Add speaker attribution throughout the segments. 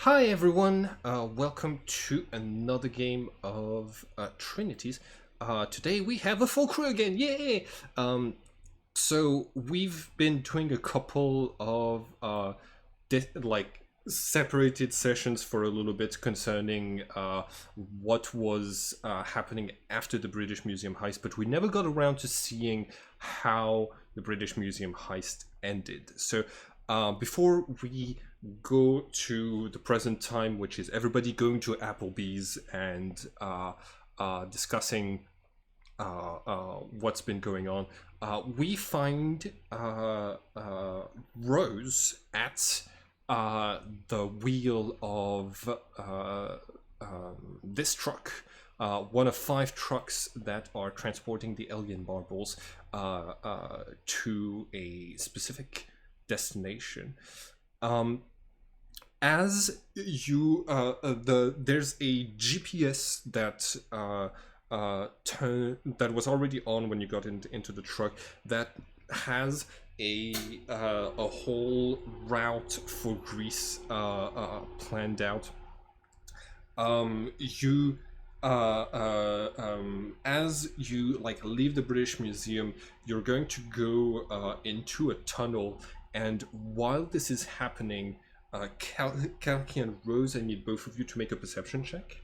Speaker 1: Hi everyone, welcome to another game of Trinities. Today we have a full crew again, yay! So we've been doing a couple of separated sessions for a little bit concerning what was happening after the British Museum heist, but we never got around to seeing how the British Museum heist ended. So before we go to the present time, which is everybody going to Applebee's and discussing what's been going on, we find Rose at the wheel of this truck. One of 5 trucks that are transporting the alien marbles to a specific destination. As you there's a GPS that that was already on when you got into the truck that has a whole route for Greece planned out. You as you leave the British Museum, you're going to go into a tunnel, and while this is happening, Kalki and Rose, I need both of you to make a perception check.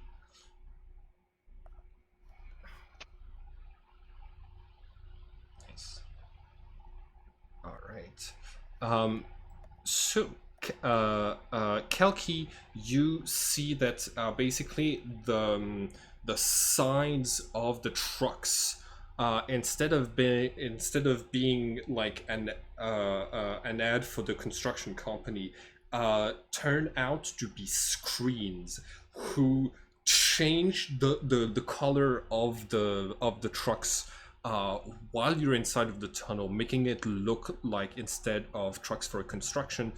Speaker 1: Nice. All right. So, Kalki, you see that basically the sides of the trucks, instead of being like an ad for the construction company, turn out to be screens who change the color of the trucks while you're inside of the tunnel, making it look like, instead of trucks for a construction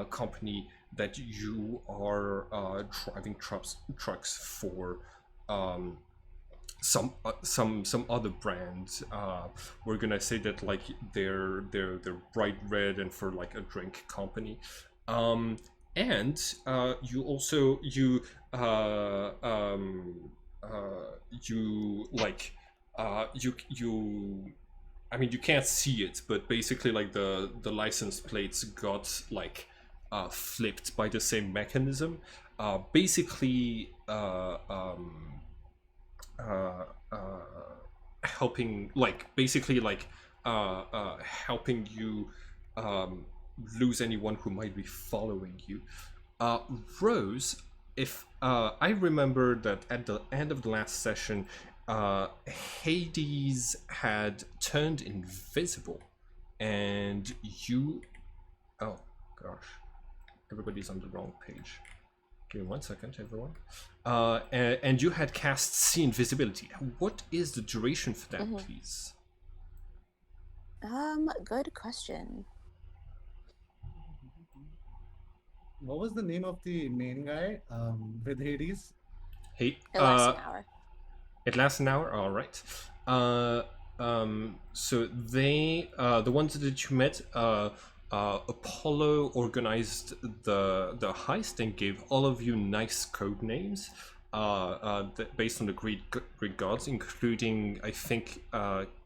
Speaker 1: company, that you are driving trucks for some other brands. We're gonna say that they're bright red and for like a drink company. And you also you I mean, you can't see it, but basically like the license plates got flipped by the same mechanism, basically uh, uh, helping helping you lose anyone who might be following you. uh, Rose, if I remember that at the end of the last session, Hades had turned invisible, and you. Oh gosh, everybody's on the wrong page. Give me 1 second, everyone. And you had cast See Invisibility. What is the duration for that, please?
Speaker 2: Good question.
Speaker 3: What was the name of the main guy with Hades?
Speaker 1: Hey,
Speaker 2: It lasts an hour.
Speaker 1: it lasts an hour. All right. So the ones that you met, Apollo organized the heist and gave all of you nice code names, based on the Greek gods, including, I think,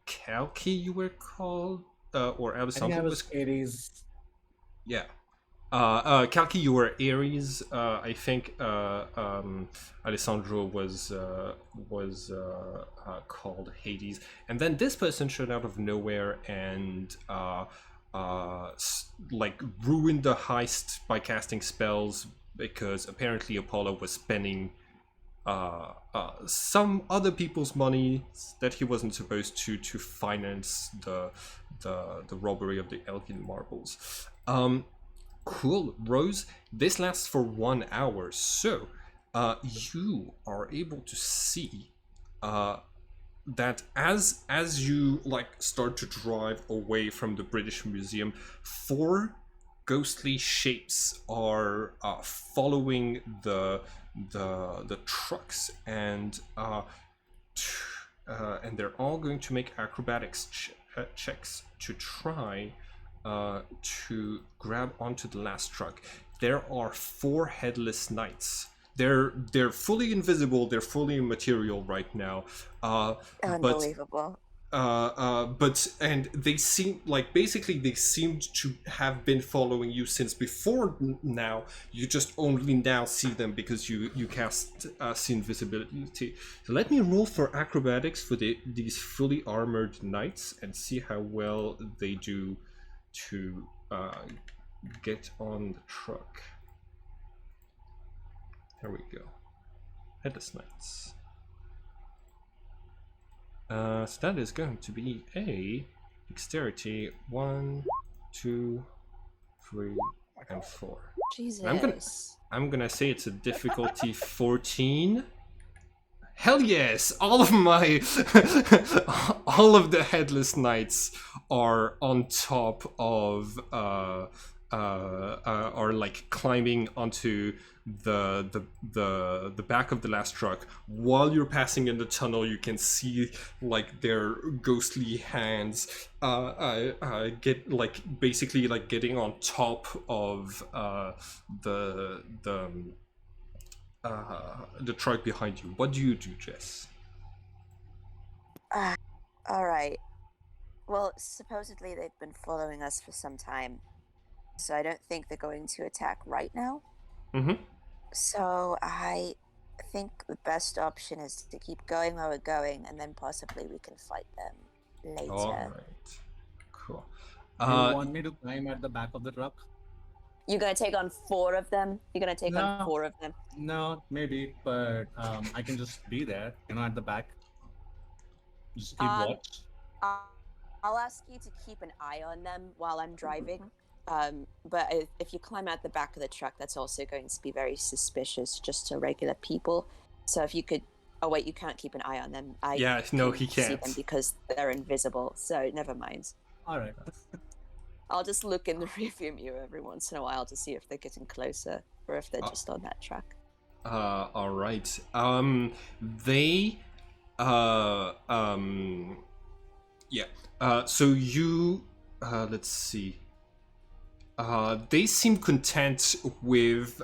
Speaker 1: Kalki you were called, or
Speaker 3: I think I
Speaker 1: Alessandro
Speaker 3: was
Speaker 1: was.
Speaker 3: Hades.
Speaker 1: Yeah. Kalki, you were Ares. I think Alessandro was called Hades, and then this person showed out of nowhere and ruined the heist by casting spells, because apparently Apollo was spending some other people's money that he wasn't supposed to finance the robbery of the Elgin marbles. Cool, Rose. This lasts for 1 hour, so you are able to see that as you start to drive away from the British Museum, 4 ghostly shapes are following the trucks, and they're all going to make acrobatics checks to try to grab onto the last truck. there are 4 Headless Knights. They're fully invisible. They're fully immaterial right now. But
Speaker 2: Unbelievable.
Speaker 1: but and they seem like basically they seemed to have been following you since before now. You just only now see them because you cast see invisibility. So let me roll for acrobatics for these fully armored knights and see how well they do to get on the truck. There we go. Headless Knights. So that is going to be a dexterity 1, 2, 3, and 4.
Speaker 2: Jesus.
Speaker 1: And I'm gonna say it's a difficulty 14. Hell yes! All of my all of the Headless Knights are on top of are like climbing onto the back of the last truck. While you're passing in the tunnel, you can see like their ghostly hands get like basically like getting on top of the truck behind you. What do you do, Jess?
Speaker 2: All right. Well, supposedly they've been following us for some time, so I don't think they're going to attack right now.
Speaker 1: Mm-hmm.
Speaker 2: So I think the best option is to keep going where we're going, and then possibly we can fight them later.
Speaker 1: All right. Cool.
Speaker 3: You want me to climb at the back of the truck?
Speaker 2: You're gonna take on 4 of them? You're gonna take on 4 of them?
Speaker 3: No, maybe, but I can just be there, at the back. Just keep watch.
Speaker 2: I'll ask you to keep an eye on them while I'm driving. But if you climb out the back of the truck, that's also going to be very suspicious just to regular people. So if you could... Oh, wait, you can't keep an eye on them.
Speaker 1: He can't.
Speaker 2: See them because they're invisible, so never mind.
Speaker 3: All right.
Speaker 2: I'll just look in the rearview mirror every once in a while to see if they're getting closer or if they're just on that truck.
Speaker 1: All right. So you, let's see. They seem content with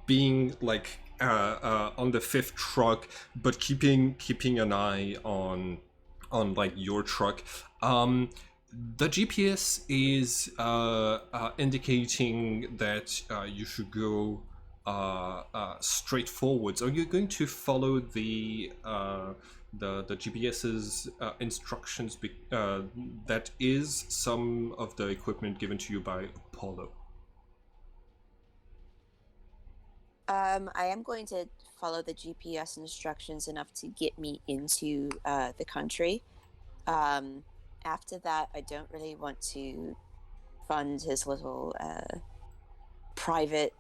Speaker 1: being like on the 5th truck, but keeping an eye on like your truck. The GPS is indicating that you should go straight forwards. Are you going to follow the GPS's instructions? That is some of the equipment given to you by Apollo.
Speaker 2: I am going to follow the GPS instructions enough to get me into the country. After that, I don't really want to fund his little private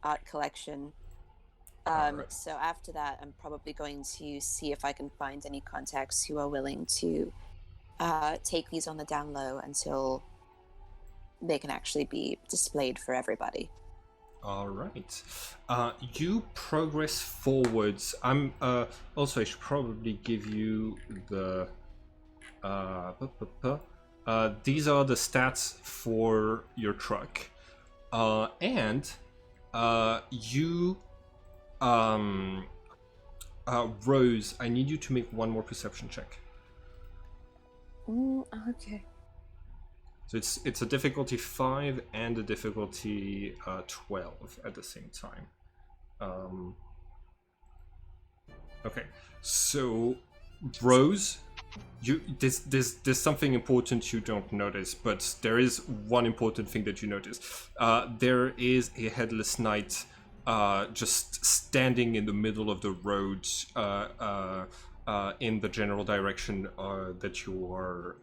Speaker 2: art collection.
Speaker 1: Right.
Speaker 2: So after that, I'm probably going to see if I can find any contacts who are willing to take these on the down low until they can actually be displayed for everybody.
Speaker 1: All right. You progress forwards. I'm also I should probably give you the these are the stats for your truck. And you Rose, I need you to make one more perception check.
Speaker 2: Okay.
Speaker 1: So it's a difficulty 5 and a difficulty 12 at the same time. Okay, so Rose, there's something important you don't notice, but there is one important thing that you notice. There is a Headless Knight just standing in the middle of the road in the general direction that you're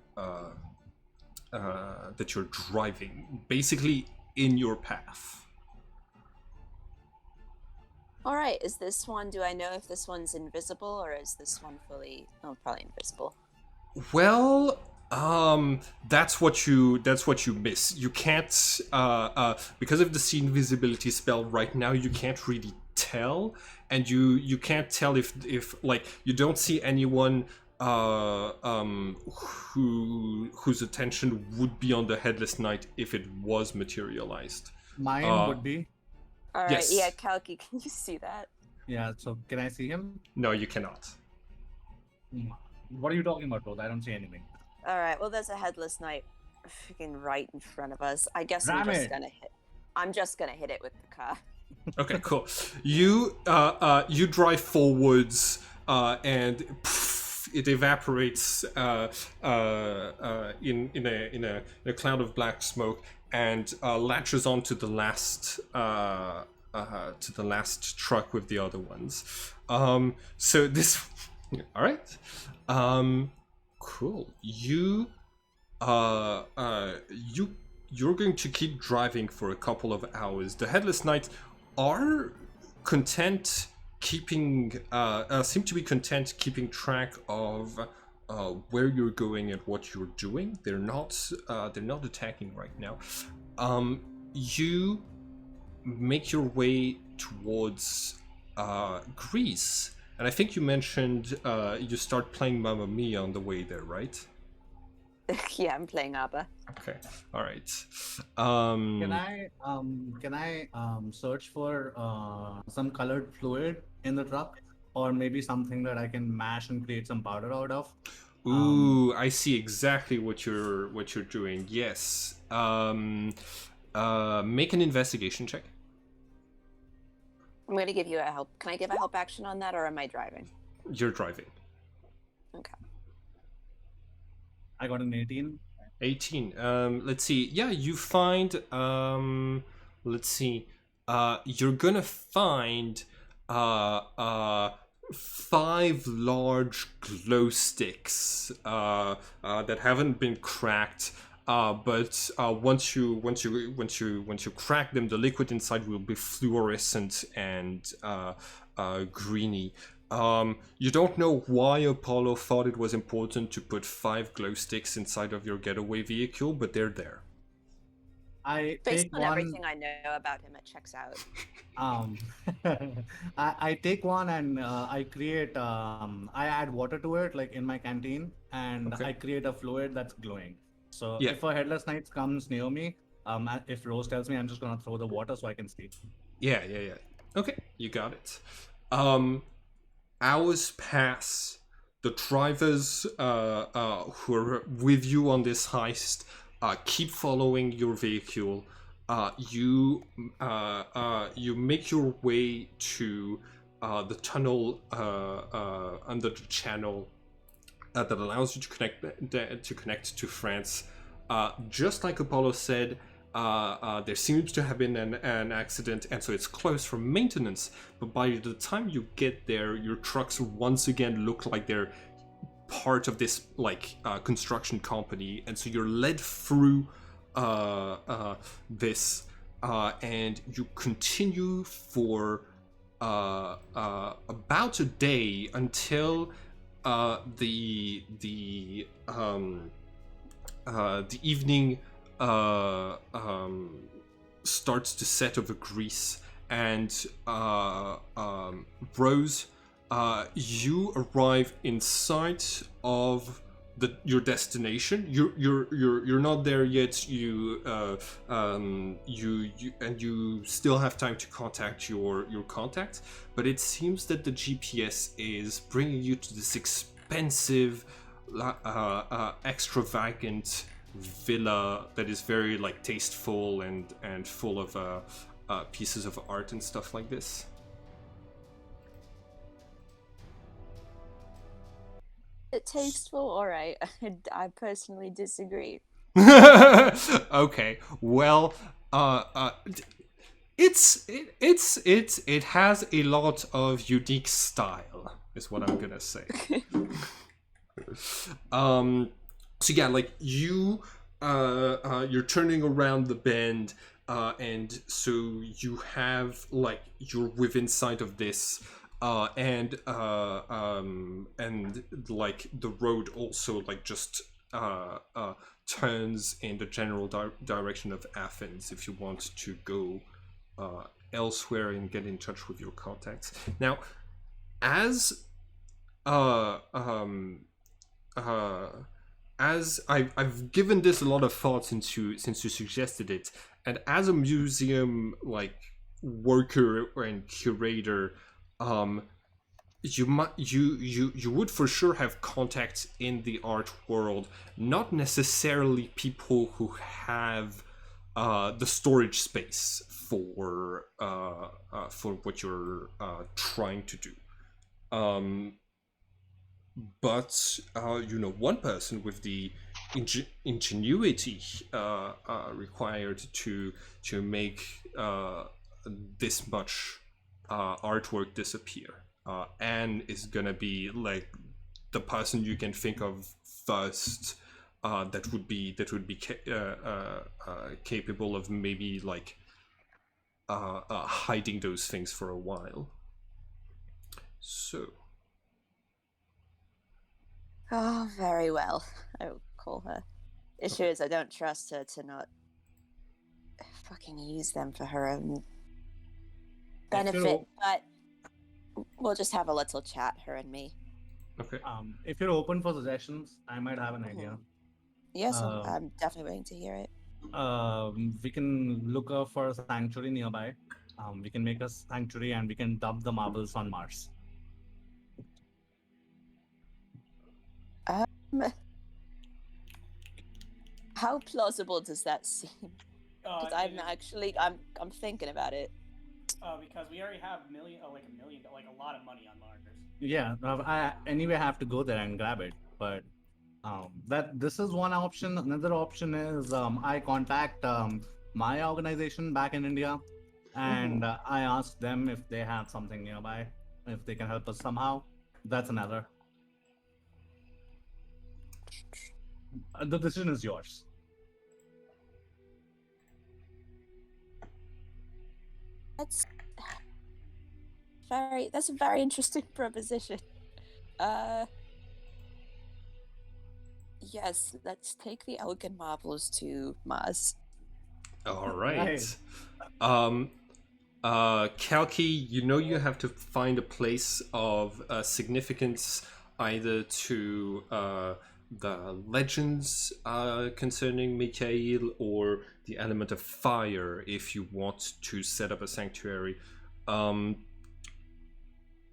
Speaker 1: driving, basically in your path.
Speaker 2: All right, is this one, do I know if this one's invisible or is this one fully, probably invisible?
Speaker 1: Well, that's what you miss. You can't because of the see invisibility spell right now, you can't really tell, and you can't tell if like you don't see anyone whose attention would be on the Headless Knight if it was materialized.
Speaker 3: Mine would be.
Speaker 2: All right.
Speaker 1: Yes.
Speaker 2: Yeah, Kalki, can you see that?
Speaker 3: Yeah. So can I see him?
Speaker 1: No, you cannot.
Speaker 3: What are you talking about, Rose? I don't see anything.
Speaker 2: All right. Well, there's a headless knight, freaking right in front of us. I guess
Speaker 3: Ram
Speaker 2: I'm just
Speaker 3: it.
Speaker 2: gonna hit. I'm just gonna hit it with the car.
Speaker 1: Okay, cool. You drive forwards, and pff, it evaporates in a cloud of black smoke, and latches onto the last truck with the other ones. So this, all right. Cool. You're going to keep driving for a couple of hours. The Headless Knights are content keeping seem to be content keeping track of where you're going and what you're doing. They're not attacking right now. You make your way towards Greece, and I think you mentioned you start playing Mamma Mia on the way there, right?
Speaker 2: Yeah, I'm playing ABBA.
Speaker 1: Okay, all right.
Speaker 3: Can I search for some colored fluid in the truck, or maybe something that I can mash and create some powder out of?
Speaker 1: Ooh, I see exactly what you're doing. Yes. Make an investigation check.
Speaker 2: I'm gonna give you a help. Can I give a help action on that, or am I driving?
Speaker 1: You're driving.
Speaker 2: Okay.
Speaker 3: I got an 18.
Speaker 1: 18. Let's see. Yeah, you find. Let's see. You're gonna find 5 large glow sticks that haven't been cracked. But once you crack them, the liquid inside will be fluorescent and greeny. You don't know why Apollo thought it was important to put 5 glow sticks inside of your getaway vehicle, but they're there.
Speaker 3: I
Speaker 2: Based
Speaker 3: take
Speaker 2: on
Speaker 3: one.
Speaker 2: everything I know about him, it checks out.
Speaker 3: I take one and I create. I add water to it, like in my canteen, and
Speaker 1: Okay.
Speaker 3: I create a fluid that's glowing. So
Speaker 1: Yeah.
Speaker 3: if a Headless Knight comes near me, if Rose tells me, I'm just gonna throw the water so I can see.
Speaker 1: Yeah. Okay, you got it. Hours pass. The drivers who are with you on this heist keep following your vehicle. You make your way to the tunnel under the channel that allows you to connect to France. Just like Apollo said, there seems to have been an accident, and so it's closed for maintenance. But by the time you get there, your trucks once again look like they're part of this construction company, and so you're led through this, and you continue for about a day until the evening starts to set over Greece, and Rose, you arrive in sight of your destination. You're not there yet. You still have time to contact your contact, but it seems that the GPS is bringing you to this expensive, extravagant villa that is very tasteful and full of pieces of art and stuff like this.
Speaker 2: Tasteful, all right. I personally disagree.
Speaker 1: Okay, well, it has a lot of unique style, is what I'm gonna say. So yeah, you're turning around the bend, and so you have you're within sight of this, and the road also just turns in the general direction of Athens if you want to go elsewhere and get in touch with your contacts. Now, as as I've given this a lot of thought since you suggested it, and as a museum like worker and curator, um, you might you would for sure have contacts in the art world, not necessarily people who have the storage space for what you're trying to do. Um, but one person with the ingenuity required to make this much artwork disappear, and is gonna be like the person you can think of first, that would be capable of maybe like hiding those things for a while. So.
Speaker 2: Oh, very well. I will call her. Issue is, I don't trust her to not fucking use them for her own benefit, but we'll just have a little chat, her and me.
Speaker 1: Okay.
Speaker 3: If you're open for suggestions, I might have an idea.
Speaker 2: Yes, I'm definitely willing to hear it.
Speaker 3: We can look up for a sanctuary nearby. We can make a sanctuary and we can dump the marbles on Mars.
Speaker 2: How plausible does that seem? Because I'm thinking about it.
Speaker 4: Because we already have a million, like a lot of money on Mars.
Speaker 3: Yeah, I anyway have to go there and grab it. But this is one option. Another option is I contact my organization back in India, and I ask them if they have something nearby, if they can help us somehow. That's another. The decision is yours.
Speaker 2: That's a very interesting proposition. Yes, let's take the Elgin marbles to Mars.
Speaker 1: All right. Kalki, you have to find a place of significance, either to the legends concerning Mikhail, or the element of fire if you want to set up a sanctuary.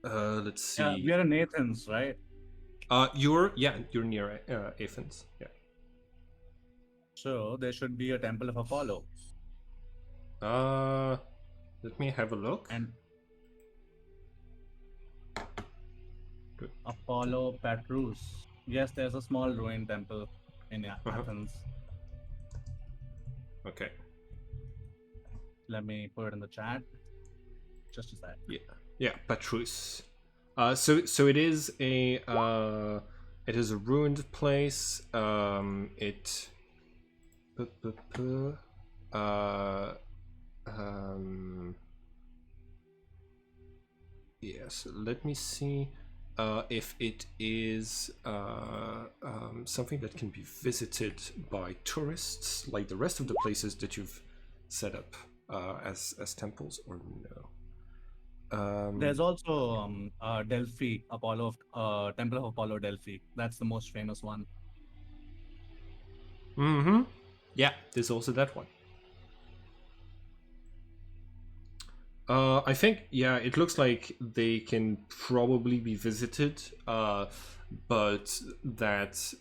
Speaker 1: Let's see.
Speaker 3: We are in Athens, right?
Speaker 1: You're near Athens. Yeah.
Speaker 3: So there should be a temple of Apollo.
Speaker 1: Let me have a look.
Speaker 3: And
Speaker 1: Good.
Speaker 3: Apollo Petrus. Yes, there's a small ruined temple in Athens.
Speaker 1: Okay.
Speaker 3: Let me put it in the chat. Just a sec.
Speaker 1: Yeah, Petrus. So it is a ruined place. Yes, let me see if it is something that can be visited by tourists, like the rest of the places that you've set up as temples, or no.
Speaker 3: There's also Delphi, Temple of Apollo Delphi. That's the most famous one.
Speaker 1: Yeah, there's also that one. I think, it looks like they can probably be visited, but that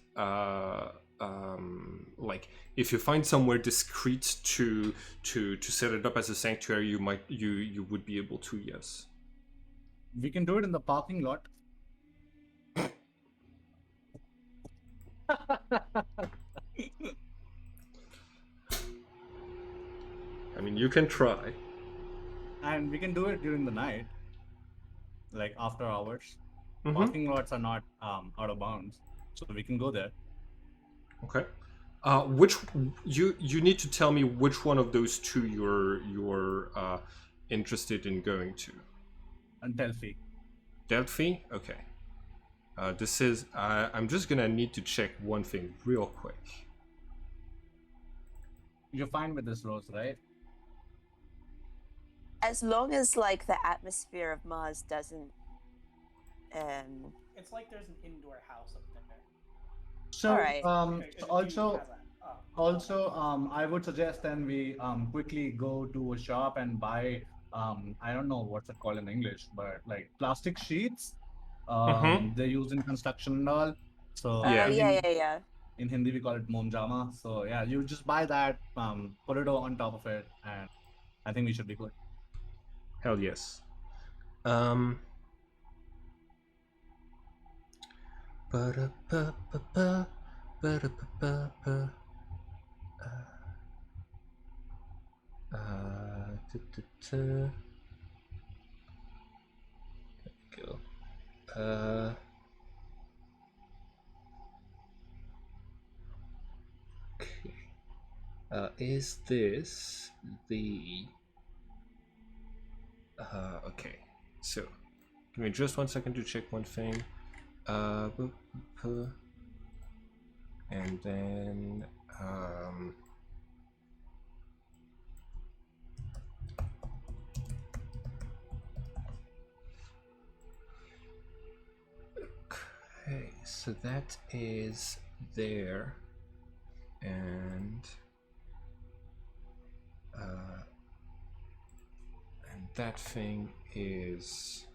Speaker 1: like if you find somewhere discreet to set it up as a sanctuary, you would be able to. Yes,
Speaker 3: we can do it in the parking lot.
Speaker 1: I mean, you can try.
Speaker 3: And we can do it during the night, like after hours. Parking lots are not out of bounds, so we can go there.
Speaker 1: Okay. Which you need to tell me which one of those two you're interested in going to.
Speaker 3: Delphi.
Speaker 1: Delphi? Okay. This is. I'm just gonna need to check one thing real quick.
Speaker 3: You're fine with this, Rose, right?
Speaker 2: As long as like the atmosphere of Mars doesn't
Speaker 4: It's like there's an indoor house up there.
Speaker 3: So,
Speaker 2: Alright.
Speaker 4: Okay,
Speaker 3: so
Speaker 4: it
Speaker 3: also,
Speaker 4: has that.
Speaker 3: I would suggest then we quickly go to a shop and buy I don't know what's it called in English, but like plastic sheets.
Speaker 1: Mm-hmm.
Speaker 3: They're used in construction and all. So
Speaker 2: Oh
Speaker 1: Yeah.
Speaker 2: yeah.
Speaker 3: in Hindi we call it monjama. So yeah, you just buy that, put it on top of it, and I think we should be good.
Speaker 1: Hell yes. Um. Ba-da-ba-ba-ba, ba-da-ba-ba-ba. Da-da-da. Go. Okay. Is this the? Okay. So, give me just 1 second to check one thing. And then okay, so that is there, and that thing is,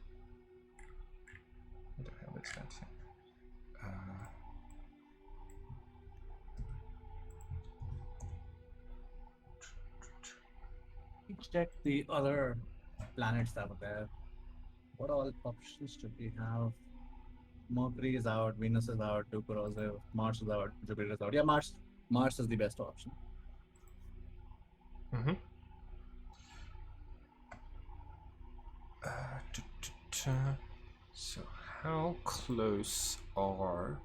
Speaker 1: what the hell is that thing?
Speaker 3: Check the other planets that were there. What all options do we have? Mercury is out, Venus is out, too corrosive, Mars is out, Jupiter is out. Yeah, Mars is the best option.
Speaker 1: Mm-hmm. So how close are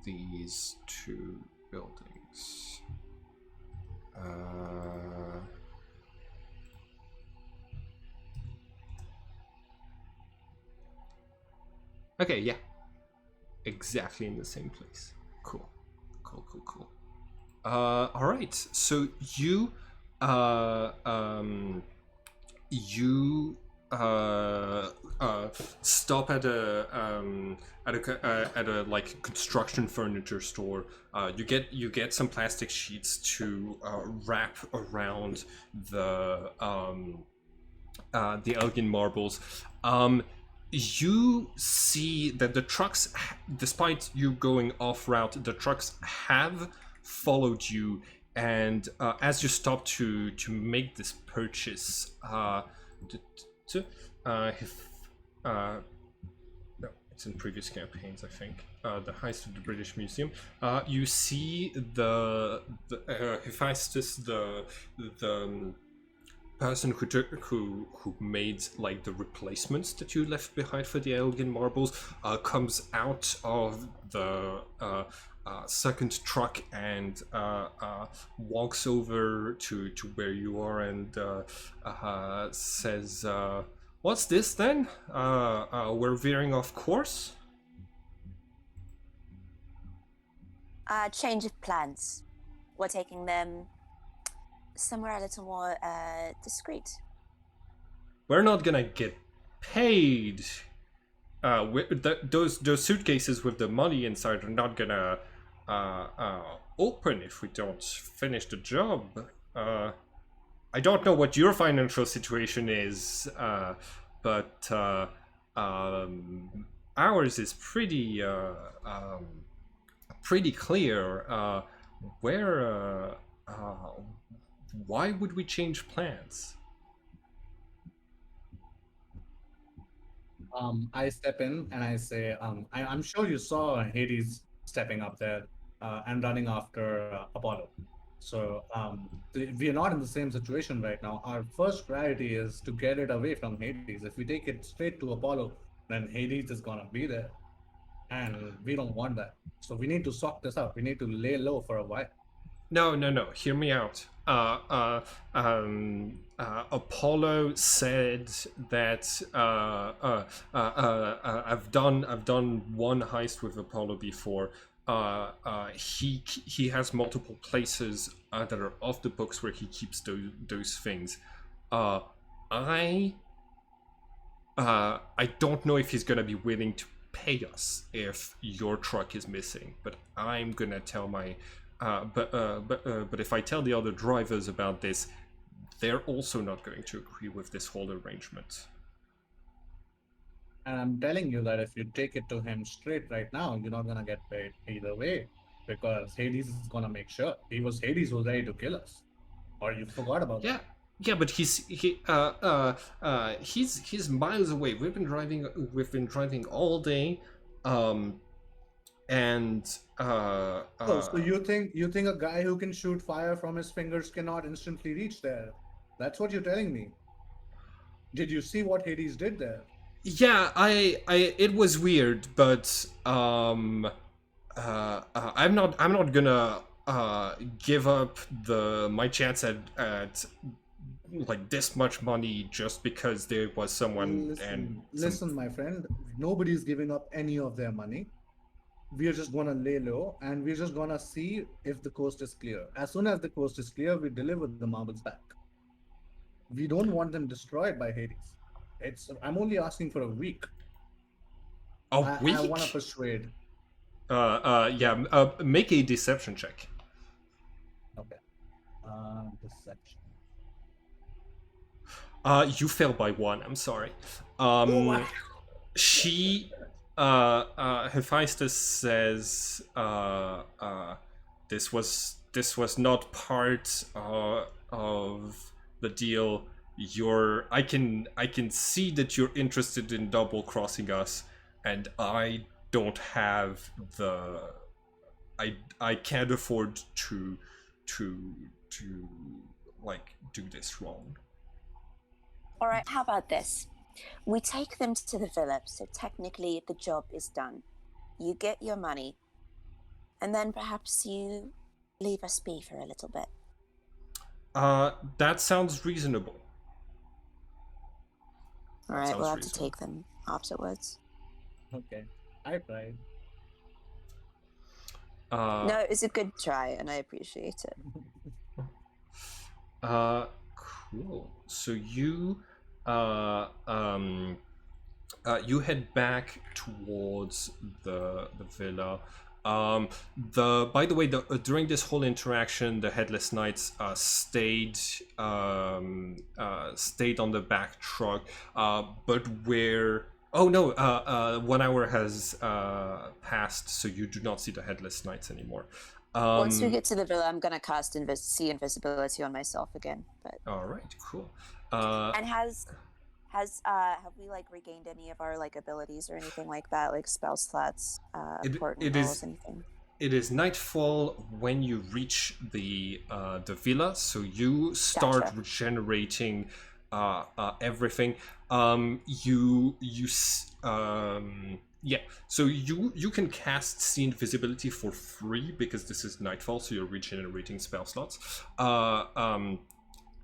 Speaker 1: these two buildings? Okay, yeah. Exactly in the same place. Cool. Alright, so you you stop at a like construction furniture store. You get some plastic sheets to wrap around the Elgin marbles. You see that the trucks, despite you going off route, the trucks have followed you, and as you stop to make this purchase, no, it's in previous campaigns, I think. The heist of the British Museum. You see the Hephaestus, the person who made like the replacements that you left behind for the Elgin marbles comes out of the second truck and walks over to where you are and says, "What's this then? We're veering off course."
Speaker 2: Change of plans. We're taking them somewhere a little more discreet.
Speaker 1: We're not gonna get paid. Those suitcases with the money inside are not gonna open if we don't finish the job. I don't know what your financial situation is, but ours is pretty clear. Where? Why would we change plans?
Speaker 3: I step in and I say, I'm sure you saw Hades stepping up there and running after Apollo. So we are not in the same situation right now. Our first priority is to get it away from Hades. If we take it straight to Apollo, then Hades is gonna be there, and we don't want that. So we need to sort this out. We need to lay low for a while.
Speaker 1: No. Hear me out. Apollo said that I've done one heist with Apollo before. He has multiple places that are off the books where he keeps those things. I don't know if he's gonna be willing to pay us if your truck is missing, but I'm gonna tell my but if I tell the other drivers about this, they're also not going to agree with this whole arrangement.
Speaker 3: And I'm telling you that if you take it to him straight right now, you're not gonna get paid either way, because Hades is gonna make sure. Hades was ready to kill us, or you forgot about
Speaker 1: Yeah,
Speaker 3: that.
Speaker 1: yeah, but he's miles away. We've been driving all day, um, and
Speaker 3: Oh, so you think a guy who can shoot fire from his fingers cannot instantly reach there? That's what you're telling me. Did you see what Hades did there?
Speaker 1: yeah, it was weird, but I'm not gonna give up my chance at like this much money just because there was someone and
Speaker 3: Listen, my friend. Nobody's giving up any of their money. We are just gonna lay low, and we're just gonna see if the coast is clear. As soon as the coast is clear, we deliver the marbles back. We don't want them destroyed by Hades. I'm only asking for a week.
Speaker 1: a
Speaker 3: I want to
Speaker 1: week.
Speaker 3: persuade.
Speaker 1: Yeah. Make a deception check.
Speaker 3: Okay. Deception.
Speaker 1: You fail by one. I'm sorry.
Speaker 3: Oh, wow.
Speaker 1: She Hephaestus says this was not part of the deal. I can see that you're interested in double crossing us, and I don't have the I can't afford to like do this wrong.
Speaker 2: All right, how about this? We take them to the villa, so technically the job is done. You get your money, and then perhaps you leave us be for a little bit.
Speaker 1: That sounds reasonable.
Speaker 2: All right, we'll have to take them afterwards.
Speaker 3: Okay. I tried.
Speaker 2: No, it's a good try, and I appreciate it.
Speaker 1: Cool. So you you head back towards the villa. By the way, during this whole interaction, the Headless Knights stayed on the back truck, but where. Oh no! 1 hour has passed, so you do not see the Headless Knights anymore.
Speaker 2: Once we get to the villa, I'm gonna cast see invisibility on myself again. But
Speaker 1: all right, cool.
Speaker 2: and have we like regained any of our like abilities or anything like that, like spell slots, anything?
Speaker 1: It is nightfall when you reach the villa, so you start
Speaker 2: Gotcha.
Speaker 1: regenerating everything. Yeah, so you can cast see invisibility for free because this is nightfall, so you're regenerating spell slots.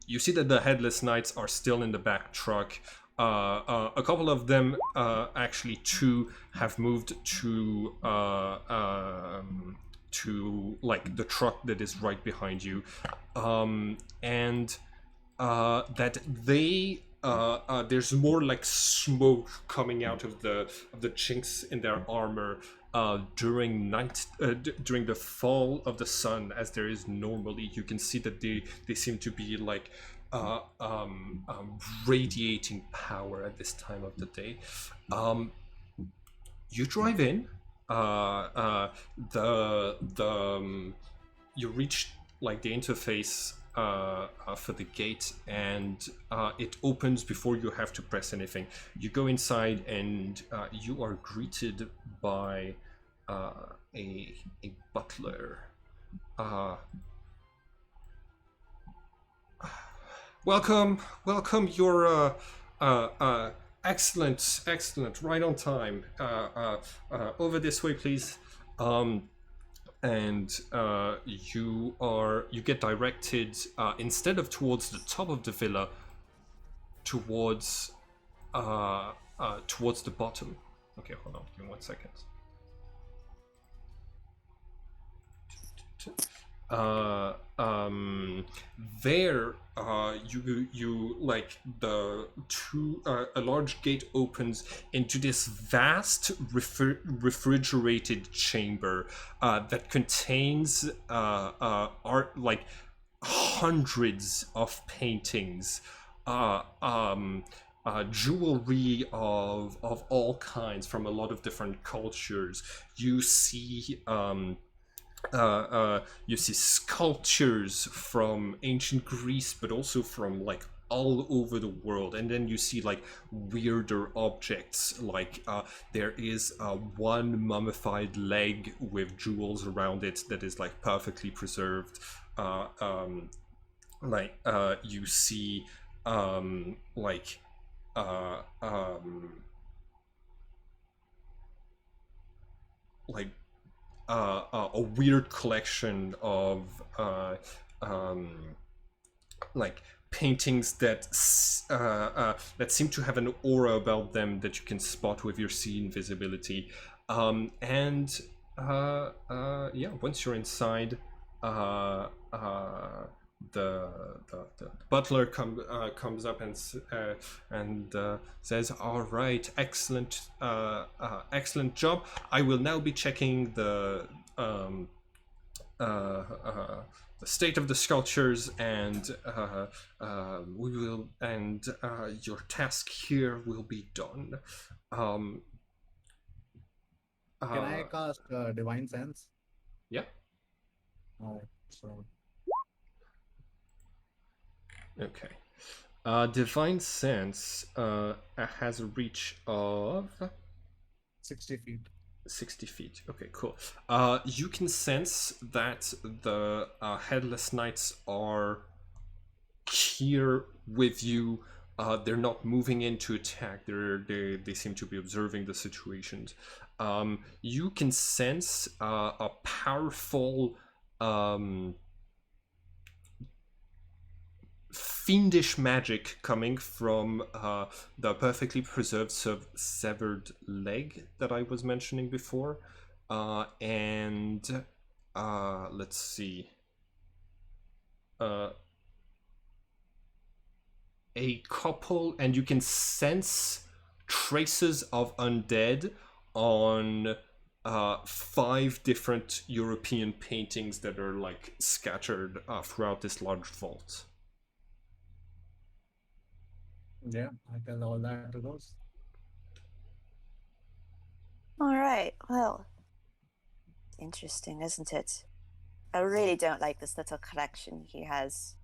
Speaker 1: You see that the Headless Knights are still in the back truck. A couple of them, actually two, have moved to like the truck that is right behind you, and that they there's more like smoke coming out of the chinks in their armor during during the fall of the sun, as there is normally. You can see that they seem to be like radiating power at this time of the day. You drive in. You reach like the interface for the gate, and it opens before you have to press anything. You go inside, and you are greeted by a butler. Welcome. You're excellent, right on time. Over this way, please. And you get directed instead of towards the top of the villa, towards the bottom. Okay, hold on, give me 1 second. uh, there you like the two a large gate opens into this vast refrigerated chamber that contains art like hundreds of paintings, jewelry of all kinds from a lot of different cultures. You see you see sculptures from ancient Greece, but also from like all over the world. And then you see like weirder objects, like there is one mummified leg with jewels around it that is like perfectly preserved. Uh, um, you see like uh, um, like a weird collection of um, like paintings that seem to have an aura about them that you can spot with your sea invisibility. And yeah, once you're inside, uh, uh, the butler comes up and says, "All right, excellent job. I will now be checking uh, uh, the state of the sculptures, and we will, and your task here will be done." Um,
Speaker 3: Can I cast Divine Sense?
Speaker 1: yeah.
Speaker 3: Oh, so
Speaker 1: Okay. Divine Sense has a reach of
Speaker 3: 60 feet.
Speaker 1: 60 feet. Okay, cool. You can sense that the Headless Knights are here with you. They're not moving in to attack. They seem to be observing the situation. You can sense a powerful fiendish magic coming from the perfectly preserved severed leg that I was mentioning before. And let's see. A couple, and you can sense traces of undead on 5 different European paintings that are like scattered throughout this large vault.
Speaker 3: Yeah, I tell all that to those.
Speaker 2: All right. Well, interesting, isn't it? I really don't like this little collection he has.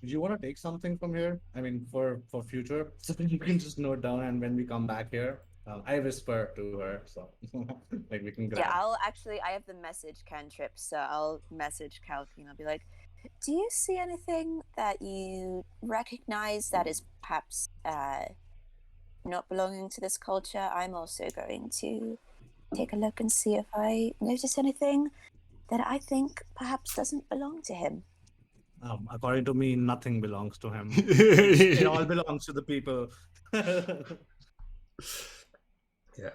Speaker 3: Do you want to take something from here? I mean, for future, so you can just note down, and when we come back here, I whisper to her, so like we can grab.
Speaker 2: Yeah, I have the message cantrip, so I'll message Kalki and I'll be like, do you see anything that you recognize that is perhaps not belonging to this culture? I'm also going to take a look and see if I notice anything that I think perhaps doesn't belong to him.
Speaker 3: According to me, nothing belongs to him. It all belongs to the people.
Speaker 1: Yeah.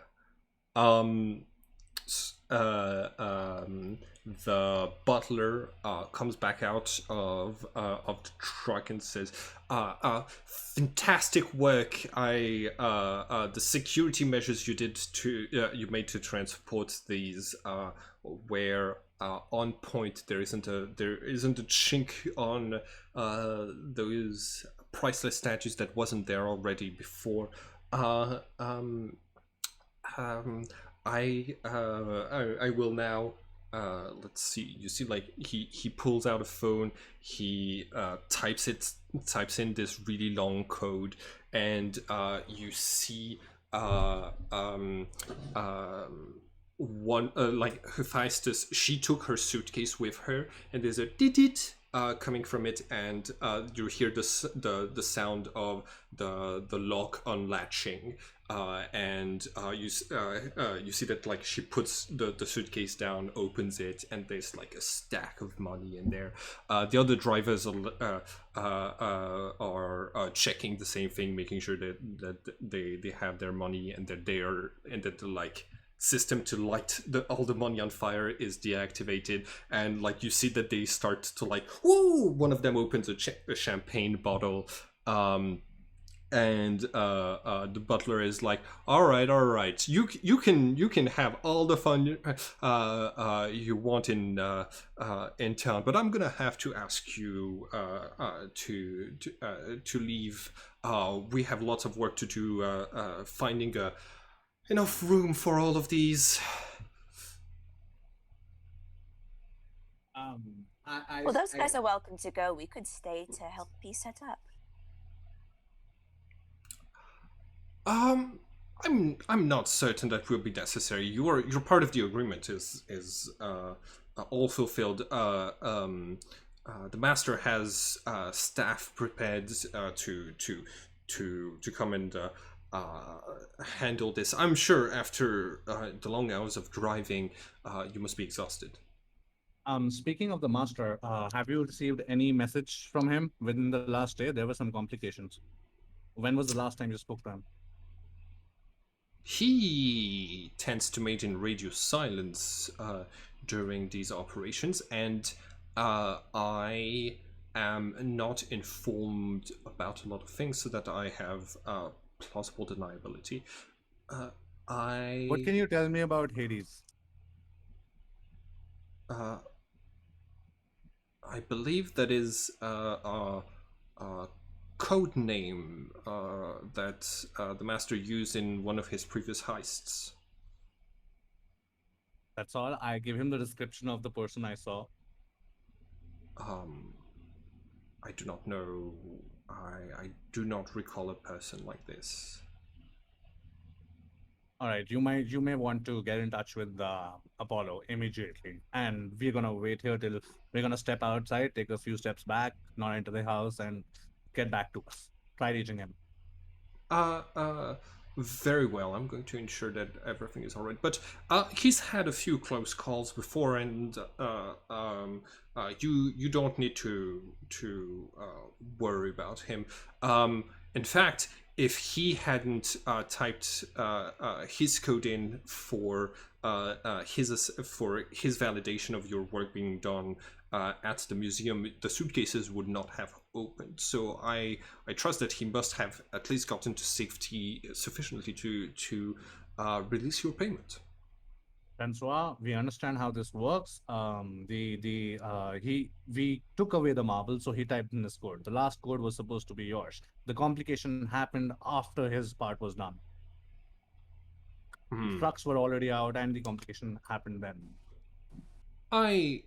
Speaker 1: The butler comes back out of the truck and says, "Fantastic work! The security measures you made to transport these were on point. There isn't a chink on those priceless statues that wasn't there already before. I will now let's see. You see, like he pulls out a phone. He types in this really long code, and you see one like Hephaestus. She took her suitcase with her, and there's a dit coming from it, and you hear the sound of the lock unlatching. And you see that like she puts the suitcase down, opens it, and there's like a stack of money in there. The other drivers are checking the same thing, making sure that they have their money and that they're like system to light all the money on fire is deactivated, and like you see that they start to like, woo! One of them opens a champagne bottle, and the butler is like, all right, you can have all the fun you want in town, but I'm gonna have to ask you to leave. We have lots of work to do finding enough room for all of these.
Speaker 2: Well, those guys are welcome to go. We could stay to help be set up.
Speaker 1: I'm not certain that will be necessary. Your part of the agreement is all fulfilled. The master has staff prepared to come and handle this. I'm sure after the long hours of driving, you must be exhausted.
Speaker 3: Speaking of the master, have you received any message from him within the last day? There were some complications. When was the last time you spoke to him?
Speaker 1: He tends to maintain radio silence during these operations, and I am not informed about a lot of things, so that I have plausible deniability.
Speaker 3: What can you tell me about Hades?
Speaker 1: I believe that is a code name that the master used in one of his previous heists.
Speaker 3: That's all. I give him the description of the person I saw.
Speaker 1: I do not know. I do not recall a person like this.
Speaker 3: All right, you may want to get in touch with Apollo immediately, and we're gonna wait here till we're gonna step outside, take a few steps back, not into the house, and get back to us. Try reaching him.
Speaker 1: Very well. I'm going to ensure that everything is all right. But he's had a few close calls before, and you don't need to worry about him. In fact, if he hadn't typed his code in for his validation of your work being done at the museum, the suitcases would not have opened. So I trust that he must have at least gotten to safety sufficiently to release your payment.
Speaker 3: Francois, we understand how this works. We took away the marble, so he typed in this code. The last code was supposed to be yours. The complication happened after his part was done. The trucks were already out, and the complication happened then.
Speaker 1: I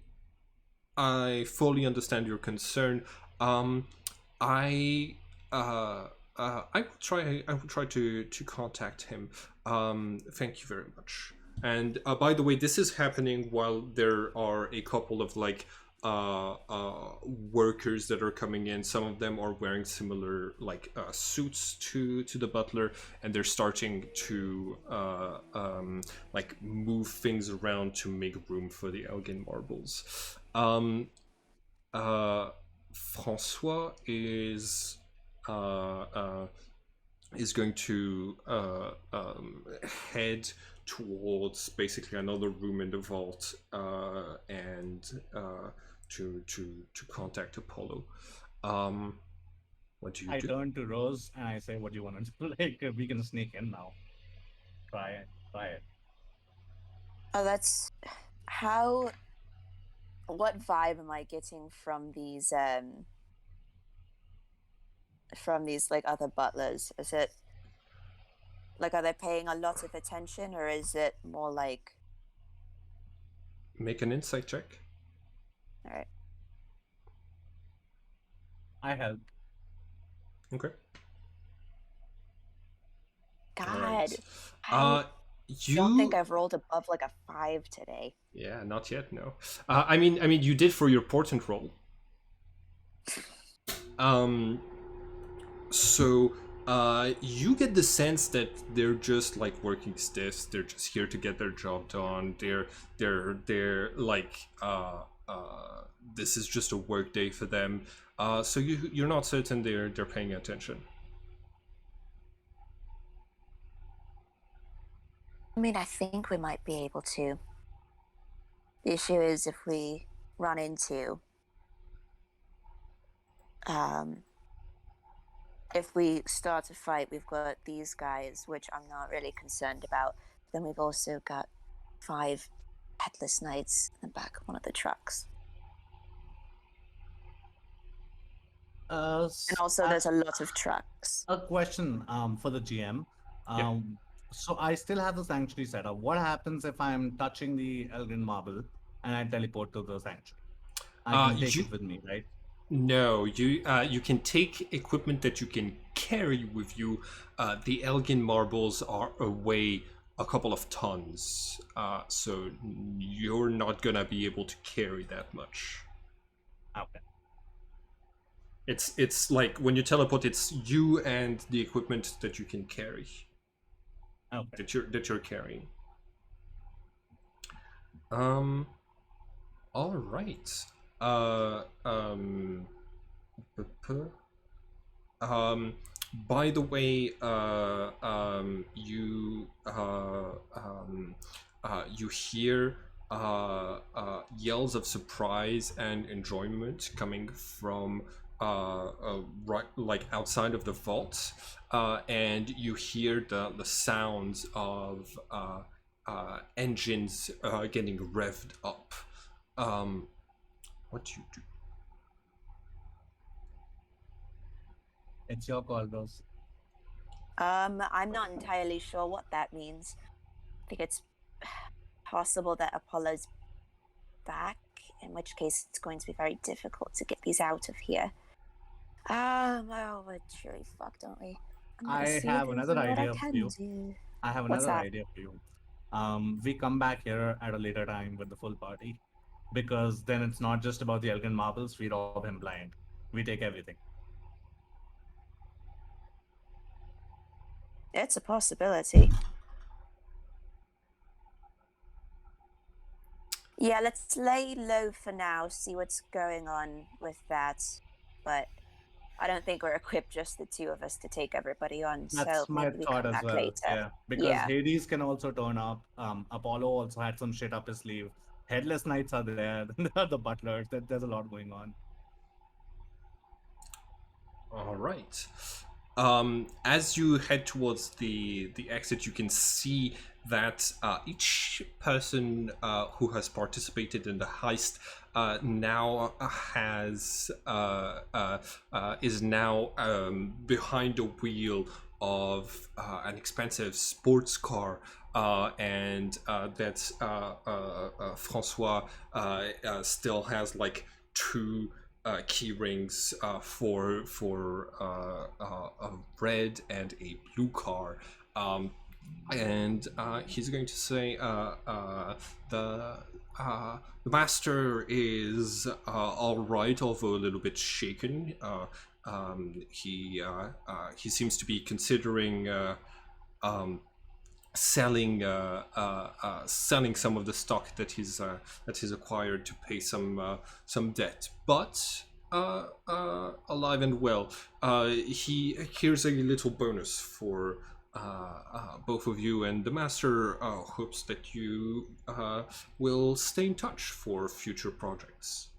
Speaker 1: fully understand your concern. I will try to contact him. Thank you very much. And by the way, this is happening while there are a couple of like workers that are coming in. Some of them are wearing similar like suits to the butler, and they're starting to like move things around to make room for the Elgin marbles. Francois is going to head towards basically another room in the vault and to contact Apollo. What do you do?
Speaker 3: I turn to Rose and I say, "What do you want to do? Like, we can sneak in now. Try it.
Speaker 2: Oh, that's how. What vibe am I getting from these like other butlers? Is it like, are they paying a lot of attention, or is it more like?
Speaker 1: Make an insight check.
Speaker 2: All right.
Speaker 3: I help.
Speaker 1: Okay.
Speaker 2: God,
Speaker 1: Alright.
Speaker 2: I
Speaker 1: You
Speaker 2: don't think I've rolled above like a 5 today.
Speaker 1: Yeah, not yet. No. I mean, you did for your portent roll. So you get the sense that they're just like working stiffs. They're just here to get their job done. They're like this is just a work day for them. So you're not certain they're paying attention.
Speaker 2: I mean, I think we might be able to. The issue is if we run into, if we start a fight, we've got these guys, which I'm not really concerned about. Then we've also got 5 Headless Knights in the back of one of the trucks. And also, there's a lot of trucks.
Speaker 3: A question for the GM. So I still have the sanctuary set up. What happens if I'm touching the Elgin marble and I teleport to the sanctuary? I can take it with me, right?
Speaker 1: No, you can take equipment that you can carry with you. The Elgin marbles are away a couple of tons, so you're not gonna be able to carry that much.
Speaker 3: Okay.
Speaker 1: It's like when you teleport, it's you and the equipment that you can carry.
Speaker 3: Okay.
Speaker 1: That you're carrying. All right. By the way, you hear yells of surprise and enjoyment coming from right, like outside of the vault, and you hear the sounds of engines getting revved up. What do you do?
Speaker 3: It's your call, Rose.
Speaker 2: I'm not entirely sure what that means. I think it's possible that Apollo's back, in which case it's going to be very difficult to get these out of here. Well, we're truly fucked, don't we?
Speaker 3: I have another idea for you. I have
Speaker 2: What's
Speaker 3: another
Speaker 2: that?
Speaker 3: idea for you. We come back here at a later time with the full party, because then it's not just about the Elgin marbles. We rob him blind. We take everything.
Speaker 2: It's a possibility. Yeah, let's lay low for now, see what's going on with that. But I don't think we're equipped, just the 2 of us, to take everybody on.
Speaker 3: That's
Speaker 2: So
Speaker 3: my
Speaker 2: maybe we
Speaker 3: thought
Speaker 2: come
Speaker 3: as
Speaker 2: back
Speaker 3: well.
Speaker 2: later.
Speaker 3: Yeah, because Hades can also turn up. Apollo also had some shit up his sleeve. Headless Knights are there. There are the butlers. There's a lot going on.
Speaker 1: All right. As you head towards the exit, you can see that each person who has participated in the heist now is now behind the wheel of an expensive sports car, and that Francois still has like 2 key rings for a red and a blue car, and he's going to say the master is all right, although a little bit shaken. He seems to be considering selling selling some of the stock that he's acquired to pay some debt, but alive and well. Here's a little bonus for both of you, and the master hopes that you will stay in touch for future projects.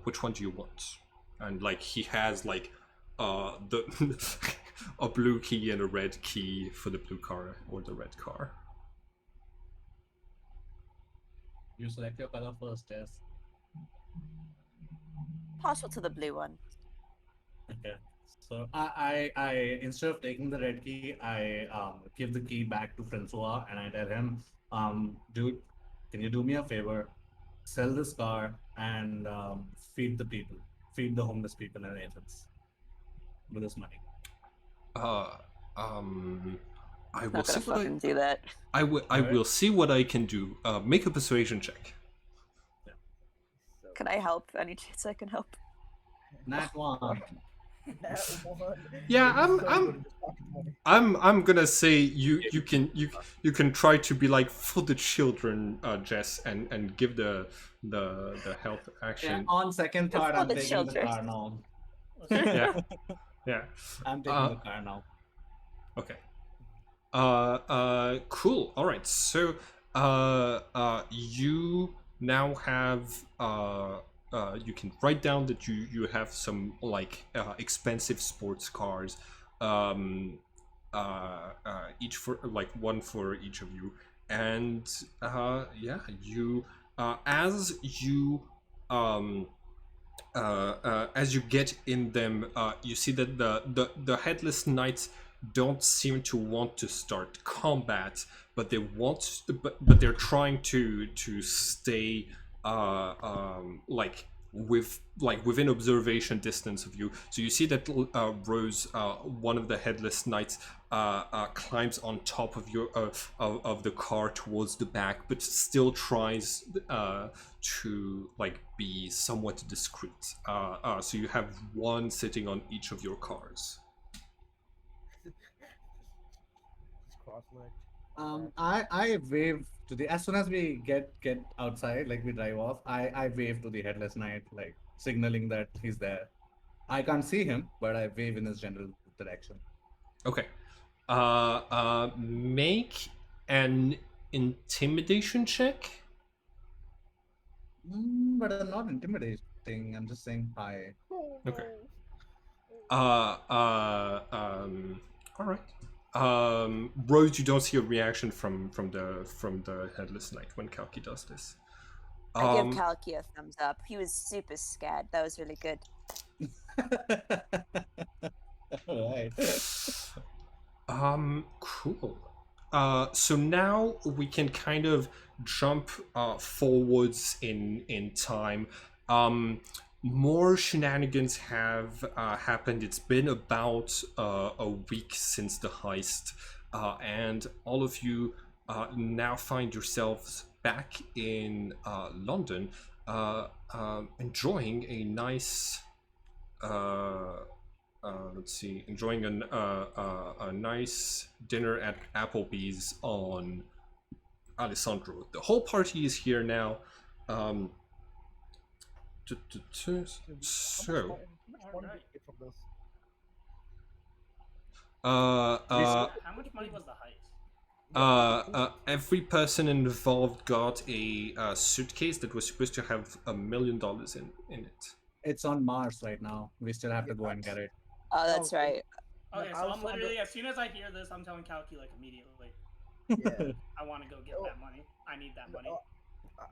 Speaker 1: Which one do you want? And like he has like the a blue key and a red key for the blue car or the red car.
Speaker 3: You select your color first, yes.
Speaker 2: Partial to the blue one.
Speaker 3: Okay. So I instead of taking the red key, I give the key back to Francois and I tell him, dude, can you do me a favor? Sell this car and feed the people, feed the homeless people and agents with this money.
Speaker 1: I will see what I
Speaker 2: do that.
Speaker 1: I will see what I can do. Make a persuasion check.
Speaker 3: Yeah.
Speaker 2: Can I help? Any chance I can help?
Speaker 3: Nat one.
Speaker 1: Yeah, I'm gonna say you can try to be like for the children, Jess, and give the health action.
Speaker 3: Yeah, on second thought,
Speaker 2: For
Speaker 3: I'm
Speaker 2: the
Speaker 3: taking
Speaker 2: children.
Speaker 3: the car now.
Speaker 1: Yeah, yeah.
Speaker 3: I'm taking the car now.
Speaker 1: Okay. Cool. All right. So, you now have you can write down that you have some like expensive sports cars, um, each for like one for each of you, and yeah, you as you um as you get in them, you see that the headless knights don't seem to want to start combat, but but they're trying to stay like within observation distance of you. So you see that Rose, one of the headless knights, climbs on top of of the car towards the back, but still tries to like be somewhat discreet. So you have one sitting on each of your cars.
Speaker 5: Just cross-legged.
Speaker 3: I wave to the as soon as we get outside, like we drive off. I wave to the headless knight, like signaling that he's there. I can't see him, but I wave in his general direction.
Speaker 1: Okay. Make an intimidation check.
Speaker 3: But I'm not intimidating. I'm just saying hi.
Speaker 5: Oh,
Speaker 1: Okay.
Speaker 5: no.
Speaker 1: All right. Rose, you don't see a reaction from the headless knight when Kalki does this.
Speaker 2: I give Kalki a thumbs up. He was super scared. That was really good.
Speaker 3: Right.
Speaker 1: Cool. So now we can kind of jump forwards in time. More shenanigans have happened. It's been about a week since the heist, and all of you now find yourselves back in London, enjoying a nice. Let's see, enjoying a nice dinner at Applebee's on Alessandro. The whole party is here now. Um, So,
Speaker 5: How much money did you get from this?
Speaker 4: How much money was the heist?
Speaker 1: every person involved got a suitcase that was supposed to have $1 million in it.
Speaker 3: It's on Mars right now. We still have to go and get it.
Speaker 2: Oh, that's
Speaker 5: Oh,
Speaker 2: right.
Speaker 4: Okay, so
Speaker 5: I
Speaker 4: I'm
Speaker 5: was wonder-
Speaker 4: literally, as soon as I hear this, I'm telling Kalki like immediately.
Speaker 5: Yeah.
Speaker 4: I want to go get that money. I need that money.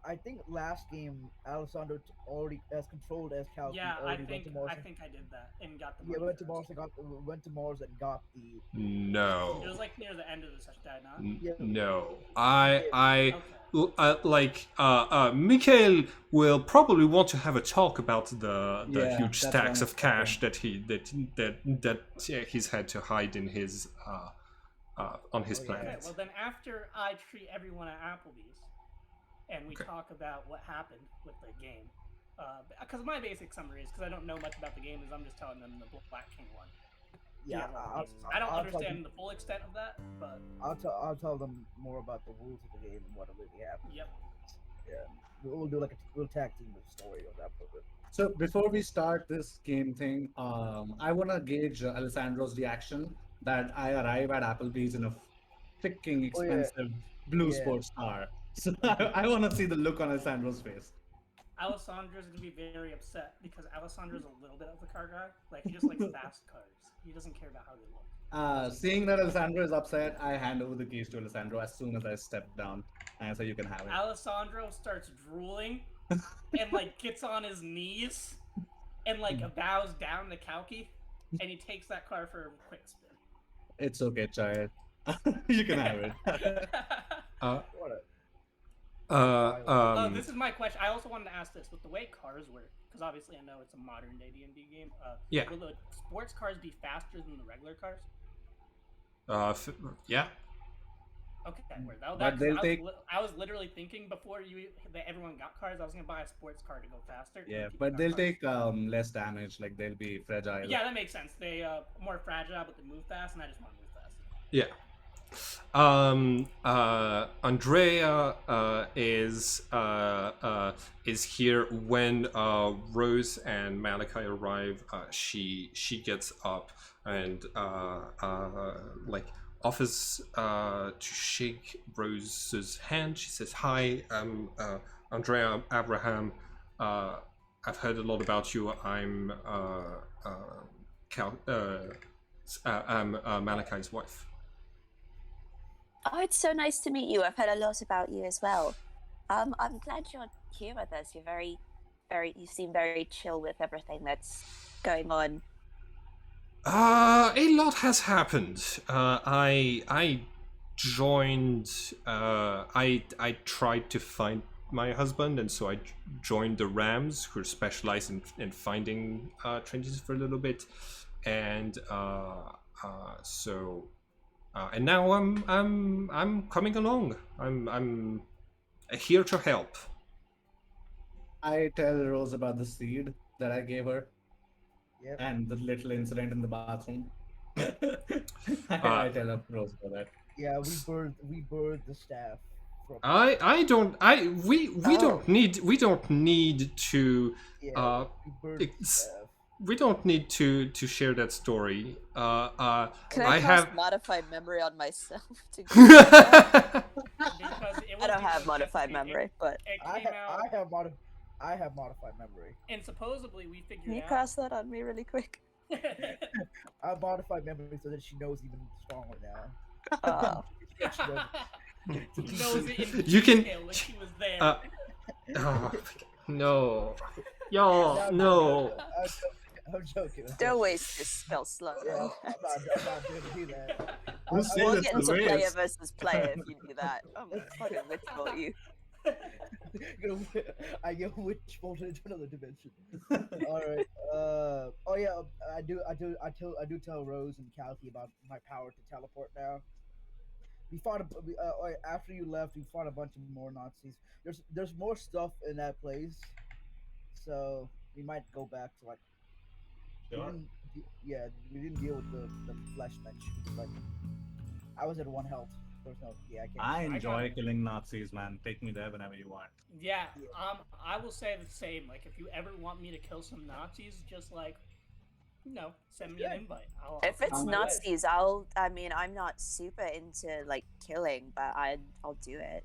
Speaker 5: I think last game Alessandro already as controlled as Cal.
Speaker 4: Yeah, I
Speaker 5: already went
Speaker 4: think
Speaker 5: to Mars.
Speaker 4: I think I did that and got the
Speaker 5: Yeah,
Speaker 4: money.
Speaker 5: went to
Speaker 4: first.
Speaker 5: Mars and went to Mars and got the.
Speaker 1: No.
Speaker 4: It was like near the end of the session, did I not?
Speaker 1: No.
Speaker 4: Okay.
Speaker 1: Mikhail will probably want to have a talk about the
Speaker 3: Yeah,
Speaker 1: huge
Speaker 3: that's
Speaker 1: stacks
Speaker 3: what
Speaker 1: of
Speaker 3: I'm
Speaker 1: cash that he's had to hide in his on his
Speaker 5: Oh, yeah.
Speaker 1: planet.
Speaker 4: Okay, well then after I treat everyone at Applebee's and we
Speaker 1: Okay.
Speaker 4: talk about what happened with the game, because my basic summary is, because I don't know much about the game, is I'm just telling them the Black King won.
Speaker 5: Yeah,
Speaker 4: I don't
Speaker 5: I'll tell
Speaker 4: understand
Speaker 5: them-
Speaker 4: the full extent of that, but
Speaker 5: I'll tell them more about the rules of the game and what really happened.
Speaker 4: yep.
Speaker 5: Yeah, we'll do we'll tag team the story of that for it.
Speaker 3: So before we start this game thing, I want to gauge Alessandro's reaction that I arrive at Applebee's in a freaking
Speaker 5: Oh, yeah.
Speaker 3: expensive blue
Speaker 5: Yeah.
Speaker 3: sports car. So I want to see the look on Alessandro's face.
Speaker 4: Alessandro's gonna be very upset because Alessandro's a little bit of a car guy. Like he just likes fast cars. He doesn't care about how they look.
Speaker 3: Seeing that Alessandro is upset, I hand over the keys to Alessandro as soon as I step down, and so you can have it.
Speaker 4: Alessandro starts drooling and like gets on his knees and like bows down to Kalki, and he takes that car for a quick spin.
Speaker 3: It's okay, child. You can have it.
Speaker 5: What a,
Speaker 4: Oh, this is my question. I also wanted to ask this: with the way cars work, because obviously I know it's a modern day D&D game.
Speaker 1: Yeah.
Speaker 4: Will the sports cars be faster than the regular cars?
Speaker 1: Yeah.
Speaker 4: Okay, word.
Speaker 3: But they'll take-
Speaker 4: I was literally thinking before that everyone got cars, I was gonna buy a sports car to go faster.
Speaker 3: Yeah,
Speaker 4: People
Speaker 3: but
Speaker 4: got
Speaker 3: they'll
Speaker 4: cars.
Speaker 3: take less damage. Like they'll be fragile.
Speaker 4: Yeah, that makes sense. They more fragile, but they move fast, and I just want to move fast.
Speaker 1: Yeah. Andrea is here when Rose and Malachi arrive. She gets up and like offers to shake Rose's hand. She says, "Hi, I'm Andrea Abraham. I've heard a lot about you. I'm Malachi's wife."
Speaker 2: Oh, it's so nice to meet you. I've heard a lot about you as well. I'm glad you're here with us. You're you seem very chill with everything that's going on.
Speaker 1: A lot has happened. I joined. I tried to find my husband, and so I joined the Rams, who specialize in finding Trinities for a little bit, and and now I'm coming along. I'm here to help.
Speaker 3: I tell Rose about the seed that I gave her
Speaker 5: Yep.
Speaker 3: and the little incident in the bathroom. I tell her Rose about that.
Speaker 5: Yeah, we birthed the staff. From,
Speaker 1: We don't need to
Speaker 5: yeah, we birthed the
Speaker 1: it's-
Speaker 5: staff.
Speaker 1: we don't need to share that story.
Speaker 2: Can
Speaker 1: I
Speaker 2: I cast
Speaker 1: have
Speaker 2: modified memory on myself?
Speaker 4: Because it
Speaker 2: I
Speaker 4: was
Speaker 2: don't have
Speaker 4: just
Speaker 2: modified
Speaker 4: it-
Speaker 2: memory, but
Speaker 4: It
Speaker 5: I
Speaker 4: came
Speaker 5: have
Speaker 4: out,
Speaker 5: I have modified memory.
Speaker 4: and supposedly we
Speaker 2: can
Speaker 4: figured
Speaker 2: you
Speaker 4: out.
Speaker 2: cast that on me really quick?
Speaker 5: I have modified memory so that she knows even stronger now.
Speaker 2: Oh.
Speaker 4: He knows it in
Speaker 1: You can-
Speaker 4: detail, like he was there.
Speaker 1: oh, no, yo, no.
Speaker 5: I'm joking.
Speaker 2: Don't waste this spell slot.
Speaker 5: Yeah, I'm not going to do that.
Speaker 3: Who said
Speaker 2: We'll
Speaker 3: it's
Speaker 2: get
Speaker 3: the
Speaker 2: into player
Speaker 3: waste?
Speaker 2: versus player if you do that. I'm fucking with for you.
Speaker 5: I get witch bolt into another dimension. All right. Oh yeah. I do tell Rose and Calci about my power to teleport now. We fought after you left. We fought a bunch of more Nazis. There's more stuff in that place, so we might go back to like.
Speaker 3: Sure.
Speaker 5: We didn't deal with the flesh bench. But I was at 1 health. There's no. Yeah, I can't.
Speaker 3: I
Speaker 4: I
Speaker 3: enjoy
Speaker 4: got-
Speaker 3: killing Nazis, man. Take me there whenever you want.
Speaker 4: Yeah, I will say the same. Like, if you ever want me to kill some Nazis, just like, send me an invite.
Speaker 2: If it's
Speaker 4: come my way.
Speaker 2: Nazis, I'm not super into like killing, but I'll do it.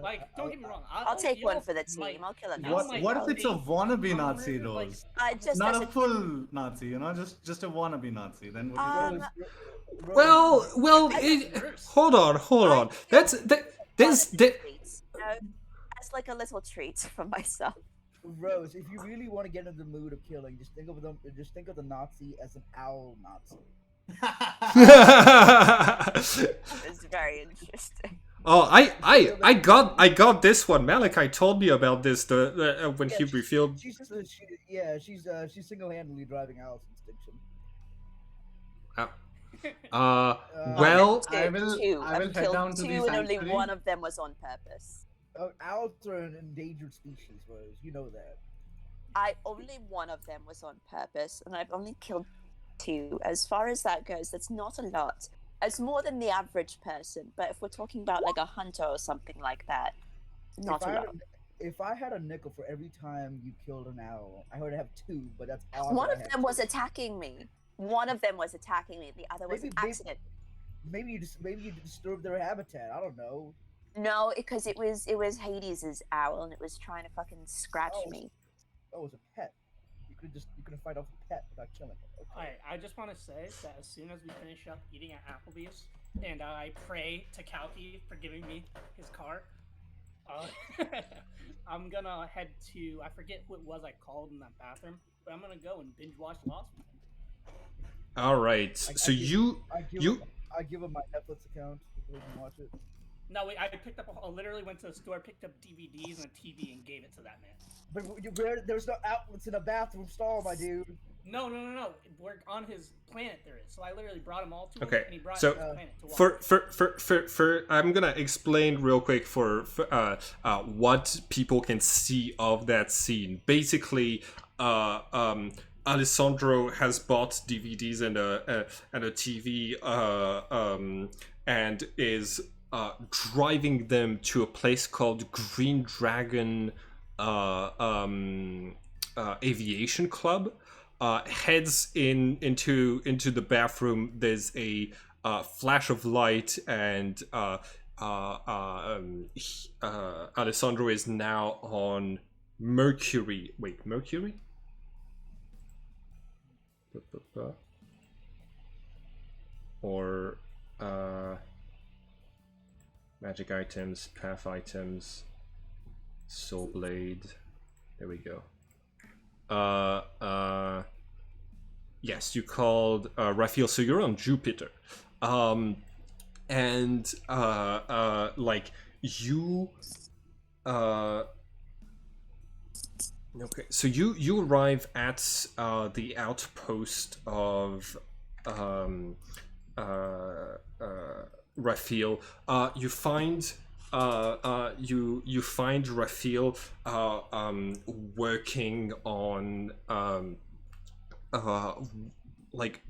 Speaker 4: Like, don't get me wrong.
Speaker 2: I'll take
Speaker 4: you
Speaker 2: one
Speaker 4: know,
Speaker 2: for the
Speaker 4: my-
Speaker 2: team. I'll kill a
Speaker 4: you know,
Speaker 2: Nazi.
Speaker 3: What if it's a wannabe
Speaker 4: armor,
Speaker 3: Nazi,
Speaker 4: like-
Speaker 3: Rose?
Speaker 2: Just
Speaker 3: Not
Speaker 2: as
Speaker 3: a full Nazi, just a wannabe Nazi. Then would you
Speaker 2: Um,
Speaker 3: go?
Speaker 1: Well, hold on. There's
Speaker 2: treats, as like a little treat for myself.
Speaker 5: Rose, if you really want to get into the mood of killing, just think of them. Just think of the Nazi as an owl Nazi.
Speaker 2: It's very interesting.
Speaker 1: Oh, I got this one. Malachi told me about this when he revealed.
Speaker 5: She's single-handedly driving Owl's extinction.
Speaker 1: Well,
Speaker 3: I will
Speaker 2: I've
Speaker 3: head
Speaker 2: killed
Speaker 3: down to the
Speaker 2: two, and only
Speaker 3: sanctuary.
Speaker 2: one of them was on purpose.
Speaker 5: Owls are an endangered species, Rose. You know that.
Speaker 2: Only one of them was on purpose, and I've only killed two. As far as that goes, that's not a lot. It's more than the average person, but if we're talking about like a hunter or something like that, not a lot.
Speaker 5: If I had a nickel for every time you killed an owl, I would have 2, but that's odd.
Speaker 2: One
Speaker 5: that
Speaker 2: of
Speaker 5: I had
Speaker 2: them was
Speaker 5: 2.
Speaker 2: attacking me. One of them was attacking me. The other was an accident.
Speaker 5: Maybe you disturbed their habitat. I don't know.
Speaker 2: No, because it was Hades's owl, and it was trying to fucking scratch
Speaker 5: Oh.
Speaker 2: me.
Speaker 5: Oh, it was a pet. You could fight off a pet without killing it. Okay.
Speaker 4: Alright, I just want to say that as soon as we finish up eating at Applebee's, and I pray to Kalki for giving me his car, I'm gonna head to, I forget who it was I called in that bathroom, but I'm gonna go and binge watch Lost with him.
Speaker 1: all right. So
Speaker 5: I give him my Netflix account so he can watch it.
Speaker 4: No, I picked up, I literally went to the store, picked up DVDs and a TV and gave it to that man.
Speaker 5: But there's no outlets in a bathroom stall, my dude.
Speaker 4: No. We're on his planet there is. So I literally brought him all to him,
Speaker 1: Okay,
Speaker 4: and he brought
Speaker 1: so
Speaker 4: his planet to watch.
Speaker 1: for I'm gonna explain real quick for what people can see of that scene. Basically, Alessandro has bought DVDs and a TV, and is driving them to a place called Green Dragon Aviation Club. Heads into the bathroom. There's a flash of light, and Alessandro is now on Mercury. Wait, Mercury? Or magic items, path items, soul blade. There we go. Yes, you called Raphael, so you're on Jupiter. And like you okay, so you arrive at the outpost of Raphael. You find you find Raphael working on like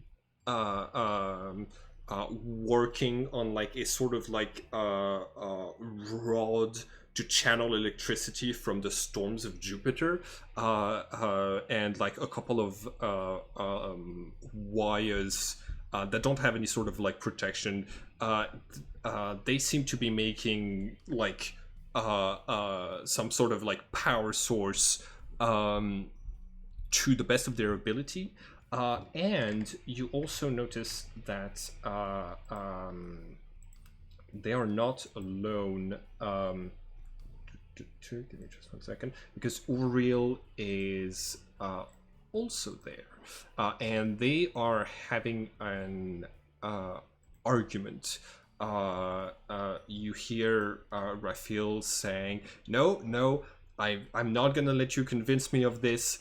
Speaker 1: working on like a sort of like rod to channel electricity from the storms of Jupiter, and like a couple of wires that don't have any sort of like protection. They seem to be making like some sort of like power source to the best of their ability. And you also notice that they are not alone. Give me just 1 second, because Uriel is also there, and they are having an argument. You hear Raphael saying, "No, I'm not gonna let you convince me of this.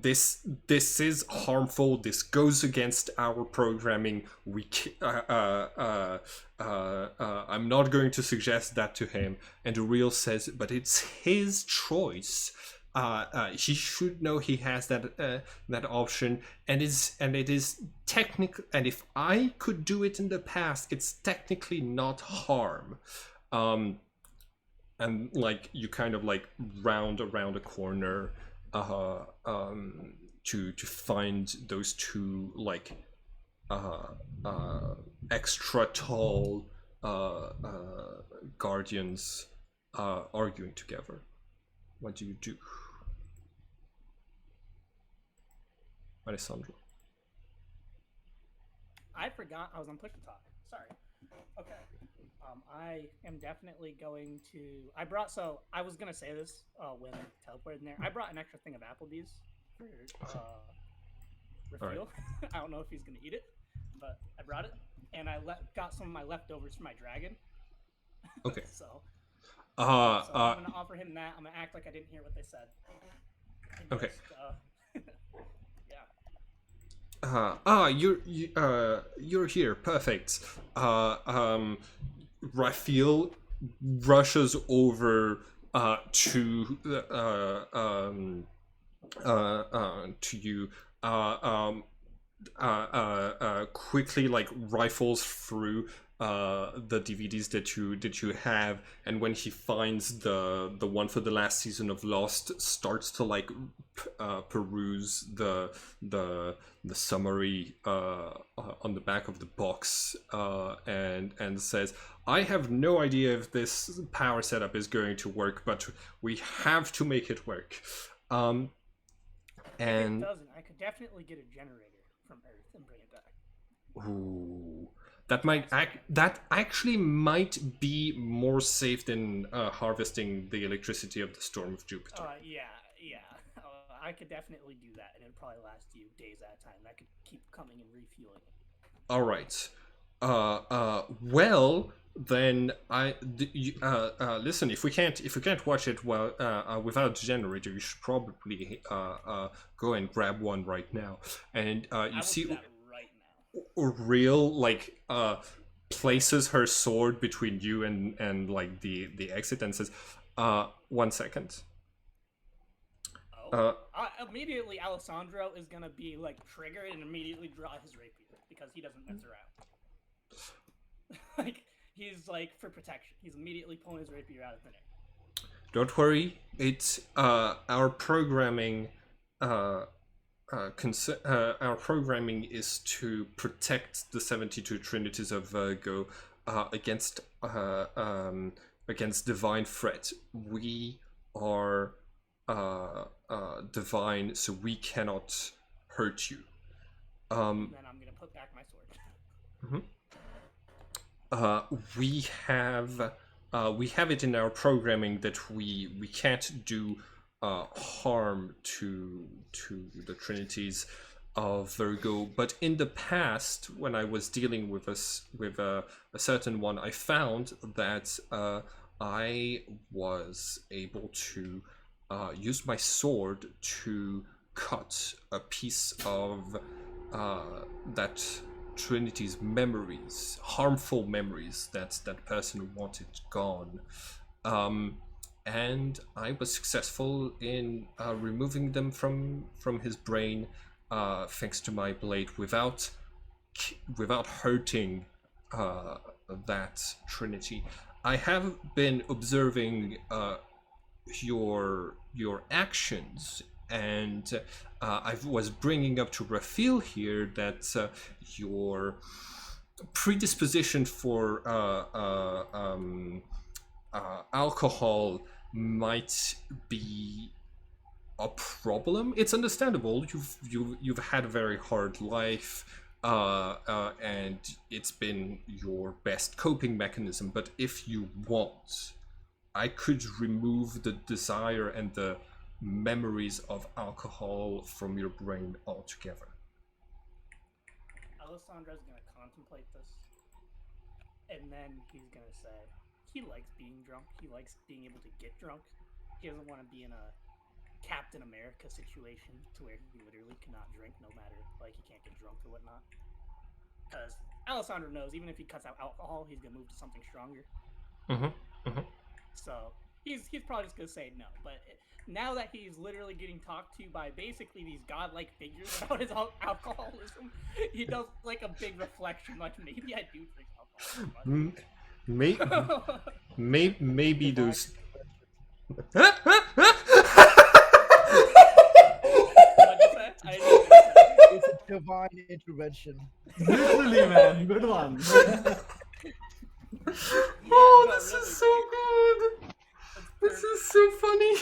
Speaker 1: This is harmful. This goes against our programming. I'm not going to suggest that to him." And Uriel says, "But it's his choice. He should know he has that option, and it is technical. And if I could do it in the past, it's technically not harm." And like you kind of like round around a corner to find those two like extra tall guardians arguing together. What do you do, Alessandro?
Speaker 4: I forgot I was on push to talk. Sorry. Okay. I am definitely going to. I was gonna say this when I teleported in there. I brought an extra thing of Applebee's for Raphael. Right. I don't know if he's gonna eat it, but I brought it, and I got some of my leftovers for my dragon.
Speaker 1: Okay.
Speaker 4: So I'm gonna offer him that. I'm gonna act like I didn't hear what they said.
Speaker 1: Okay.
Speaker 4: Yeah.
Speaker 1: You're here. Perfect. Raphael rushes over to you. Quickly like rifles through the DVDs that you have, and when he finds the one for the last season of Lost, starts to like peruse the summary on the back of the box, and says, "I have no idea if this power setup is going to work, but we have to make it work." And
Speaker 4: if it doesn't, I could definitely get a generator from Earth and bring it back.
Speaker 1: Ooh, that actually might be more safe than harvesting the electricity of the storm of Jupiter.
Speaker 4: Yeah. I could definitely do that, and it'd probably last you days at a time. I could keep coming and refueling it.
Speaker 1: All right. Well, then listen. If we can't watch it without the generator, you should probably go and grab one right now. And you see,
Speaker 4: that right now.
Speaker 1: Uriel like places her sword between you and like the exit and says, 1 second.
Speaker 4: Immediately, Alessandro is gonna be like triggered and immediately draw his rapier because he doesn't mess around. he's like for protection. He's immediately pulling his rapier out of thin air.
Speaker 1: Don't worry. It's our programming. Our programming is to protect the 72 Trinities of Virgo against divine threat. We are divine, so we cannot hurt you.
Speaker 4: And then I'm gonna put back my sword.
Speaker 1: We have it in our programming that we can't do harm to the Trinities of Virgo, but in the past, when I was dealing with a certain one, I found that I was able to use my sword to cut a piece of that Trinity's memories, harmful memories that person wanted gone. And I was successful in removing them from his brain, thanks to my blade, without hurting that Trinity. I have been observing your actions, and I was bringing up to Raphael here that your predisposition for alcohol might be a problem. It's understandable. You've had a very hard life, and it's been your best coping mechanism. But if you want, I could remove the desire and the memories of alcohol from your brain altogether.
Speaker 4: Alessandra's gonna contemplate this, and then he's gonna say, he likes being drunk. He likes being able to get drunk. He doesn't want to be in a Captain America situation to where he literally cannot drink, no matter, like, he can't get drunk or whatnot. Because Alessandra knows, even if he cuts out alcohol, he's gonna move to something stronger. So he's probably just gonna say no. But now that he's literally getting talked to by basically these godlike figures about his alcoholism, he does like a big reflection, like, maybe I do drink alcohol.
Speaker 1: Maybe those.
Speaker 4: What'd you say?
Speaker 5: It's a divine intervention.
Speaker 3: Literally, man. Good one.
Speaker 1: Oh,
Speaker 4: no,
Speaker 1: this
Speaker 4: really.
Speaker 1: is so good. This is so funny.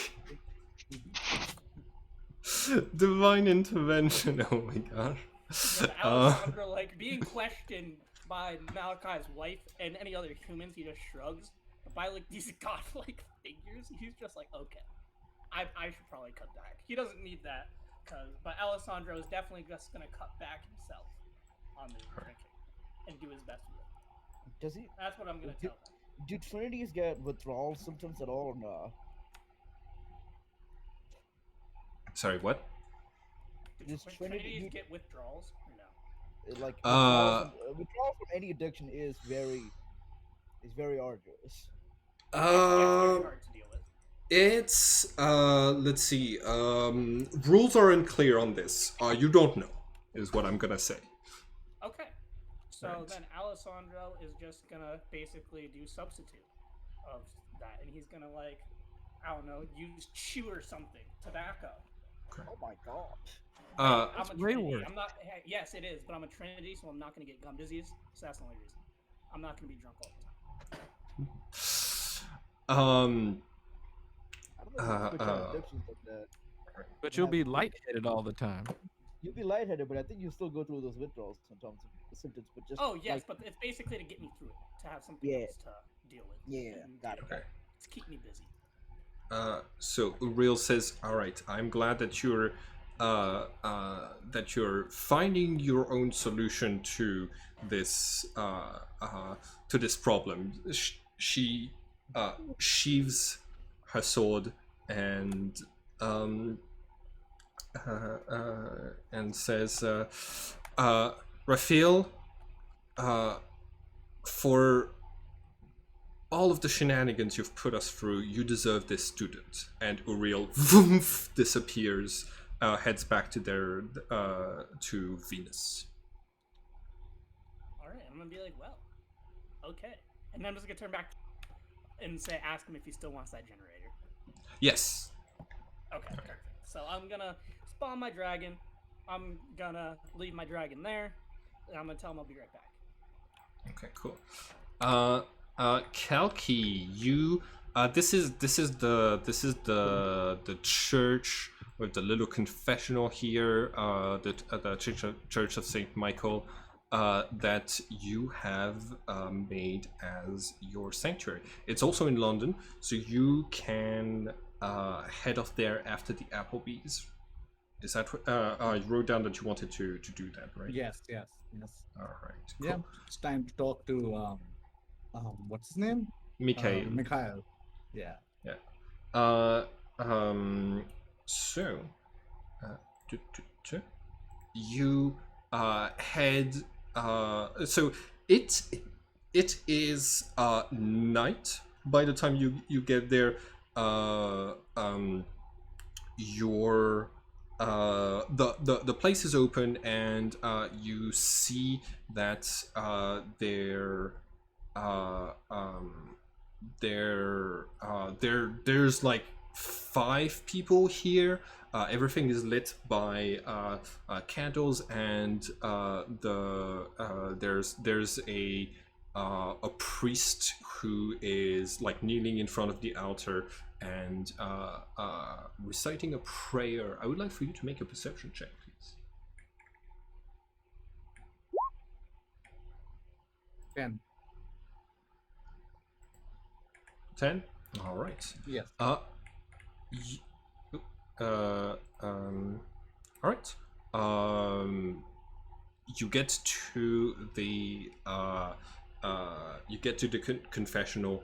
Speaker 1: Divine intervention. Oh my gosh.
Speaker 4: Alessandra, like, being questioned by Malachi's wife and any other humans, he just shrugs. But by like these godlike figures, he's just like, okay, I should probably cut back. He doesn't need that, but Alessandro is definitely just gonna cut back himself on the drinking and do his best with it.
Speaker 5: Does he?
Speaker 4: That's what I'm gonna tell him.
Speaker 5: Do Trinities get withdrawal symptoms at all or no?
Speaker 1: Sorry, what?
Speaker 4: Do
Speaker 5: Does
Speaker 4: Trinities get withdrawals or no?
Speaker 5: Like withdrawal from any addiction is very arduous.
Speaker 4: It's very hard to deal with.
Speaker 1: It's let's see. Rules are unclear on this. You don't know, is what I'm gonna say.
Speaker 4: Okay. So
Speaker 1: Right.
Speaker 4: then Alessandro is just gonna basically do substitute of that, and he's gonna, like, I don't know, use chew or something, tobacco.
Speaker 5: Oh my god.
Speaker 4: I'm
Speaker 6: That's
Speaker 4: a
Speaker 6: way
Speaker 4: Trinity.
Speaker 6: worse.
Speaker 4: I'm not. Yes, it is, but I'm a Trinity, so I'm not gonna get gum disease. So that's the only reason. I'm not gonna be drunk all the time.
Speaker 5: I don't know if you switch on addictions like that.
Speaker 6: But you'll be lightheaded all the time.
Speaker 5: You'll be lightheaded, but I think you still go through those withdrawals sometimes, symptoms, but just
Speaker 4: Oh yes,
Speaker 5: like,
Speaker 4: but it's basically to get me through it, to have something
Speaker 5: Yeah.
Speaker 4: else to deal with.
Speaker 5: Yeah,
Speaker 4: and
Speaker 5: got it.
Speaker 1: Okay.
Speaker 4: To keep me busy.
Speaker 1: So Uriel says, "All right, I'm glad that you're finding your own solution to this problem." She sheaves her sword and says, "Raphael, for all of the shenanigans you've put us through, you deserve this student." And Uriel disappears, heads back to Venus.
Speaker 4: All right, I'm gonna be like, well, okay. And then I'm just gonna turn back and ask him if he still wants that generator.
Speaker 1: Yes.
Speaker 4: Okay, perfect. So I'm gonna spawn my dragon. I'm gonna leave my dragon there. And I'm gonna tell him I'll be right back.
Speaker 1: Okay, cool. Kalki, you. This is the church with the little confessional here. The Church of Saint Michael. That you have made as your sanctuary. It's also in London, so you can head off there after the Applebee's. Is that you wrote down that you wanted to do that, right?
Speaker 3: Yes.
Speaker 1: All right. Cool.
Speaker 3: Yeah, it's time to talk to what's his name?
Speaker 1: Mikhail.
Speaker 3: Mikhail. Yeah.
Speaker 1: Yeah. Uh, so, do, do, do. You head. So it is night by the time you get there. Your the place is open, and you see that uh, um, there's like 5 people here. Everything is lit by candles, and there's a priest who is like kneeling in front of the altar and reciting a prayer. I would like for you to make a perception check, please.
Speaker 3: 10.
Speaker 1: 10. All right.
Speaker 3: Yes.
Speaker 1: Y- all right. You get to the confessional.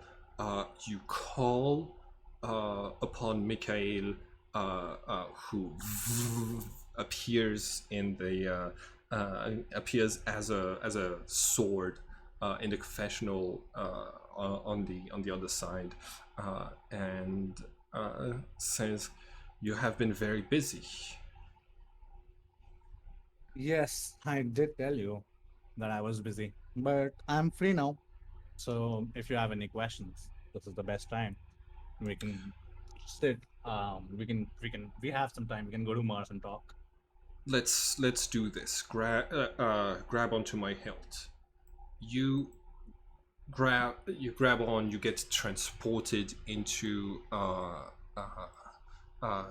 Speaker 1: You call upon Mikhail, who appears in the appears as a sword in the confessional on the other side, and says, "You have been very busy."
Speaker 3: Yes, I did tell you that I was busy, but I'm free now. So if you have any questions, this is the best time. We can sit. We have some time. We can go to Mars and talk.
Speaker 1: Let's do this. Grab onto my hilt. You grab on. You get transported into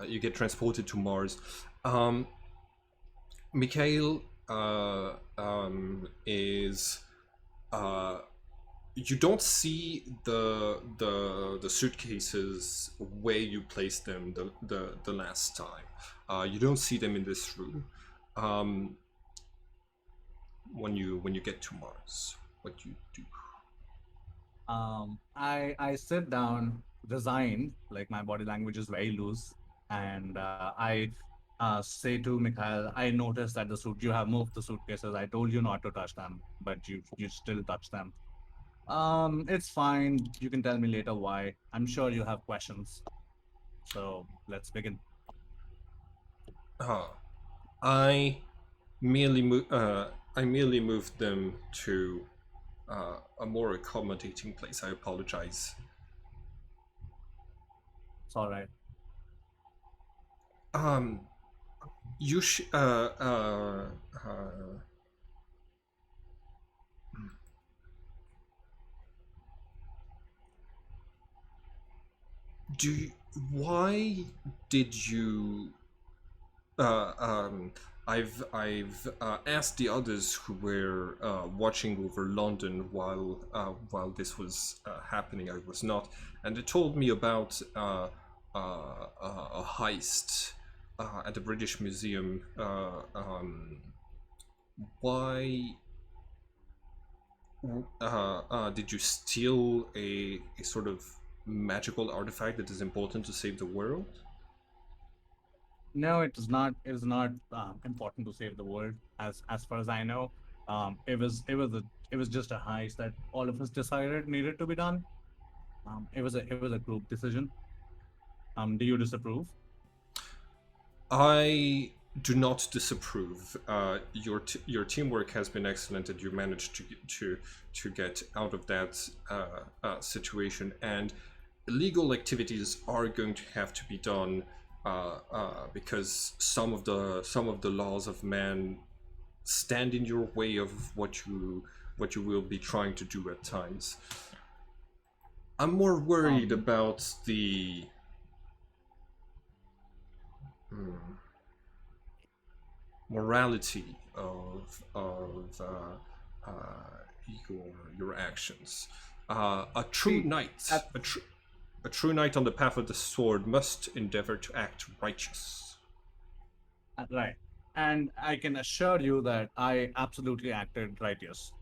Speaker 1: you get transported to Mars. Mikhail is you don't see the suitcases where you placed them the last time. You don't see them in this room. When you get to Mars, what do you do?
Speaker 3: I sit down, resigned, like my body language is very loose, and I say to Mikhail, I noticed that you have moved the suitcases. I told you not to touch them, but you still touch them. It's fine. You can tell me later why. I'm sure you have questions. So let's begin.
Speaker 1: Uh, I I merely moved them to a more accommodating place. I apologize.
Speaker 3: It's all right.
Speaker 1: Um, you sh- do you, why did you I've asked the others who were watching over London while this was happening. I was not, and they told me about a heist at the British Museum. Why did you steal a sort of magical artifact that is important to save the world?
Speaker 3: No, it is not. It is not important to save the world. As far as I know, it was just a heist that all of us decided needed to be done. It was a group decision. Do you disapprove?
Speaker 1: I do not disapprove. Your teamwork has been excellent, and you managed to get out of that situation. And illegal activities are going to have to be done because some of the laws of man stand in your way of what you will be trying to do at times. I'm more worried about the morality of your actions. A true knight, a true knight on the path of the sword must endeavor to act righteous.
Speaker 3: Right. And I can assure you that I absolutely acted righteous.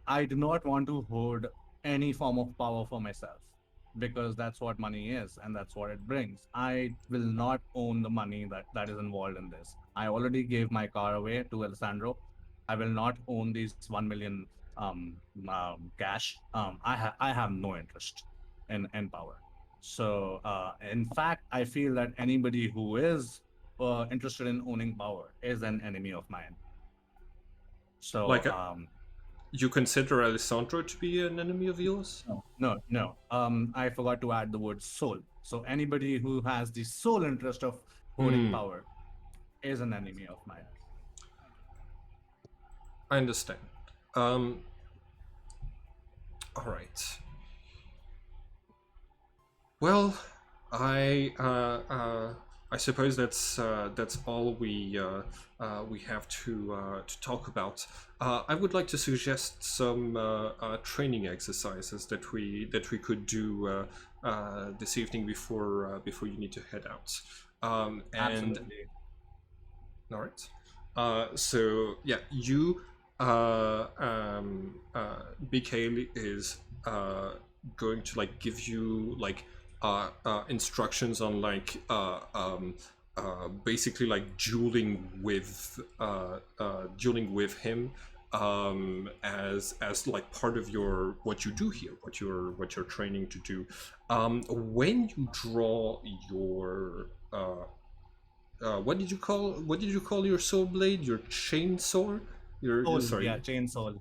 Speaker 3: I do not want to hoard any form of power for myself because that's what money is and that's what it brings. I will not own the money that is involved in this. I already gave my car away to Alessandro. I will not own these 1 million cash. I have no interest in power. So, in fact, I feel that anybody who is interested in owning power is an enemy of mine. So,
Speaker 1: Like, you consider Alessandro to be an enemy of yours?
Speaker 3: no. I forgot to add the word soul. So anybody who has the sole interest of holding power is an enemy of mine.
Speaker 1: I understand. All right. Well, I suppose that's all we have to talk about. I would like to suggest some training exercises that we could do this evening before you need to head out. And
Speaker 3: Absolutely.
Speaker 1: all right. So yeah, you, BK is going to like give you like instructions on like basically like dueling with him as like part of your what you do here, what you're training to do. When you draw your what did you call your soul blade? Your chainsaw? Sorry.
Speaker 3: Yeah, chainsaw.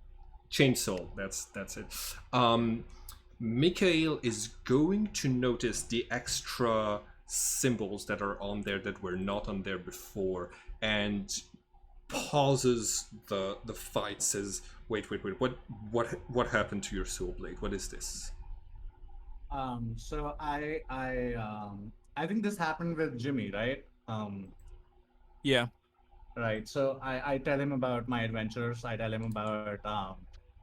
Speaker 1: Chainsaw. That's it. Mikhail is going to notice the extra symbols that are on there that were not on there before, and pauses the fight. Says, "Wait. What happened to your soul blade? What is this?"
Speaker 3: So I think this happened with Jimmy, right?
Speaker 6: Yeah.
Speaker 3: Right. So I tell him about my adventures. I tell him about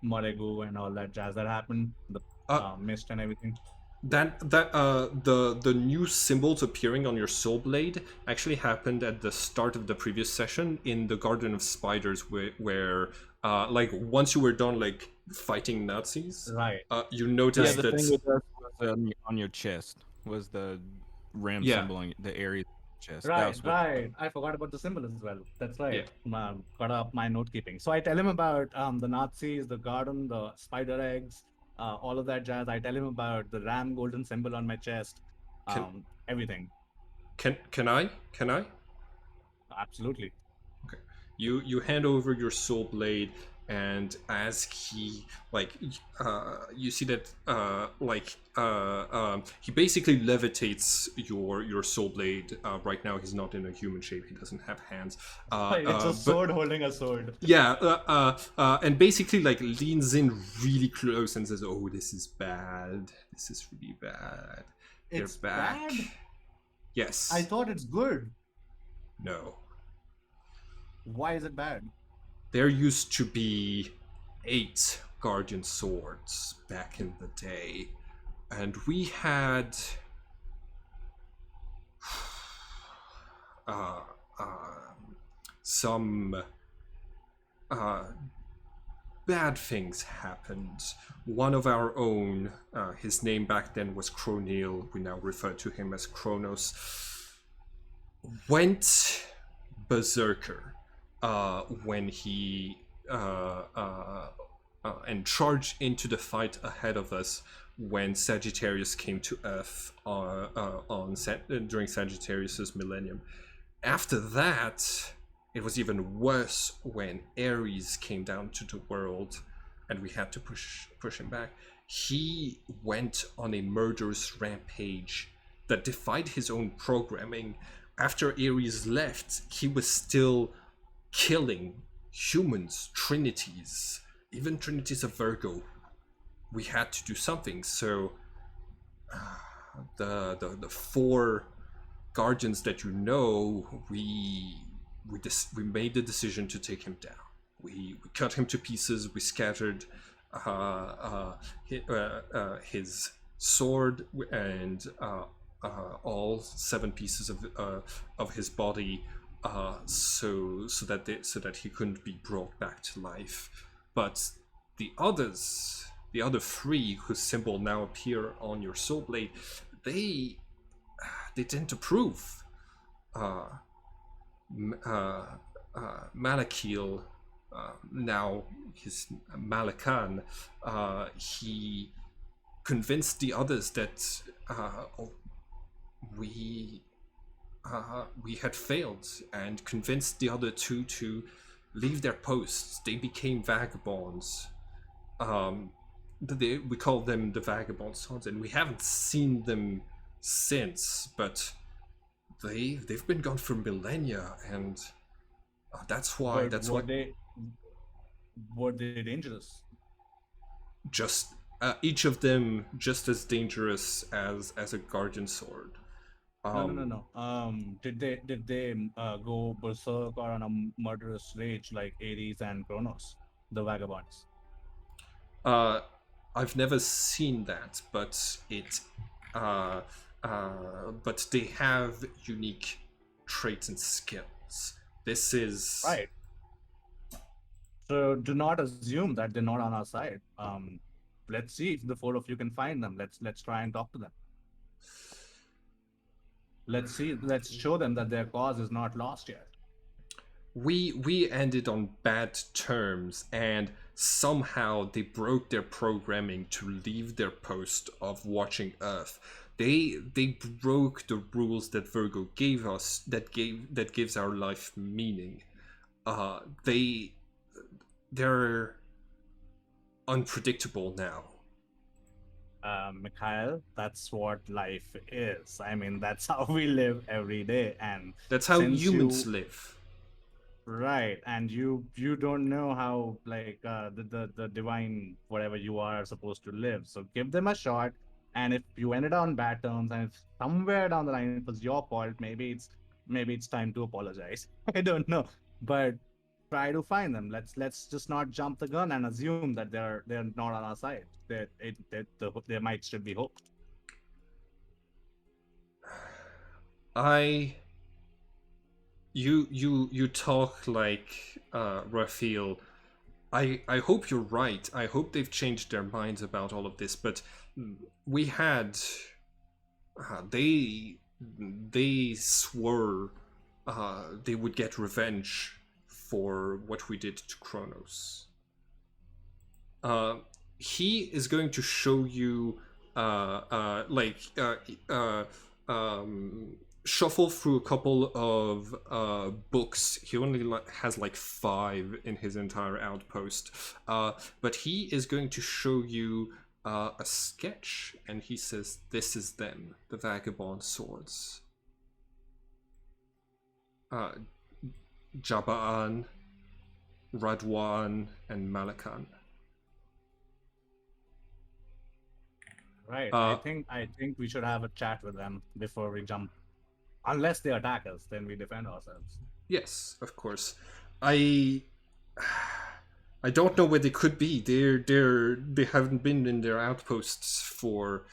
Speaker 3: Moregu and all that jazz that happened, the mist and everything.
Speaker 1: The new symbols appearing on your soul blade actually happened at the start of the previous session in the Garden of Spiders, where like once you were done like fighting Nazis,
Speaker 3: right?
Speaker 1: You noticed
Speaker 6: the
Speaker 1: that
Speaker 6: thing with us was on your chest was the ram symbol on the area chest.
Speaker 3: Right. I forgot about the symbol as well. That's right. Got up my note keeping. So I tell him about the Nazis, the garden, the spider eggs, all of that jazz. I tell him about the ram golden symbol on my chest, everything.
Speaker 1: Can I?
Speaker 3: Absolutely.
Speaker 1: Okay. You hand over your soul blade, and as he like you see that he basically levitates your soul blade. Right now he's not in a human shape, he doesn't have hands,
Speaker 3: it's a sword holding a sword.
Speaker 1: And basically like leans in really close and says, "Oh, this is bad, this is really bad.
Speaker 3: It's
Speaker 1: They're back."
Speaker 3: bad?
Speaker 1: Yes.
Speaker 3: I thought it's good.
Speaker 1: No.
Speaker 3: Why is it bad?
Speaker 1: There used to be 8 guardian swords back in the day, and we had some bad things happened. One of our own, his name back then was Cronil, we now refer to him as Kronos, went berserker when he and charged into the fight ahead of us when Sagittarius came to Earth during Sagittarius's millennium. After that, It was even worse when Ares came down to the world and we had to push him back. He went on a murderous rampage that defied his own programming. After Ares left, he was still killing humans, Trinities, even Trinities of Virgo. We had to do something, so the four guardians that you know, we made the decision to take him down. We cut him to pieces. We scattered his sword and all 7 pieces of his body, so that he couldn't be brought back to life. But the others, the other 3 whose symbol now appear on your soul blade, they didn't approve. Malakil, now his Malakan, he convinced the others that we had failed, and convinced the other 2 to leave their posts. They became vagabonds. We call them the Vagabond Sons, and we haven't seen them since, but they've been gone for millennia, and that's why
Speaker 3: were they dangerous?
Speaker 1: Just each of them just as dangerous as a guardian sword.
Speaker 3: No. Did they go berserk or on a murderous rage like Ares and Kronos, the vagabonds?
Speaker 1: I've never seen that, but but they have unique traits and skills. This is
Speaker 3: right. So do not assume that they're not on our side. Let's see if the 4 of you can find them. Let's try and talk to them. Let's show them that their cause is not lost yet.
Speaker 1: We ended on bad terms, and somehow they broke their programming to leave their post of watching Earth. They broke the rules that Virgo gave us, that gives our life meaning. They're unpredictable now.
Speaker 3: Mikhail, that's what life is. I mean, that's how we live every day, and
Speaker 1: that's how humans live.
Speaker 3: Right, and you don't know how, like, the divine whatever you are supposed to live. So give them a shot, and if you ended on bad terms, and if somewhere down the line it was your fault, maybe it's time to apologize. I don't know, but try to find them. Let's just not jump the gun and assume that they're not on our side. That there might still be hope.
Speaker 1: You talk like Raphael. I hope you're right. I hope they've changed their minds about all of this. But we had they swore they would get revenge for what we did to Kronos. He is going to show you shuffle through a couple of books. He only has like 5 in his entire outpost, but he is going to show you a sketch, and he says, "This is them, the Vagabond Swords. Jaba'an, Radwan, and Malakan."
Speaker 3: Right. I think we should have a chat with them before we jump. Unless they attack us, then we defend ourselves.
Speaker 1: Yes, of course. I don't know where they could be. They haven't been in their outposts for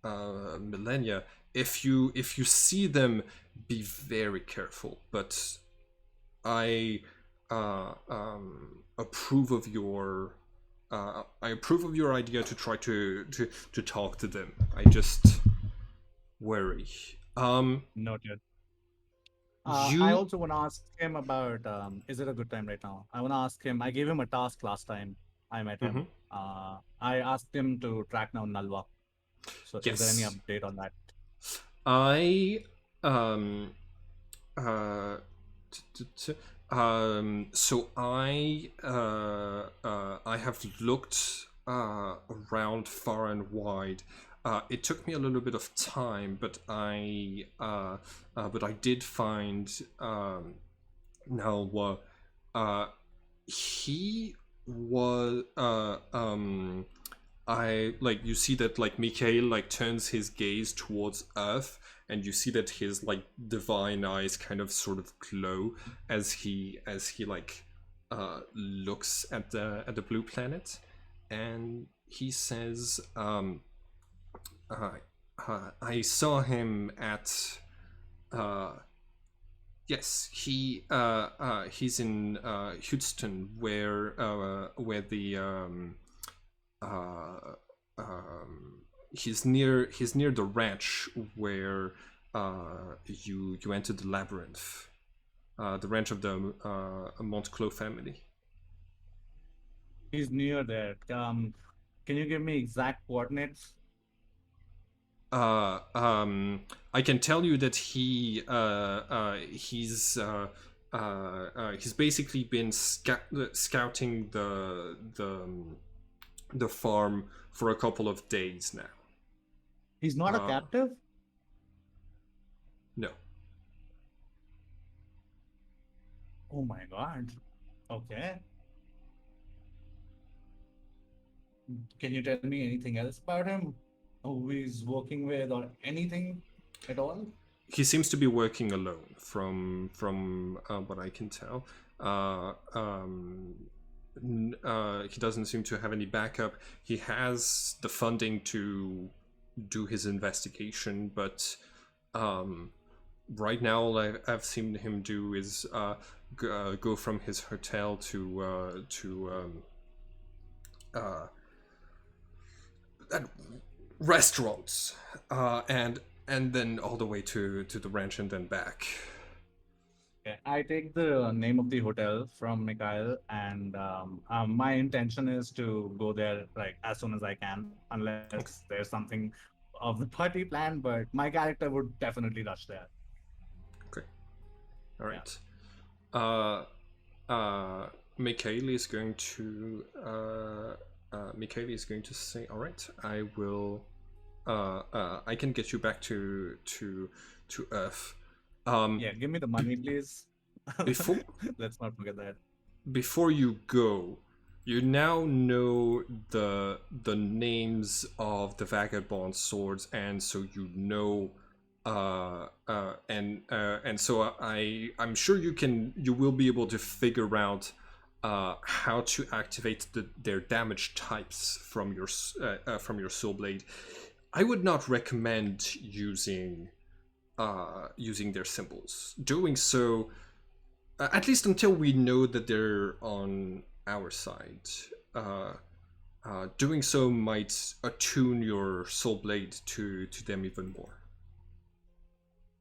Speaker 1: millennia. If you see them, be very careful. But I approve of your idea to try to talk to them. I just worry.
Speaker 3: Noted. I also want to ask him about, is it a good time right now? I want to ask him, I gave him a task last time I met him. I asked him to track down Nalwa. So
Speaker 1: yes.
Speaker 3: Is there any update on that?
Speaker 1: So I have looked around far and wide. It took me a little bit of time, but I did find now. He was I like you see that like Mikhail like turns his gaze towards Earth, and you see that his like divine eyes kind of sort of glow as he like looks at the blue planet, and he says, I saw him at yes, he's in Houston, where the he's near the ranch where you entered the labyrinth, the ranch of the Montclos family.
Speaker 3: He's near there. Can you give me exact coordinates?
Speaker 1: I can tell you that he's basically been scouting the farm for a couple of days now.
Speaker 3: He's not a captive?
Speaker 1: No.
Speaker 3: Oh my god. Okay. Can you tell me anything else about him? Who he's working with or anything at all?
Speaker 1: He seems to be working alone, from what I can tell. He doesn't seem to have any backup. He has the funding to do his investigation, but right now all I've seen him do is go from his hotel to restaurants, and then all the way to the ranch and then back.
Speaker 3: Okay. I take the name of the hotel from Mikhail, and my intention is to go there like as soon as I can, unless there's something of the party plan. But my character would definitely rush there.
Speaker 1: Okay. All right. Mikhail is going to say, all right, I will I can get you back to Earth.
Speaker 3: Yeah, give me the money, please.
Speaker 1: Before
Speaker 3: Let's not forget that.
Speaker 1: before you go, you now know the names of the vagabond swords, and so you know and so I'm sure you will be able to figure out how to activate their damage types from your soul blade. I would not recommend using their symbols. Doing so, at least until we know that they're on our side, doing so might attune your soul blade to them even more.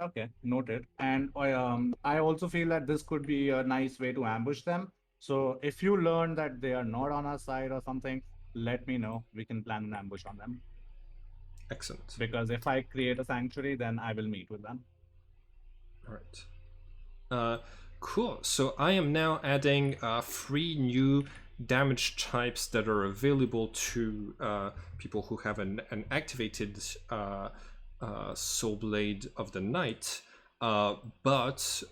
Speaker 3: Okay, noted. And I also feel that this could be a nice way to ambush them. So if you learn that they are not on our side or something, let me know. We can plan an ambush on them.
Speaker 1: Excellent.
Speaker 3: Because if I create a sanctuary, then I will meet with them.
Speaker 1: All right. Cool. So I am now adding 3 new damage types that are available to people who have an activated Soul Blade of the Night. But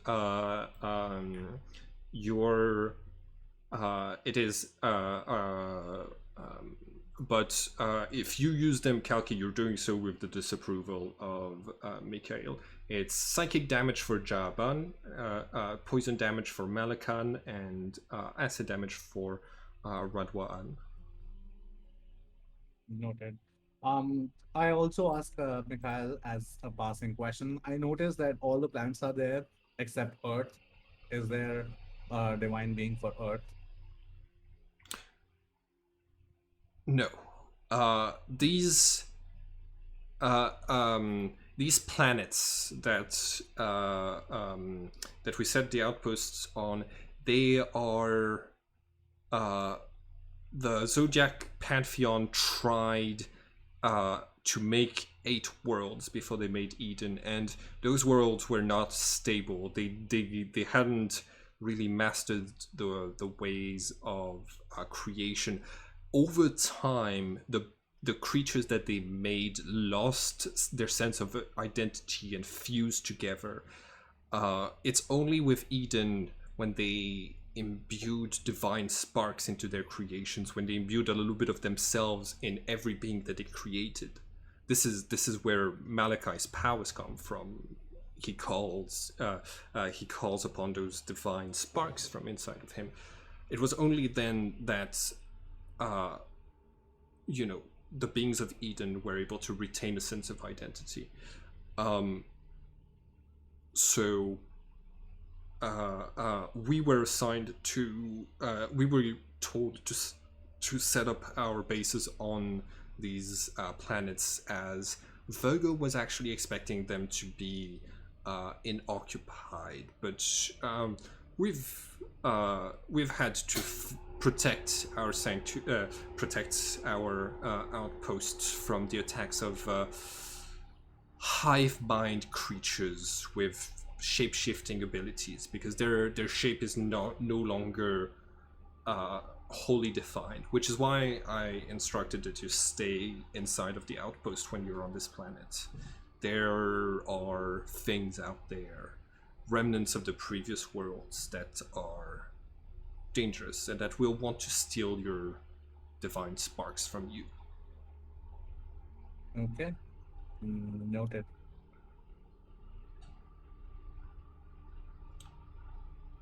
Speaker 1: it is but if you use them, Kalki, you're doing so with the disapproval of Mikhail. It's psychic damage for Jaban, poison damage for Malakan, and acid damage for Radwaan.
Speaker 3: Noted. I also asked Mikhail as a passing question. I noticed that all the planets are there except Earth. Is there a divine being for Earth?
Speaker 1: No. These planets that that we set the outposts on, they are the Zodiac Pantheon tried to make 8 worlds before they made Eden, and those worlds were not stable. They hadn't really mastered the ways of creation. Over time, the creatures that they made lost their sense of identity and fused together. It's only with Eden, when they imbued divine sparks into their creations, when they imbued a little bit of themselves in every being that they created. This is where Malachi's powers come from. He calls upon those divine sparks from inside of him. It was only then that the beings of Eden were able to retain a sense of identity. So we were assigned to, we were told to set up our bases on these planets, as Virgo was actually expecting them to be inoccupied, but we've had to protect our outposts from the attacks of hive mind creatures with shape-shifting abilities, because their shape is no longer wholly defined, which is why I instructed it to stay inside of the outpost when you're on this planet. There are things out there, remnants of the previous worlds, that are dangerous and that will want to steal your divine sparks from you.
Speaker 3: Okay. Noted.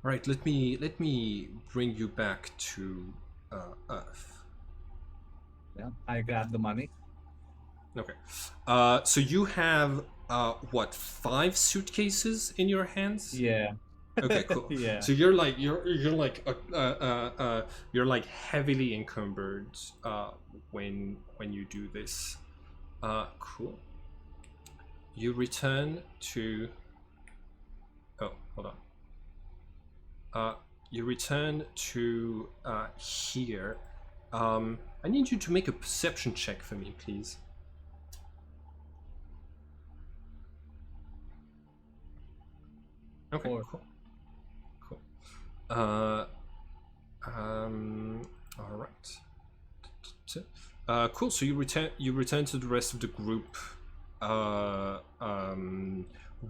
Speaker 1: All right, let me bring you back to Earth.
Speaker 3: Yeah, I grab the money.
Speaker 1: Okay. So you have what, 5 suitcases in your hands?
Speaker 3: Yeah.
Speaker 1: Okay, cool.
Speaker 3: Yeah.
Speaker 1: So you're like heavily encumbered when you do this. Cool. You return to. Oh, hold on. You return to here. I need you to make a perception check for me, please. Okay,
Speaker 3: 4.
Speaker 1: cool. All right. Cool. So you return to the rest of the group.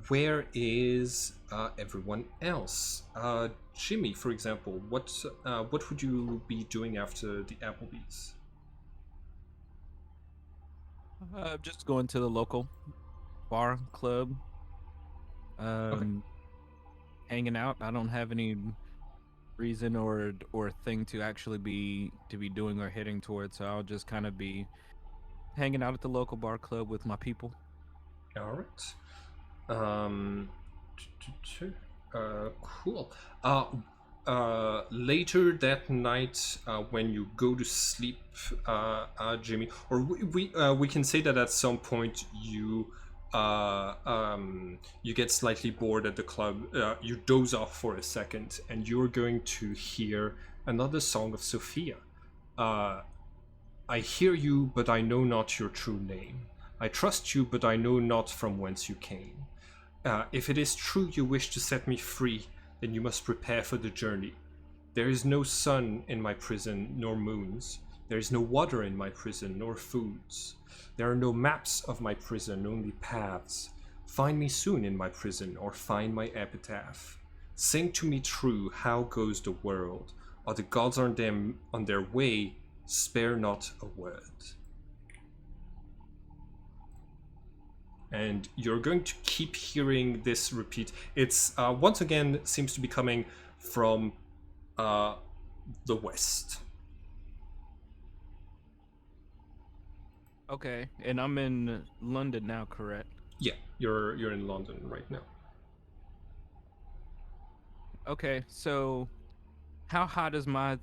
Speaker 1: Where is everyone else? Jimmy, for example, what would you be doing after the Applebee's?
Speaker 6: Just going to the local bar club. Hanging out. I don't have any reason or thing to actually be doing or heading towards, so I'll just kind of be hanging out at the local bar club with my people.
Speaker 1: All right. Cool. Later that night, when you go to sleep, Jimmy, or we can say that at some point you get slightly bored at the club. You doze off for a second, and you're going to hear another song of Sophia. I hear you, but I know not your true name. I trust you, but I know not from whence you came. If it is true you wish to set me free, then you must prepare for the journey. There is no sun in my prison, nor moons. There is no water in my prison, nor foods. There are no maps of my prison, only paths. Find me soon in my prison, or find my epitaph. Sing to me true, how goes the world? Are the gods on their way? Spare not a word. And you're going to keep hearing this repeat. It's once again seems to be coming from the west.
Speaker 6: Okay, and I'm in London now, correct?
Speaker 1: Yeah, you're in London right now.
Speaker 6: Okay, so how hot is my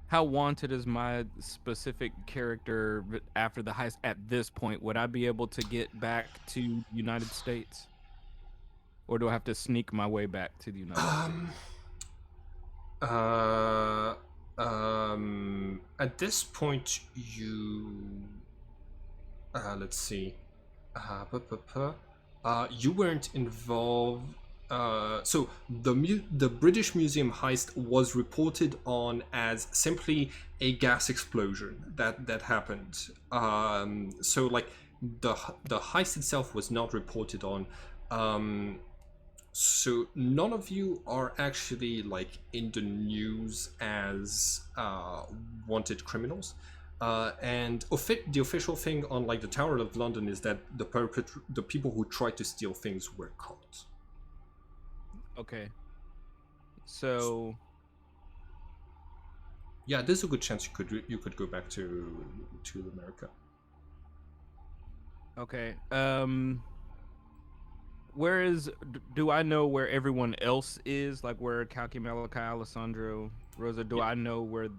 Speaker 6: how wanted is my specific character after the heist at this point? Would I be able to get back to United States? Or do I have to sneak my way back to the United States?
Speaker 1: At this point, you let's see. You weren't involved. So the British Museum heist was reported on as simply a gas explosion that happened. So like the heist itself was not reported on. So none of you are actually like in the news as wanted criminals. And the official thing on like the Tower of London is that the people who tried to steal things were caught.
Speaker 6: Okay. So
Speaker 1: Yeah, there's a good chance you could go back to America.
Speaker 6: okay. Where is? Do I know where everyone else is? Like where Kalki, Malachi, Alessandro, Rosa? Do I know where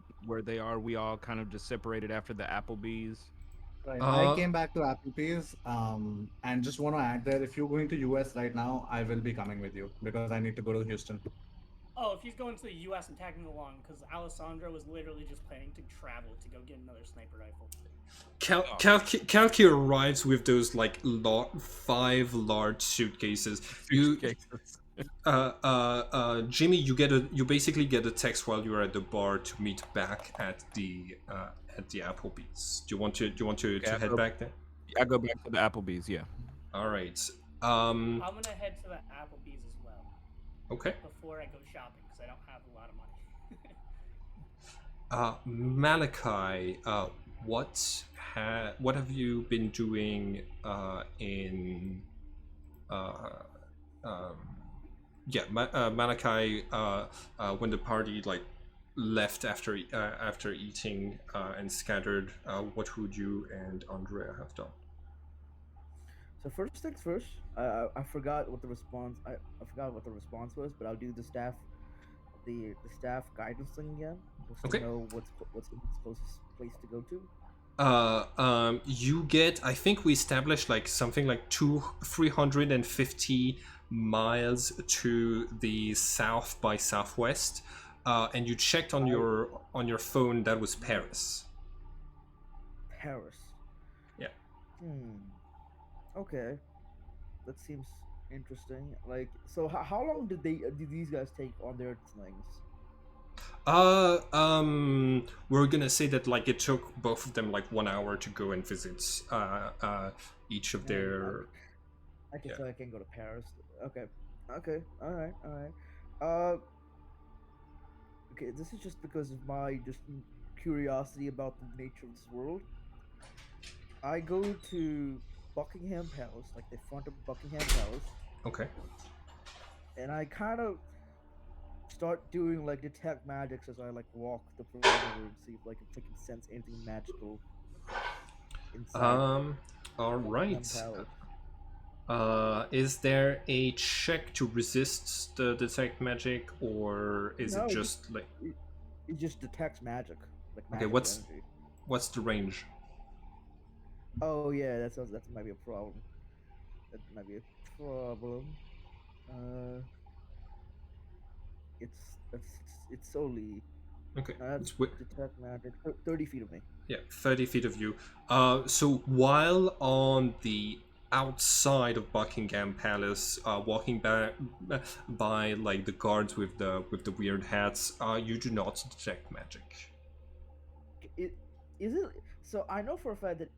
Speaker 6: they are? We all kind of just separated after the Applebee's.
Speaker 3: Right. I came back to Applebee's, and just want to add there, if you're going to US right now, I will be coming with you because I need to go to Houston.
Speaker 4: Oh, if he's going to the U.S. and tagging along, because Alessandro was literally just planning to travel to go get another sniper rifle.
Speaker 1: Kalki arrives with those like 5 large suitcases. Jimmy, you basically get a text while you're at the bar to meet back at the Applebee's. Do you want to head back there?
Speaker 6: I go back to the Applebee's. Yeah.
Speaker 1: All right.
Speaker 4: I'm gonna head to the Applebee's as well.
Speaker 1: Okay.
Speaker 4: Before I go shopping, because I don't have a lot of money.
Speaker 1: Malachi, what have you been doing in Malachi, when the party like left after eating and scattered, what would you and Andrea have done?
Speaker 5: So first things first, I forgot what the response. I forgot what the response was, but I'll do the staff guidance thing again, just
Speaker 1: Okay.
Speaker 5: to know what's the closest place to go to.
Speaker 1: You get, I think we established like something like 350 miles to the south by southwest, and you checked on your phone, that was Paris.
Speaker 5: Paris.
Speaker 1: Yeah.
Speaker 5: Okay, that seems interesting. Like, so how long did these guys take on their things?
Speaker 1: We're gonna say that like it took both of them like 1 hour to go and visit each of their.
Speaker 5: I can say I can go to Paris. Okay, all right. Okay, this is just because of my just curiosity about the nature of this world. I go to Buckingham Palace, like the front of Buckingham Palace.
Speaker 1: Okay.
Speaker 5: And I kind of start doing like detect magics as I like walk the perimeter and see if like if I can sense anything magical inside.
Speaker 1: All right. Is there a check to resist the detect magic, or is it just like
Speaker 5: it just detects magic? Like
Speaker 1: okay,
Speaker 5: magic energy.
Speaker 1: what's the range?
Speaker 5: Oh yeah, that might be a problem. That might be a problem. It's solely
Speaker 1: Okay.
Speaker 5: detect magic. 30 feet of me.
Speaker 1: Yeah, 30 feet of you. So while on the outside of Buckingham Palace, walking by like the guards with the weird hats, you do not detect magic.
Speaker 5: Is it? So I know for a fact that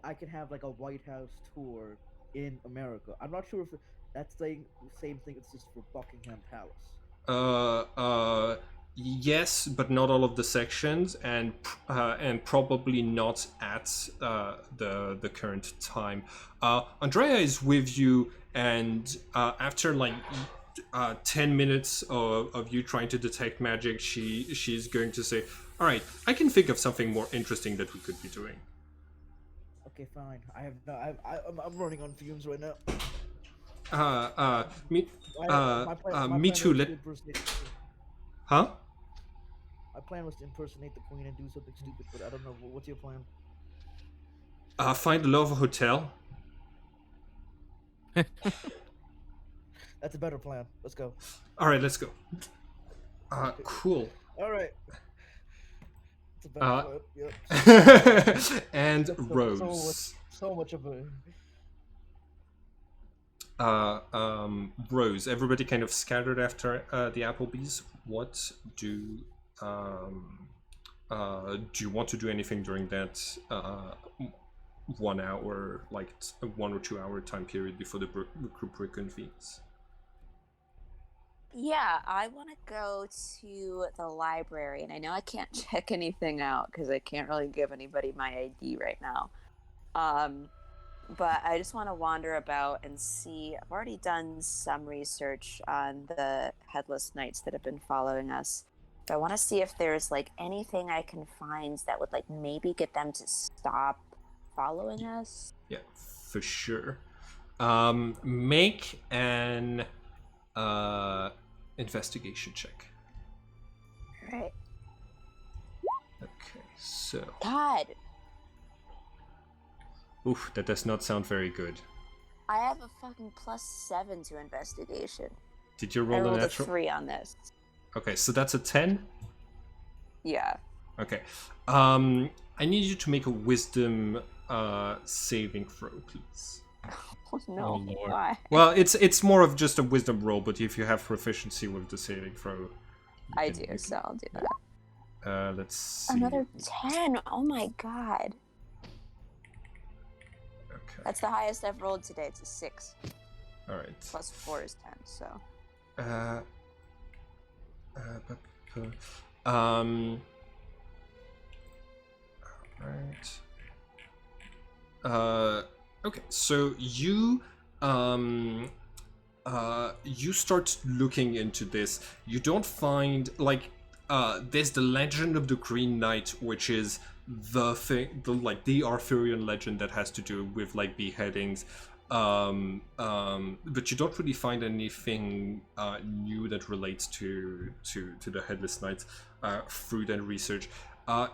Speaker 5: I can have like a White House tour in America. I'm not sure if that's the same thing. It's just for Buckingham Palace.
Speaker 1: Yes, but not all of the sections, and probably not at the current time. Andrea is with you, and after like 10 minutes of you trying to detect magic, she's going to say, "All right, I can think of something more interesting that we could be doing."
Speaker 5: Okay, fine. I'm running on fumes right now.
Speaker 1: Me too. Huh?
Speaker 5: My plan was to impersonate the queen and do something stupid, but I don't know. What's your plan?
Speaker 1: Find a Lova hotel.
Speaker 5: That's a better plan. Let's go.
Speaker 1: All right, let's go. Cool.
Speaker 5: All right. It's a better plan. Yep.
Speaker 1: And
Speaker 5: So,
Speaker 1: Rose.
Speaker 5: so much of a.
Speaker 1: Rose, everybody kind of scattered after the Applebee's. What do you want to do anything during that 1 hour, like 1 or 2 hour time period before the group reconvenes?
Speaker 2: Yeah, I want to go to the library, and I know I can't check anything out because I can't really give anybody my ID right now. But I just want to wander about and see. I've already done some research on the Headless Knights that have been following us. But I want to see if there's like anything I can find that would like maybe get them to stop following us.
Speaker 1: Yeah, for sure. Make an investigation check.
Speaker 2: Right.
Speaker 1: Okay, so.
Speaker 2: God,
Speaker 1: Oof, that does not sound very good.
Speaker 2: I have a fucking +7 to investigation.
Speaker 1: Did you
Speaker 2: I
Speaker 1: roll a
Speaker 2: rolled a
Speaker 1: natural?
Speaker 2: 3 on this.
Speaker 1: Okay, so that's a 10?
Speaker 2: Yeah.
Speaker 1: Okay. I need you to make a wisdom saving throw, please.
Speaker 2: Oh no,
Speaker 3: Oh, Lord.
Speaker 2: why?
Speaker 1: Well, it's more of just a wisdom roll, but if you have proficiency with the saving throw, you
Speaker 2: I
Speaker 1: can-
Speaker 2: do,
Speaker 1: you
Speaker 2: so I'll do that.
Speaker 1: can- let's see.
Speaker 2: Another 10. Oh my god.
Speaker 1: Okay.
Speaker 2: That's the highest I've rolled today. It's a 6.
Speaker 1: All right.
Speaker 2: +4 is 10, so.
Speaker 1: Uh, um. Right. Okay. So you you start looking into this. You don't find like there's the legend of the Green Knight, which is the thing, the Arthurian legend that has to do with like beheadings. But you don't really find anything new that relates to the Headless Knights through that research.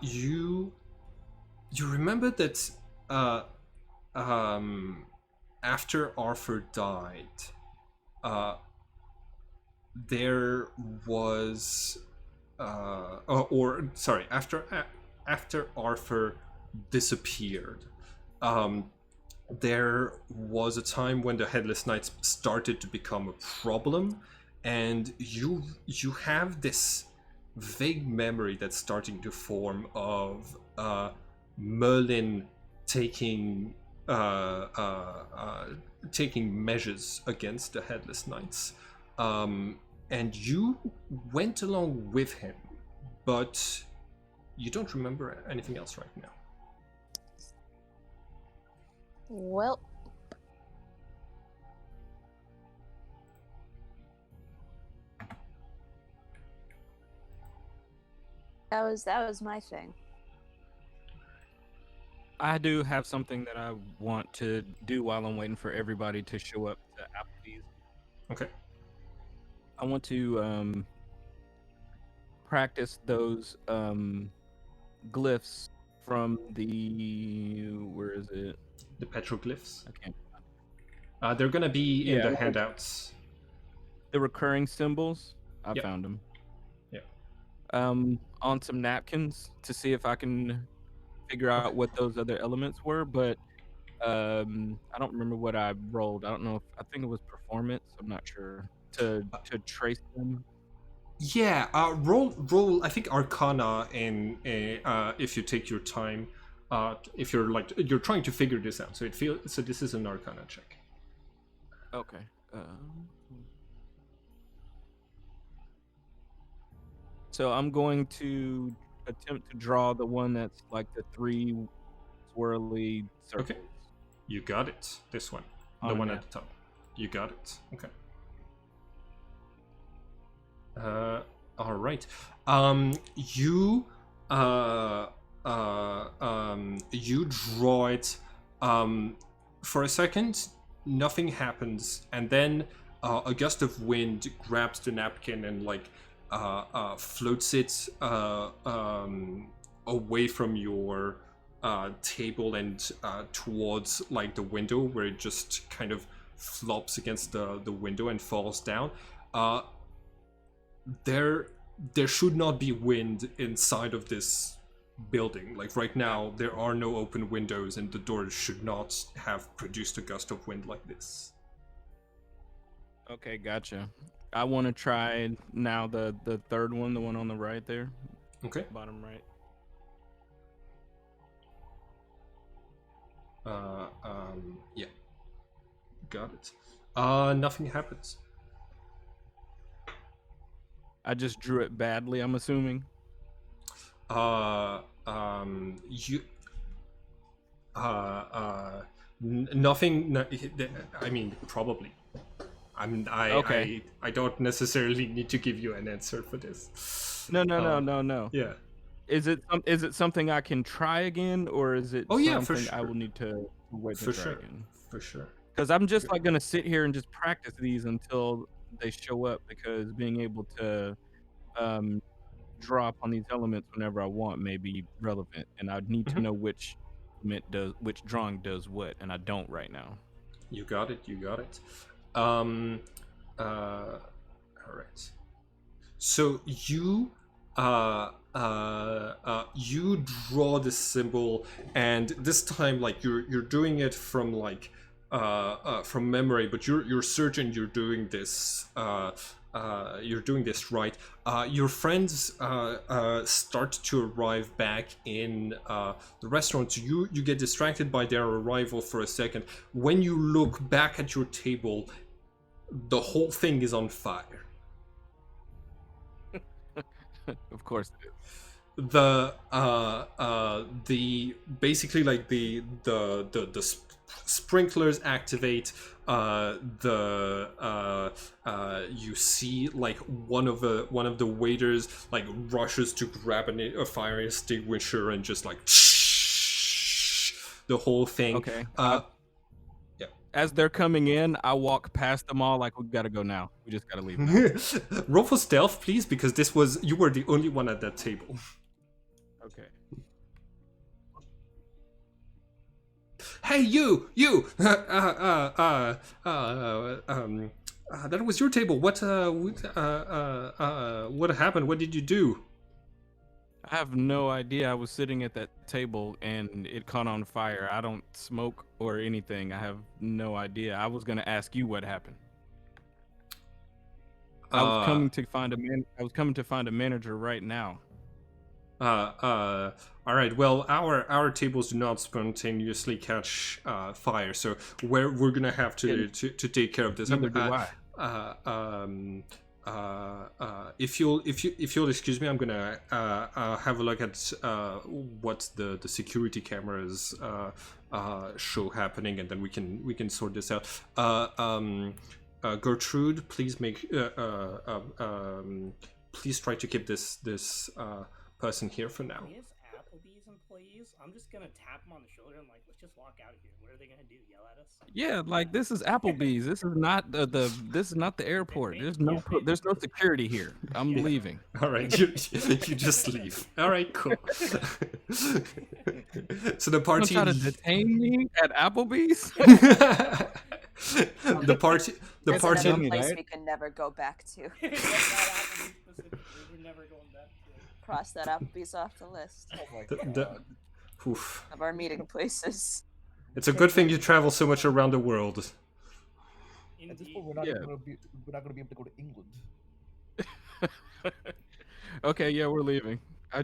Speaker 1: You remember that after Arthur died, there was after Arthur disappeared, there was a time when the Headless Knights started to become a problem, and you have this vague memory that's starting to form of Merlin taking taking measures against the Headless Knights, and you went along with him, but you don't remember anything else right now.
Speaker 2: Well. That was my thing.
Speaker 6: I do have something that I want to do while I'm waiting for everybody to show up to Applebee's.
Speaker 1: Okay.
Speaker 6: I want to practice those glyphs from the where is it?
Speaker 1: The petroglyphs.
Speaker 6: I can't.
Speaker 1: They're gonna be in
Speaker 6: Yeah,
Speaker 1: the
Speaker 6: okay.
Speaker 1: handouts.
Speaker 6: The recurring symbols. I
Speaker 1: Yep.
Speaker 6: found them.
Speaker 1: Yeah.
Speaker 6: On some napkins to see if I can figure out what those other elements were, but I don't remember what I rolled. I don't know if I think it was performance. I'm not sure to trace them.
Speaker 1: Yeah. Roll. I think Arcana, and if you take your time, if you're trying to figure this out. So this is an Arcana check.
Speaker 6: Okay. So I'm going to attempt to draw the one that's like the 3 swirly circles.
Speaker 1: Okay. You got it. This one, the
Speaker 6: On a
Speaker 1: one
Speaker 6: map.
Speaker 1: at the top. You got it. Okay. All right. You you draw it. For a second, nothing happens, and then a gust of wind grabs the napkin and floats it away from your table and towards like the window, where it just kind of flops against the window and falls down. There should not be wind inside of this building. Like right now, there are no open windows, and the doors should not have produced a gust of wind like this.
Speaker 6: Okay, gotcha. I want to try now the third one, the one on the right there,
Speaker 1: Okay.
Speaker 6: bottom right.
Speaker 1: Yeah. Got it. Nothing happens.
Speaker 6: I just drew it badly, I'm assuming.
Speaker 1: You. Nothing. I mean, probably.
Speaker 6: Okay.
Speaker 1: I don't necessarily need to give you an answer for this.
Speaker 6: No.
Speaker 1: Yeah.
Speaker 6: Is it something I can try again, or is it
Speaker 1: Oh, yeah, for
Speaker 6: something I
Speaker 1: sure.
Speaker 6: will need to wait to
Speaker 1: For
Speaker 6: try
Speaker 1: sure.
Speaker 6: again?
Speaker 1: For sure.
Speaker 6: Because I'm just like gonna sit here and just practice these until they show up. Because being able to draw upon these elements whenever I want may be relevant, and I'd need to know which drawing does what, and I don't right now.
Speaker 1: You got it. You got it. All right. So you you draw this symbol, and this time like you're doing it from like from memory, but you're certain you're doing this right. Your friends start to arrive back in the restaurant. So you get distracted by their arrival for a second. When you look back at your table, the whole thing is on fire.
Speaker 6: Of course it is.
Speaker 1: The basically like the sprinklers activate. You see like one of the waiters like rushes to grab a fire extinguisher and just like the whole thing.
Speaker 6: Okay.
Speaker 1: Yeah.
Speaker 6: As they're coming in, I walk past them all like we gotta go now. We just gotta leave now.
Speaker 1: Roll for stealth, please, because you were the only one at that table.
Speaker 6: Okay.
Speaker 1: Hey, you! That was your table. What happened? What did you do?
Speaker 6: I have no idea. I was sitting at that table and it caught on fire. I don't smoke or anything. I have no idea. I was gonna ask you what happened. I was coming to find a manager right now.
Speaker 1: All right. Well, our tables do not spontaneously catch fire, so we're gonna have to take care of this.
Speaker 6: Neither do I.
Speaker 1: If you'll excuse me, I'm gonna have a look at what the security cameras show happening, and then we can sort this out. Gertrude, please please try to keep this person here for now.
Speaker 4: These Applebee's employees, I'm just gonna tap them on the shoulder and like, let's just walk out of here. What are they gonna do? Yell at us?
Speaker 6: Yeah, like this is Applebee's. This is not this is not the airport. There's no security here. I'm leaving.
Speaker 1: All right, you just leave. All right, cool. So the party.
Speaker 6: Try to detain me at Applebee's.
Speaker 1: The party.
Speaker 2: There's another
Speaker 3: me,
Speaker 2: place
Speaker 3: right?
Speaker 2: we can never go back to.
Speaker 4: Like that Applebee's specifically, we're never going back to it.
Speaker 2: Cross that Applebee's off the list
Speaker 5: Oh my
Speaker 1: The-
Speaker 5: god.
Speaker 1: the- Oof.
Speaker 2: of our meeting places.
Speaker 1: It's a good thing you travel so much around the world.
Speaker 5: At this
Speaker 4: Indeed.
Speaker 5: point, we're not
Speaker 6: Yeah.
Speaker 5: gonna be able to go to England.
Speaker 6: Okay, yeah, we're leaving. I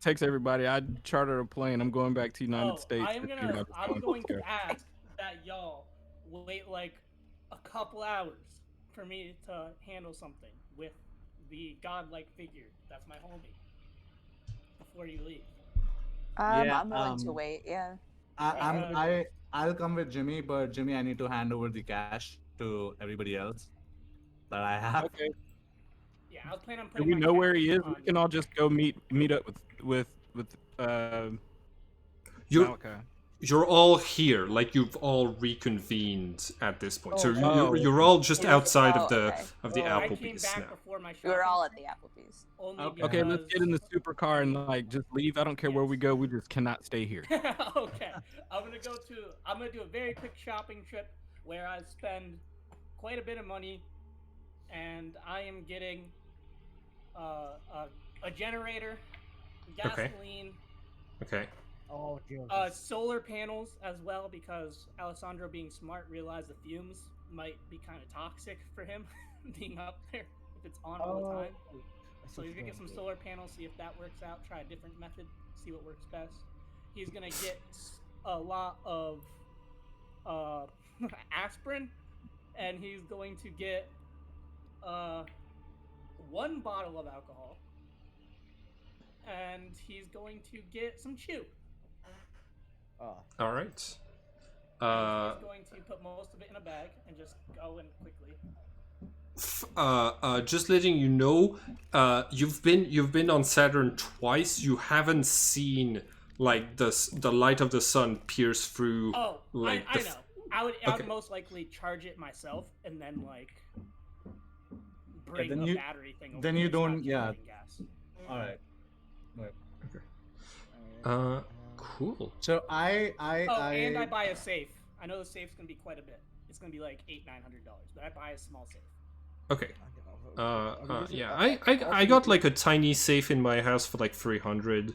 Speaker 6: text everybody. I chartered a plane. I'm going back to United States.
Speaker 4: I'm going to ask that y'all wait like a couple hours for me to handle something with the godlike figure. That's my homie. Before you leave.
Speaker 3: Yeah,
Speaker 2: I'm willing to wait. Yeah.
Speaker 3: I'll come with Jimmy, but Jimmy, I need to hand over the cash to everybody else that I have.
Speaker 6: Okay.
Speaker 4: Yeah, I was planning on
Speaker 6: Do
Speaker 4: putting
Speaker 6: we
Speaker 4: my
Speaker 6: know where he
Speaker 4: cash
Speaker 6: is?
Speaker 4: on-
Speaker 6: We can all just go meet up with
Speaker 1: You're
Speaker 6: Malachi.
Speaker 1: you're all here, like you've all reconvened at this point. So
Speaker 6: Oh.
Speaker 1: you're all just outside of the
Speaker 2: okay.
Speaker 1: of the
Speaker 4: I came
Speaker 1: Applebee's
Speaker 4: back
Speaker 1: now.
Speaker 4: before my
Speaker 2: We were
Speaker 4: shopping
Speaker 2: all at
Speaker 4: trip,
Speaker 2: the Applebee's.
Speaker 4: only
Speaker 6: Okay, let's
Speaker 4: because-
Speaker 6: get in the supercar and like just leave. I don't care where we go. We just cannot stay here.
Speaker 4: Okay, I'm gonna do a very quick shopping trip where I spend quite a bit of money, and I am getting a generator gasoline,
Speaker 1: Okay.
Speaker 5: Oh, Jesus.
Speaker 4: solar panels as well, because Alessandro, being smart, realized the fumes might be kind of toxic for him being up there if it's on all the
Speaker 5: Oh,
Speaker 4: time.
Speaker 5: I see
Speaker 4: So
Speaker 5: what
Speaker 4: he's
Speaker 5: you're
Speaker 4: gonna get some
Speaker 5: going
Speaker 4: solar panels, see if that works out. Try a different method, see what works best. He's gonna get a lot of uh, aspirin, and he's going to get uh, one bottle of alcohol, and he's going to get some chew.
Speaker 5: Oh,
Speaker 1: All right.
Speaker 4: And he's going to put most of it in a bag and just go in quickly.
Speaker 1: Just letting you know, you've been on Saturn twice. You haven't seen like the light of the sun pierce through.
Speaker 4: Oh,
Speaker 1: like
Speaker 4: I know. I would
Speaker 1: Okay.
Speaker 4: most likely charge it myself and then like bring
Speaker 3: then
Speaker 4: a
Speaker 3: you-
Speaker 4: battery thing over
Speaker 3: then
Speaker 4: there
Speaker 3: you
Speaker 4: that's not
Speaker 3: don't- yeah.
Speaker 4: generating gas.
Speaker 3: All right.
Speaker 1: Cool.
Speaker 3: So
Speaker 4: And I buy a safe. I know the safe's gonna be quite a bit. It's gonna be like $800-900, but I buy a small safe.
Speaker 1: Okay. Yeah,
Speaker 5: I
Speaker 1: I got like a tiny safe in my house for like 300.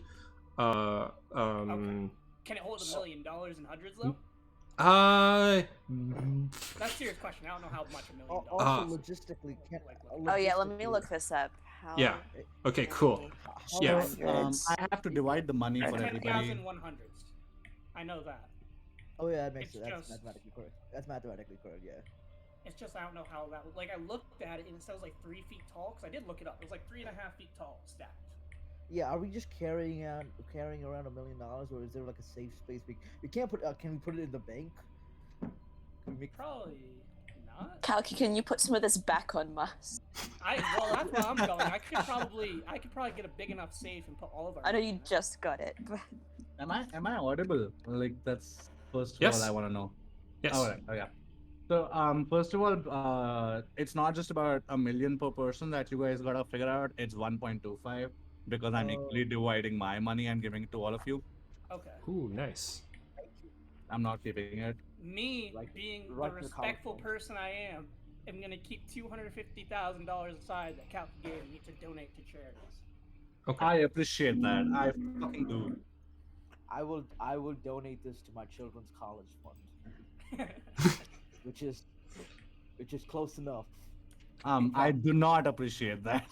Speaker 4: Can it hold $1 million in hundreds though?
Speaker 1: I
Speaker 4: That's a serious question. I don't know how much $1 million.
Speaker 5: Also, logistically, can't.
Speaker 2: Oh yeah, let me look this up. How
Speaker 1: Yeah. Okay, cool. Yeah.
Speaker 2: hundreds?
Speaker 3: I have to divide the money for everybody.
Speaker 4: 10,100s. I know that.
Speaker 5: Oh yeah, that makes
Speaker 4: It's
Speaker 5: sense. That's
Speaker 4: just-
Speaker 5: mathematically correct. That's mathematically correct. Yeah.
Speaker 4: It's just I don't know how that would. Like I looked at it and it says like 3 feet tall because I did look it up. It was like 3.5 feet tall stacked.
Speaker 5: Yeah. Are we just carrying around $1 million, or is there like a safe space? We can't put. Can we put it in the bank? Can we make
Speaker 4: Probably not.
Speaker 2: Kalki, can you put some of this back on Mars?
Speaker 4: Well, that's where I'm going. I could probably get a big enough safe and put all of our.
Speaker 2: I know
Speaker 4: money
Speaker 2: you
Speaker 4: in it.
Speaker 2: just got it, but
Speaker 3: Am I audible? Like that's first of
Speaker 1: Yes.
Speaker 3: all I want to know.
Speaker 1: Yes.
Speaker 3: All right. Okay. So first of all, it's not just about $1 million per person that you guys gotta figure out. It's 1.25 because I'm equally dividing my money and giving it to all of you.
Speaker 4: Okay.
Speaker 1: Ooh, nice.
Speaker 3: I'm not keeping it.
Speaker 4: Me,
Speaker 5: Like-
Speaker 4: being
Speaker 5: like
Speaker 4: the
Speaker 5: the
Speaker 4: respectful
Speaker 5: college
Speaker 4: person I am gonna keep $250,000 aside that Cal gave me to donate to charities.
Speaker 1: Okay.
Speaker 3: I appreciate that. I fucking do.
Speaker 5: I will donate this to my children's college fund, which is close enough.
Speaker 3: I do not appreciate that.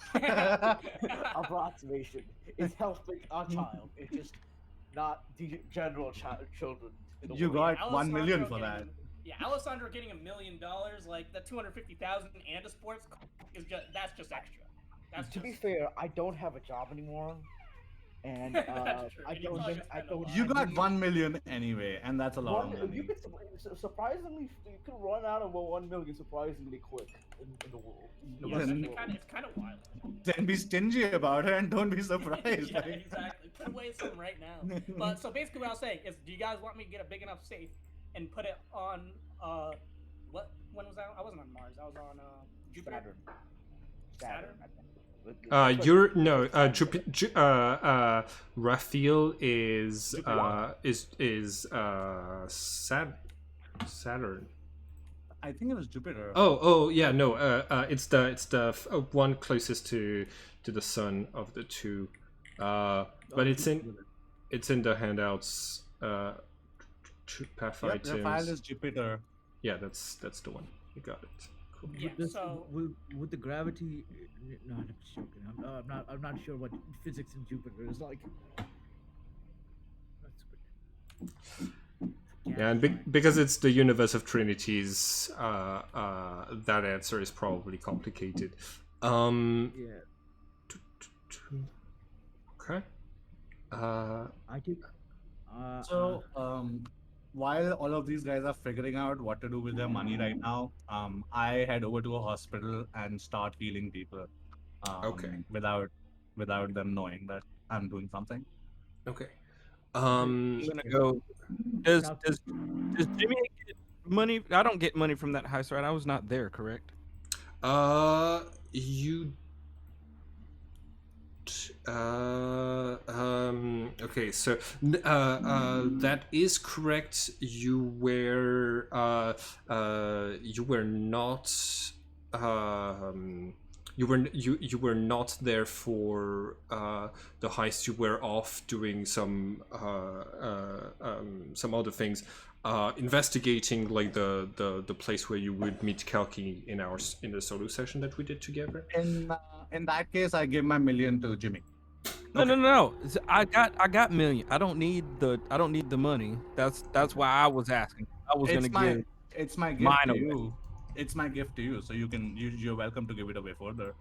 Speaker 5: Approximation. It's helping a child. It's just not the general children. in the
Speaker 3: You
Speaker 5: world.
Speaker 3: got 1 million for
Speaker 4: Alessandro
Speaker 3: that.
Speaker 4: getting- Yeah, Alessandro getting $1 million, like the 250,000 and a sports car is that's just extra. That's
Speaker 5: To be
Speaker 4: just
Speaker 5: fair, I don't have a job anymore, and
Speaker 4: That's true.
Speaker 5: I
Speaker 4: And you
Speaker 5: don't.
Speaker 4: probably
Speaker 5: Then,
Speaker 4: just
Speaker 5: I
Speaker 4: spend a
Speaker 5: don't.
Speaker 4: lot.
Speaker 3: You
Speaker 5: I
Speaker 3: got
Speaker 5: need-
Speaker 3: 1 million anyway, and that's a lot of
Speaker 5: You
Speaker 3: money.
Speaker 5: could surprisingly, you can run out of 1 million surprisingly quick in the world.
Speaker 4: yeah,
Speaker 3: Then-
Speaker 4: it's kind of wild.
Speaker 3: Then be stingy about it and don't be surprised.
Speaker 4: Yeah,
Speaker 3: like-
Speaker 4: exactly. Put away some right now. But so basically, what I was saying is, do you guys want me to get a big enough safe and put it on what? When was that? I wasn't on Mars. I was on Jupiter.
Speaker 5: Saturn.
Speaker 1: You're no. Raphael is Saturn.
Speaker 3: I think it was Jupiter.
Speaker 1: Oh yeah, no. It's the one closest to the sun of the two. But it's in the handouts. Path
Speaker 3: Yep, the file
Speaker 1: items.
Speaker 3: is Jupiter.
Speaker 1: Yeah, that's the one. You got it. Cool.
Speaker 4: Yeah. So
Speaker 5: With the gravity, no, I'm joking. I'm not sure what physics in Jupiter is like.
Speaker 1: Yeah, and because it's the universe of Trinities, that answer is probably complicated.
Speaker 5: Yeah.
Speaker 1: Okay.
Speaker 5: I think.
Speaker 3: So, while all of these guys are figuring out what to do with their money right now, I head over to a hospital and start healing people.
Speaker 1: Okay.
Speaker 3: Without them knowing that I'm doing something.
Speaker 1: Okay.
Speaker 6: I'm gonna go. Does Jimmy get money? I don't get money from that heist, right? I was not there, correct?
Speaker 1: You. Okay, so that is correct. You were not you were not there for the heist. You were off doing some other things, investigating like the place where you would meet Kalki in the solo session that we did together.
Speaker 3: In that case, I give my million to Jimmy.
Speaker 6: No, no, no, no. I got million. I don't need the money. That's why I was asking. I was gonna give
Speaker 3: It's my gift
Speaker 6: mine
Speaker 3: to
Speaker 6: away.
Speaker 3: you. It's my gift to you, so you're welcome to give it away further.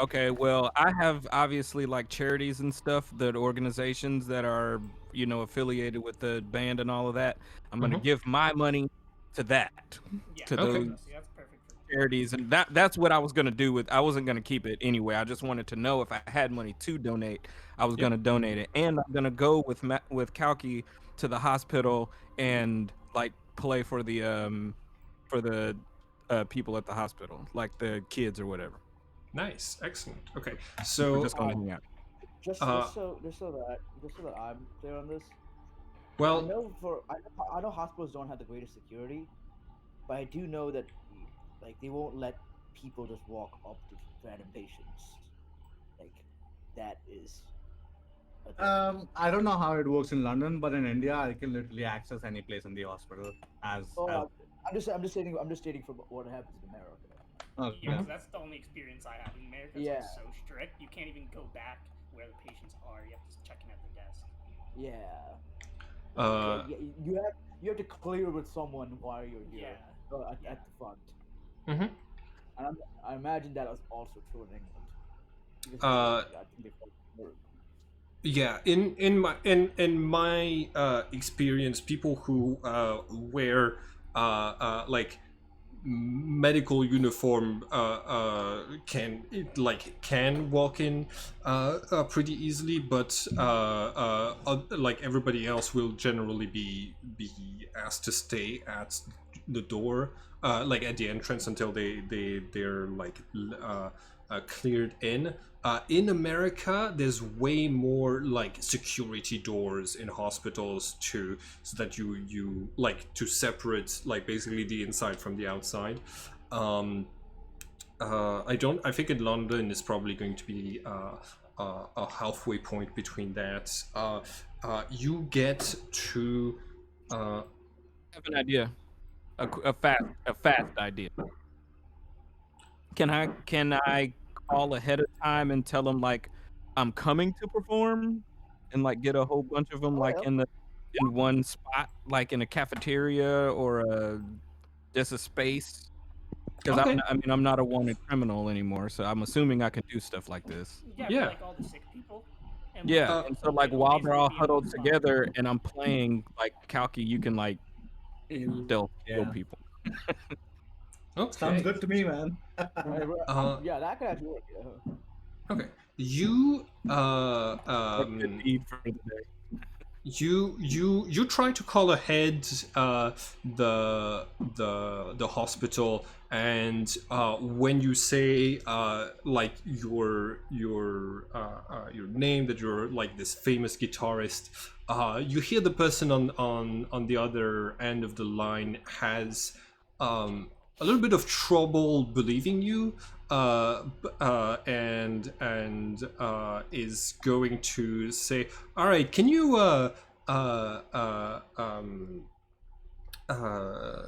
Speaker 6: Okay, well, I have obviously like charities and stuff, that organizations that are, affiliated with the band and all of that. I'm gonna give my money to that,
Speaker 4: Yeah.
Speaker 6: to
Speaker 1: Okay.
Speaker 6: those
Speaker 4: See, that's perfect.
Speaker 6: charities, and that's what I was gonna do with. I wasn't gonna keep it anyway. I just wanted to know if I had money to donate, I was gonna donate it, and I'm gonna go with Kalki to the hospital and like play for the people at the hospital, like the kids or whatever.
Speaker 1: Nice, excellent. Okay,
Speaker 6: We're
Speaker 1: so
Speaker 6: just gonna hang out.
Speaker 5: Just so that I'm clear on this. I
Speaker 1: well,
Speaker 5: know hospitals don't have the greatest security, but I do know that like they won't let people just walk up to random patients. Like that is a thing.
Speaker 3: I don't know how it works in London, but in India, I can literally access any place in the hospital
Speaker 5: Oh, I'm just stating from what happens in America.
Speaker 3: Okay.
Speaker 4: Yeah, 'cause that's the only experience I have in America. It's
Speaker 5: Yeah.
Speaker 4: so strict. You can't even go back where the patients are. You have to check in at the desk.
Speaker 5: Yeah.
Speaker 1: uh,
Speaker 5: You have to clear with someone while you're here.
Speaker 4: Yeah.
Speaker 5: At the front.
Speaker 1: mhm.
Speaker 5: And I imagine that was also true in England. Because I think they call it murder.
Speaker 1: Yeah, in my experience, people who wear like medical uniform can walk in pretty easily, but like everybody else will generally be asked to stay at the door, like at the entrance until they're like cleared in. In America, there's way more like security doors in hospitals too, so that you like to separate like basically the inside from the outside. I think in London is probably going to be a halfway point between that. You get to
Speaker 6: I have an idea, a fast idea. Can I call ahead of time and tell them like I'm coming to perform, and like get a whole bunch of them like in one spot, like in a cafeteria or just a space? Because
Speaker 1: okay.
Speaker 6: I'm not a wanted criminal anymore, so I'm assuming I can do stuff like this.
Speaker 4: Yeah,
Speaker 1: Yeah.
Speaker 4: but like all the sick people. And
Speaker 6: Yeah,
Speaker 4: like,
Speaker 6: and so like
Speaker 4: they'll
Speaker 6: while they're
Speaker 4: basically
Speaker 6: all
Speaker 4: be in one
Speaker 6: huddled
Speaker 4: spot.
Speaker 6: together and I'm playing like Kalki, you can like stealth kill
Speaker 3: Yeah.
Speaker 6: people.
Speaker 1: Okay.
Speaker 3: Sounds good to me, man.
Speaker 5: Yeah, that could actually work. Yeah.
Speaker 1: Okay. You
Speaker 6: Like the deed for the day.
Speaker 1: you try to call ahead the hospital, and when you say like your name, that you're like this famous guitarist, you hear the person on the other end of the line has a little bit of trouble believing you, and is going to say, all right, can you uh, uh, um, uh,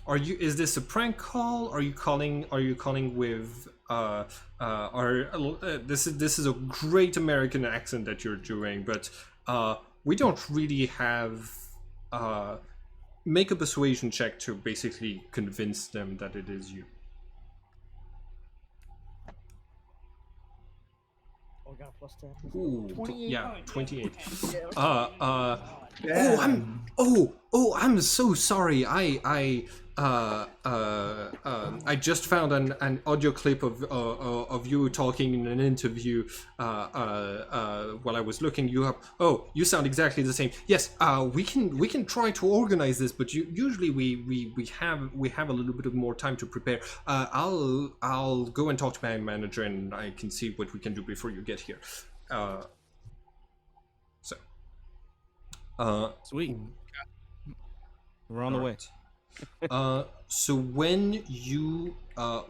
Speaker 1: are you, is this a prank call? Are you calling with this is a great American accent that you're doing, but we don't really have make a persuasion check to basically convince them that it is you.
Speaker 5: Oh, got plus 10.
Speaker 1: Ooh,
Speaker 5: 28.
Speaker 1: yeah, 28.
Speaker 5: Yeah,
Speaker 1: I'm so sorry. I just found an audio clip of you talking in an interview while I was looking you up. Oh, you sound exactly the same. Yes, we can try to organize this, but usually we have a little bit of more time to prepare. I'll go and talk to my manager, and I can see what we can do before you get here.
Speaker 6: Sweet. We're on the way.
Speaker 1: So when you
Speaker 4: I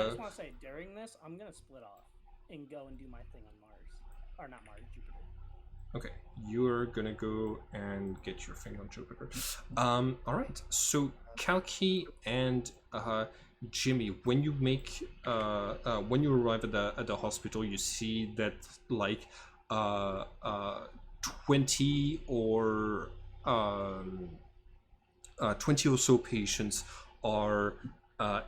Speaker 4: just want to say, during this, I'm gonna split off and go and do my thing on Mars, or not Mars, Jupiter.
Speaker 1: okay, you're gonna go and get your thing on Jupiter. All right. So Kalki and Jimmy, when you when you arrive at the hospital, you see that like 20 or 20 or so patients are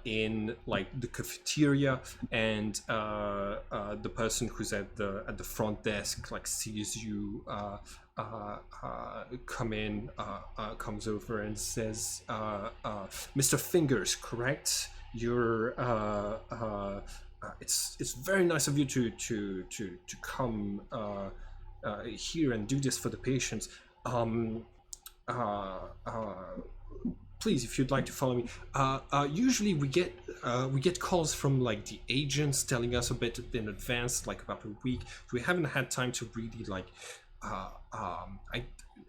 Speaker 1: in like the cafeteria, and the person who's at the front desk like sees you come in, comes over and says, "Mr. Fingers, correct? You're it's very nice of you to come here and do this for the patients. Uh, uh, Please, if you'd like to follow me. Usually we get calls from like the agents telling us a bit in advance, like about a week. We haven't had time to really like.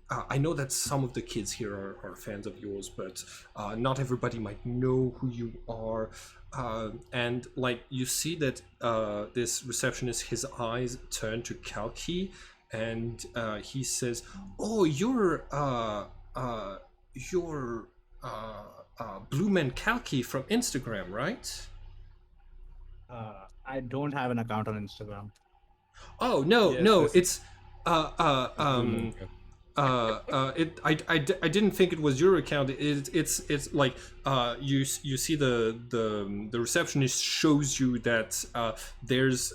Speaker 1: I know that some of the kids here are fans of yours, but not everybody might know who you are. And like you see that this receptionist, his eyes turn to Kalki, and he says, "Oh, you're Blue Man Kalki from Instagram, right?"
Speaker 3: I don't have an account on Instagram.
Speaker 1: Oh no,
Speaker 6: Yes,
Speaker 1: no,
Speaker 6: this
Speaker 1: it's I didn't think it was your account. It's like you see the receptionist shows you that there's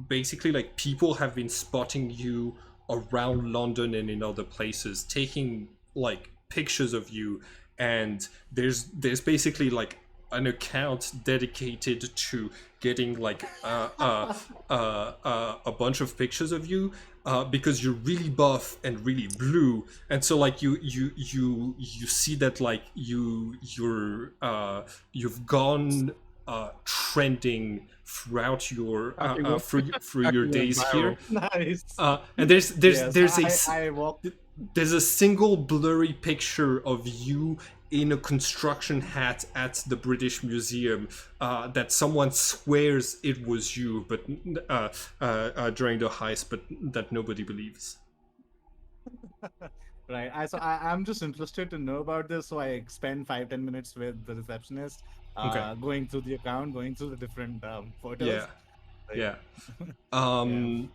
Speaker 1: basically like people have been spotting you around London and in other places, taking like pictures of you, and there's basically like an account dedicated to getting like a bunch of pictures of you, because you're really buff and really blue, and so like you see that like you've gone trending throughout your through your days here,
Speaker 3: Nice.
Speaker 1: and
Speaker 3: Yes,
Speaker 1: there's
Speaker 3: I walked.
Speaker 1: there's a single blurry picture of you in a construction hat at the British Museum that someone swears it was you, but during the heist, but that nobody believes.
Speaker 3: Right. I'm just interested to know about this, so I spend 5-10 minutes with the receptionist,
Speaker 1: Okay.
Speaker 3: going through the account, going through the different photos.
Speaker 1: Yeah.
Speaker 3: Like,
Speaker 1: Yeah.
Speaker 3: yeah.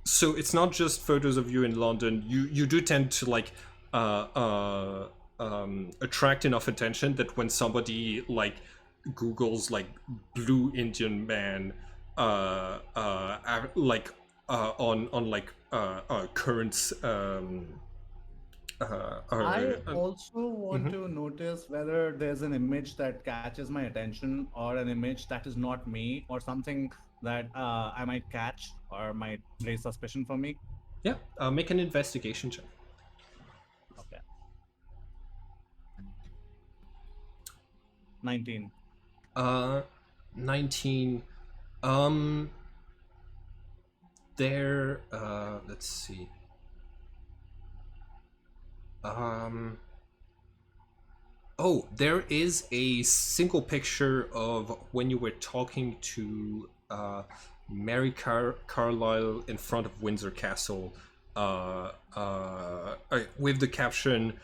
Speaker 1: So it's not just photos of you in London. You do tend to like attract enough attention that when somebody like Google's like blue Indian man on like current
Speaker 3: I also want
Speaker 1: Mhm.
Speaker 3: to notice whether there's an image that catches my attention or an image that is not me or something that I might catch or might raise suspicion for me.
Speaker 1: Yeah, make an investigation check.
Speaker 3: Okay. 19.
Speaker 1: 19. There. Let's see. Oh, there is a single picture of when you were talking to Mary Carlisle in front of Windsor Castle, with the caption,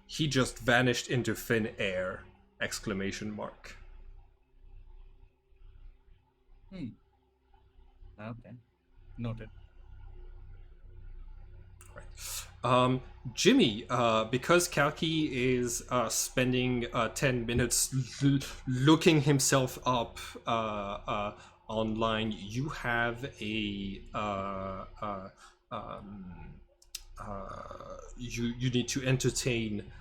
Speaker 1: "He just vanished into thin air!" Exclamation mark.
Speaker 3: Okay. Noted.
Speaker 1: Jimmy, because Kalki is spending 10 minutes looking himself up online, you have a you need to entertain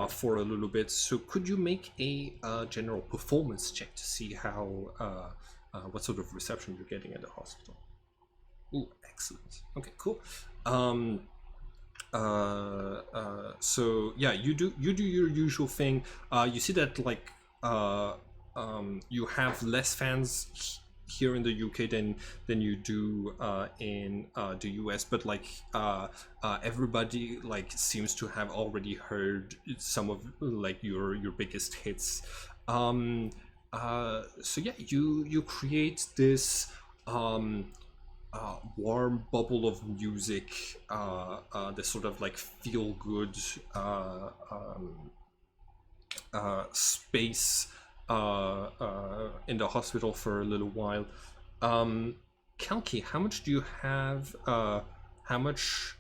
Speaker 1: for a little bit. So could you make a general performance check to see how what sort of reception you're getting at the hospital? Ooh, excellent. Okay, cool. So yeah, you do your usual thing. You see that like you have less fans here in the UK than you do in the US, but like everybody like seems to have already heard some of like your biggest hits. So yeah, you create this warm bubble of music, this sort of like feel good space in the hospital for a little while. Kalki, how much do you have? How much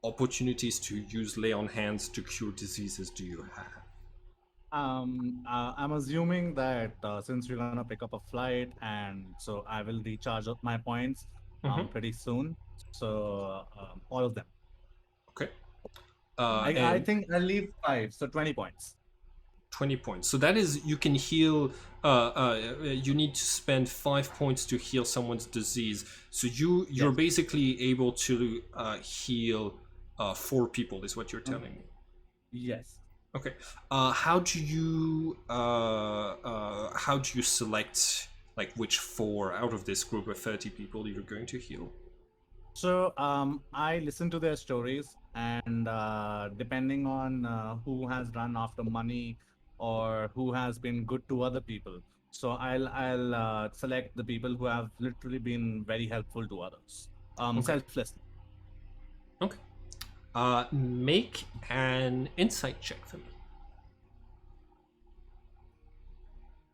Speaker 1: opportunities to use lay on hands to cure diseases do you have?
Speaker 3: I'm assuming that since we're gonna pick up a flight, and so I will recharge up my points pretty soon. So all of them.
Speaker 1: Okay.
Speaker 3: I think I'll leave 5, so 20 points.
Speaker 1: 20 points. So that is, you can heal, you need to spend 5 points to heal someone's disease. So you're basically able to heal 4 people, is what you're telling me.
Speaker 3: Yes.
Speaker 1: Okay. How do you select like which 4 out of this group of 30 people you're going to heal?
Speaker 3: So I listen to their stories, and depending on who has run after money or who has been good to other people, so I'll select the people who have literally been very helpful to others,
Speaker 1: Okay.
Speaker 3: selflessly.
Speaker 1: Okay. Make an insight check for me.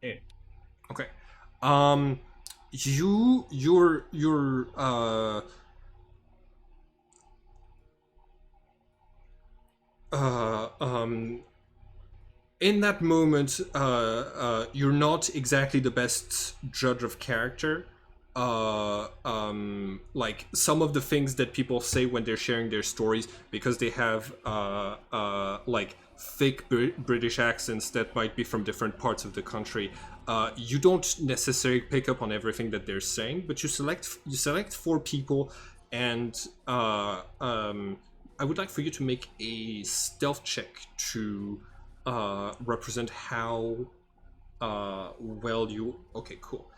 Speaker 3: 8.
Speaker 1: Okay. You're in that moment, you're not exactly the best judge of character. Like some of the things that people say when they're sharing their stories, because they have like fake British accents that might be from different parts of the country. You don't necessarily pick up on everything that they're saying, but you select 4 people, and I would like for you to make a stealth check to represent how well you. Okay, cool.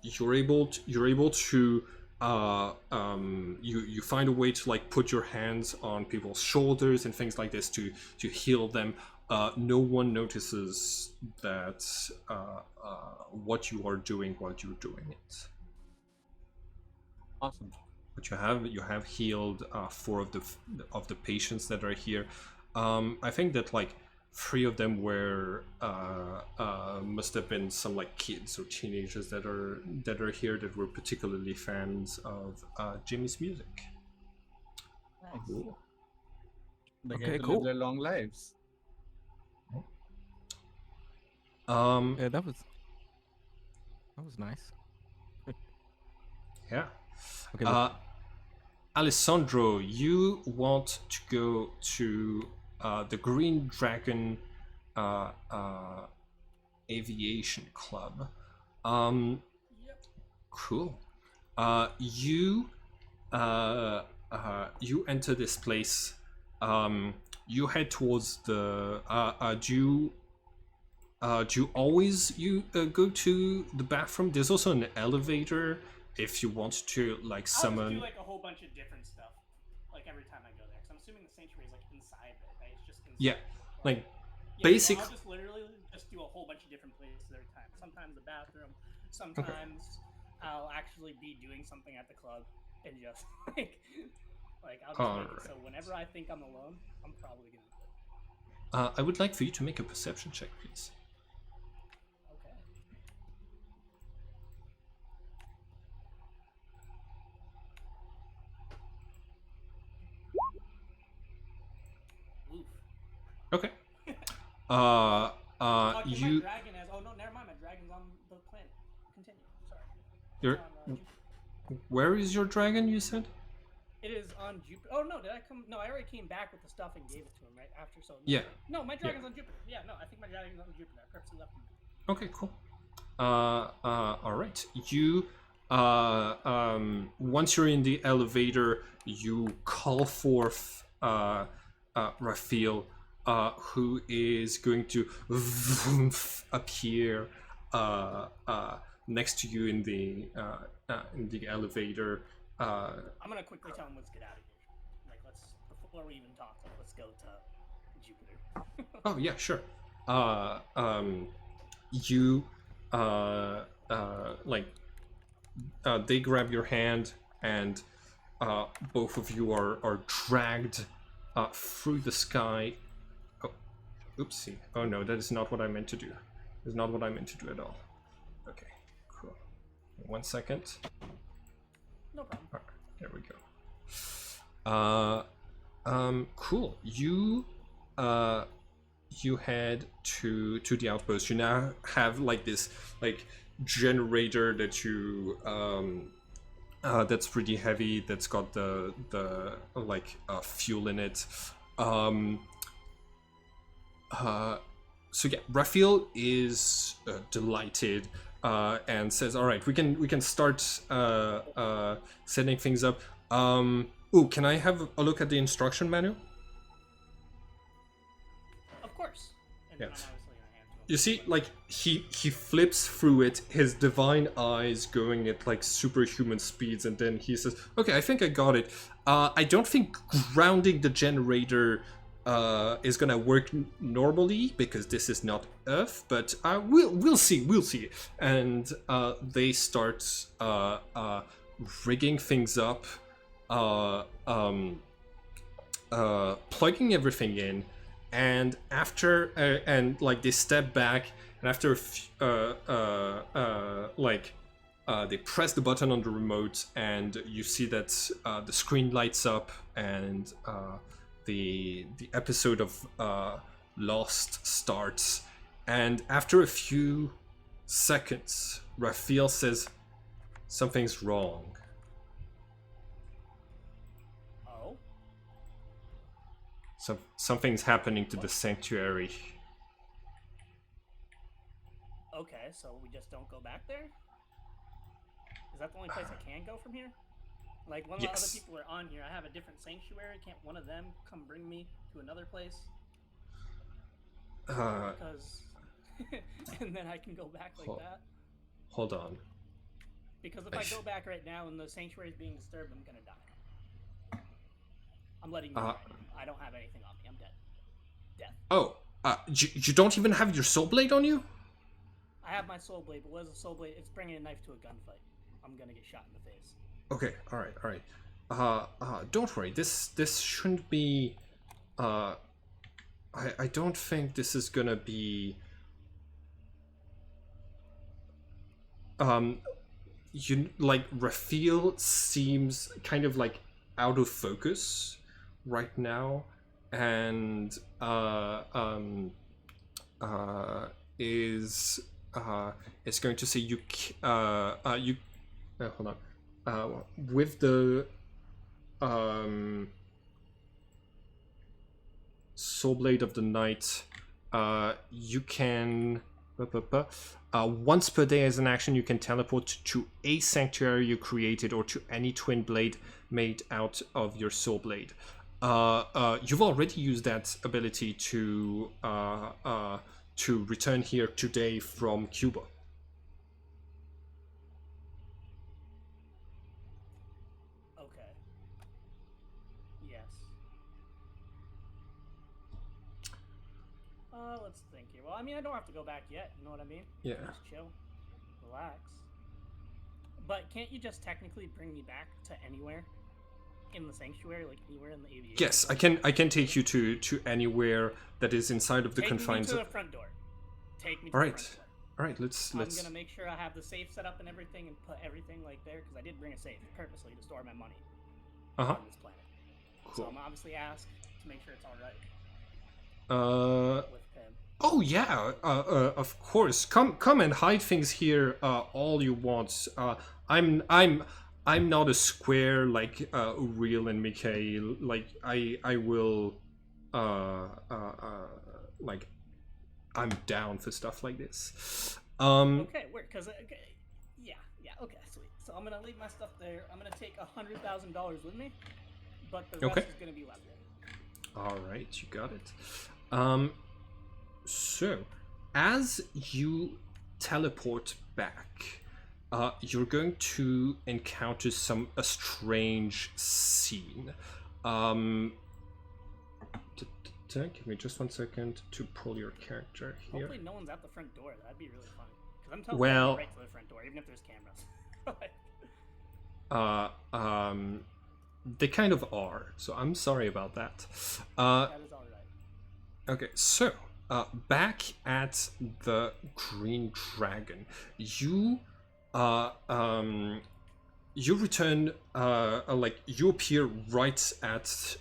Speaker 1: You're able to you find a way to like put your hands on people's shoulders and things like this to heal them. No one notices that what you are doing while you're doing it.
Speaker 3: Awesome.
Speaker 1: But you have healed 4 of the patients that are here. I think that like 3 of them were must have been some like kids or teenagers that are here that were particularly fans of Jimmy's music.
Speaker 2: Nice.
Speaker 1: Cool.
Speaker 3: They
Speaker 6: Okay,
Speaker 3: get to
Speaker 6: cool.
Speaker 3: live their long lives.
Speaker 6: Yeah, that was nice.
Speaker 1: Yeah.
Speaker 6: Okay.
Speaker 1: Alessandro, you want to go to the Green Dragon Aviation Club. Cool. You enter this place. You head towards the. Do you always go to the bathroom? There's also an elevator if you want to like
Speaker 4: I'll
Speaker 1: summon.
Speaker 4: just do like a whole bunch of different stuff, like every time I go there. Because I'm assuming the sanctuary is like inside of it, right? It's just inside.
Speaker 1: Yeah, like
Speaker 4: Yeah,
Speaker 1: basic.
Speaker 4: so I'll just literally just do a whole bunch of different places every time. Sometimes the bathroom. Sometimes I'll actually be doing something at the club and just like I'll just make it so whenever I think I'm alone, I'm probably gonna.
Speaker 1: I would like for you to make a perception check, please.
Speaker 4: Okay. Oof.
Speaker 1: Okay.
Speaker 4: My
Speaker 1: You.
Speaker 4: dragon has. Oh no, never mind. My dragon's on the planet. Continue. Sorry.
Speaker 1: You're.
Speaker 4: It's on, Jupiter.
Speaker 1: Where is your dragon? You said.
Speaker 4: It is on Jupiter. Oh no, did I come? No, I already came back with the stuff and gave it to him right after. So no,
Speaker 1: Yeah.
Speaker 4: No, my dragon's on Jupiter. Yeah, no, I think my dragon's on Jupiter. I purposely left him.
Speaker 1: Okay, cool. All right. You. Once you're in the elevator, you call forth Raphael, who is going to appear next to you in the elevator.
Speaker 4: I'm gonna quickly tell him let's get out of here. Like, let's before we even talk, let's go to Jupiter.
Speaker 1: Oh yeah, sure. You they grab your hand, and both of you are dragged through the sky. Oh, oopsie. Oh no, that is not what I meant to do. That's not what I meant to do at all. Okay, cool. 1 second.
Speaker 4: No problem.
Speaker 1: All right, there we go. Cool. You head to the outpost. You now have like this generator that you that's pretty heavy. That's got the fuel in it. So yeah, Raphael is delighted and says, "All right, we can start setting things up." Ooh, can I have a look at the instruction manual?
Speaker 4: Of course. And
Speaker 1: Yeah.
Speaker 4: then I'm obviously gonna hand to him.
Speaker 1: You see, like he flips through it, his divine eyes going at like superhuman speeds, and then he says, "Okay, I think I got it. I don't think grounding the generator is gonna work normally because this is not Earth, but we'll see." And they start rigging things up, plugging everything in. And after they step back, and after they press the button on the remote, and you see that the screen lights up, and the episode of Lost starts. And after a few seconds, Raphael says, "Something's wrong."
Speaker 4: Oh.
Speaker 1: Something's happening to the sanctuary.
Speaker 4: Okay, so we just don't go back there? Is that the only place I can go from here? Like, when the other
Speaker 1: Yes.
Speaker 4: people are on here, I have a different sanctuary. Can't one of them come bring me to another place? Because... and then I can go back like that?
Speaker 1: Hold on.
Speaker 4: Because if I go back right now and the sanctuary is being disturbed, I'm gonna die. I'm letting you know. I don't have anything on me. I'm dead. Death.
Speaker 1: Oh, you don't even have your soul blade on you?
Speaker 4: I have my soul blade, but what is a soul blade? It's bringing a knife to a gunfight. I'm gonna get shot in the face.
Speaker 1: Okay, all right. Don't worry. This shouldn't be. I don't think this is gonna be. Raphael seems kind of like out of focus right now, and is going to say you hold on, with the soul blade of the night, you can once per day as an action you can teleport to a sanctuary you created or to any twin blade made out of your soul blade. You've already used that ability to return here today from Cuba.
Speaker 4: Okay. Yes. Let's think here. Well, I mean, I don't have to go back yet. You know what I mean?
Speaker 1: Yeah.
Speaker 4: Just chill, relax. But can't you just technically bring me back to anywhere in the sanctuary, like anywhere in the aviation?
Speaker 1: Yes, I can take you to anywhere that is inside of the confines.
Speaker 4: Take me to the front door. Take me to
Speaker 1: All
Speaker 4: the
Speaker 1: right.
Speaker 4: front door.
Speaker 1: All right, let's.
Speaker 4: I'm gonna make sure I have the safe set up and everything, and put everything like there, because I did bring a safe purposely to store my money
Speaker 1: Uh-huh.
Speaker 4: on this planet. So
Speaker 1: Cool.
Speaker 4: I'm obviously asked to make sure it's all right with him.
Speaker 1: Oh yeah. Of course. Come and hide things here. All you want. I'm not a square like Uriel and Mikhail. Like I will. Like I'm down for stuff like this.
Speaker 4: Okay, work, because yeah, okay, sweet. So I'm gonna leave my stuff there. I'm gonna take $100,000 with me, but the rest
Speaker 1: Okay.
Speaker 4: is gonna be left there.
Speaker 1: All right, you got it. So, as you teleport back, you're going to encounter a strange scene. Give me just 1 second to pull your character here.
Speaker 4: Hopefully no one's at the front door. That'd be really funny. Because I'm
Speaker 1: Well-
Speaker 4: right to the front door, even if there's cameras.
Speaker 1: They kind of are, so I'm sorry about that.
Speaker 4: That is alright.
Speaker 1: Okay, so back at the Green Dragon, you you return like you appear right at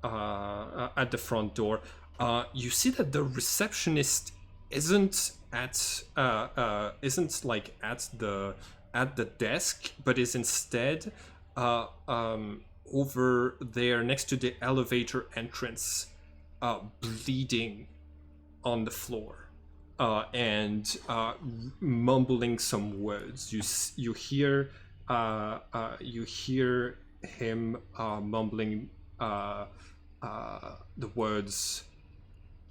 Speaker 1: the front door. You see that the receptionist isn't like at the desk, but is instead over there next to the elevator entrance, bleeding on the floor, and mumbling some words. You hear him mumbling the words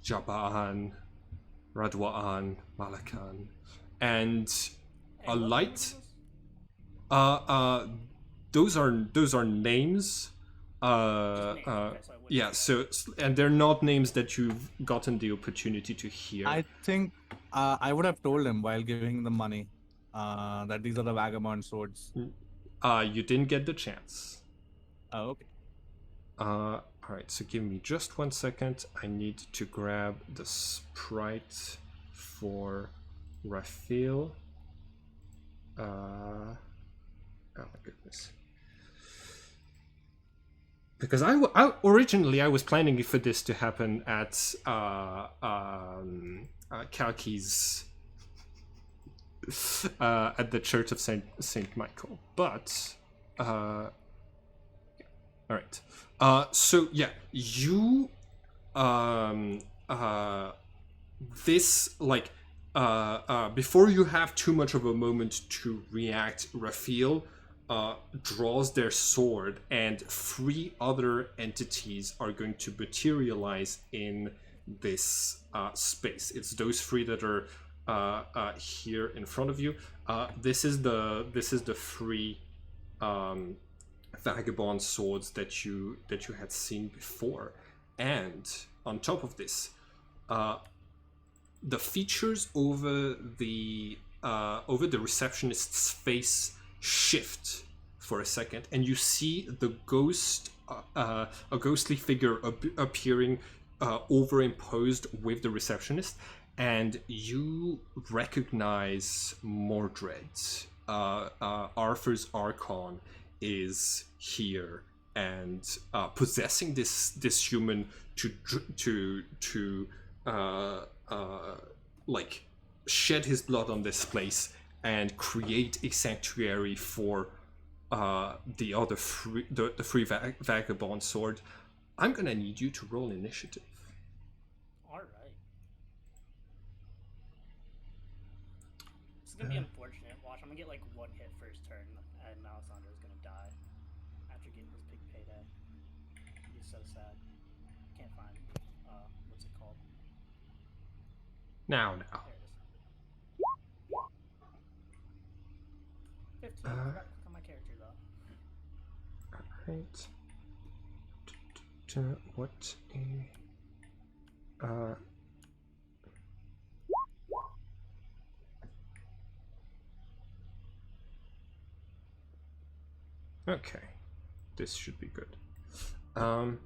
Speaker 1: Jabaan, Radwaan, Malakan, and a
Speaker 4: And what
Speaker 1: light.
Speaker 4: language is
Speaker 1: Those are names.
Speaker 4: okay, so I wouldn't
Speaker 1: Yeah.
Speaker 4: know.
Speaker 1: So and they're not names that you've gotten the opportunity to hear.
Speaker 3: I think I would have told him while giving the money that these are the vagabond swords.
Speaker 1: You didn't get the chance.
Speaker 3: Oh, okay.
Speaker 1: All right. So give me just 1 second. I need to grab the sprite for Raphael. Oh my goodness. Because originally I was planning for this to happen at Kalki's at the Church of Saint Michael, but all right. So yeah, you this like before you have too much of a moment to react, Raphael draws their sword, and 3 other entities are going to materialize in this space. It's those 3 that are here in front of you. This is the 3 vagabond swords that you had seen before, and on top of this, the features over the receptionist's face shift for a second, and you see the ghost, a ghostly figure appearing overimposed with the receptionist, and you recognize Mordred. Arthur's Archon is here and possessing this human to like shed his blood on this place and create a sanctuary for the other the 3 vagabond sword. I'm gonna need you to roll initiative.
Speaker 4: Alright. This is gonna be unfortunate. Watch, I'm gonna get like 1 hit first turn, and Melisandre's gonna die after getting his big payday. He's so sad. Can't find what's it called?
Speaker 1: Now.
Speaker 4: There it is. 15. I forgot to click on my character though.
Speaker 1: Right. What okay. This should be good. All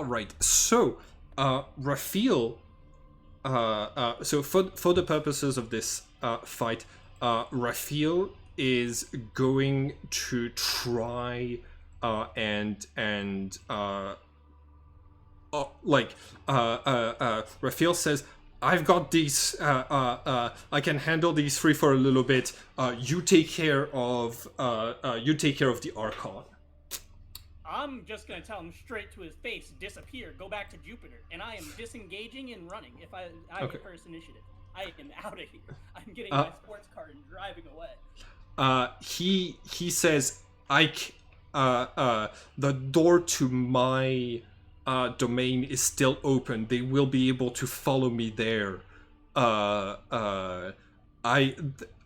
Speaker 1: right. So, Raphael. So for the purposes of this fight, Raphael is going to try Raphael says, I've got these, I can handle these 3 for a little bit. You take care of the Archon.
Speaker 4: I'm just gonna tell him straight to his face, disappear, go back to Jupiter, and I am disengaging and running. If I
Speaker 1: Okay.
Speaker 4: get first initiative, I am out of here. I'm getting my sports car and driving away.
Speaker 1: He says, the door to my domain is still open. They will be able to follow me there.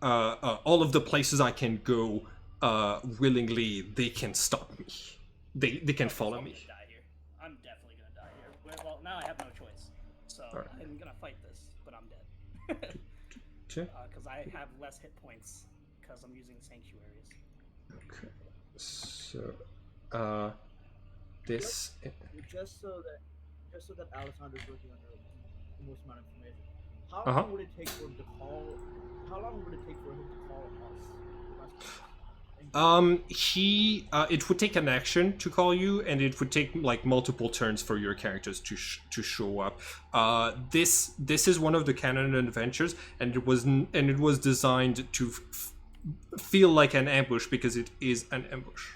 Speaker 1: all of the places I can go willingly, they can stop me. They can follow
Speaker 4: I'm
Speaker 1: me.
Speaker 4: gonna die here. I'm definitely gonna die here. Well, now I have no choice, so
Speaker 1: Alright.
Speaker 4: I'm gonna fight this, but I'm dead.
Speaker 1: Okay.
Speaker 4: Because I have less hit points because I'm using sanctuaries.
Speaker 1: Okay. So, this.
Speaker 5: Just so that Alessandra's working on the most amount of information. How
Speaker 1: Uh-huh.
Speaker 5: long would it take for him to call? How long would it take for him to call us?
Speaker 1: It would take an action to call you, and it would take like multiple turns for your characters to show up. This is one of the canon adventures, and it was designed to feel like an ambush because it is an ambush.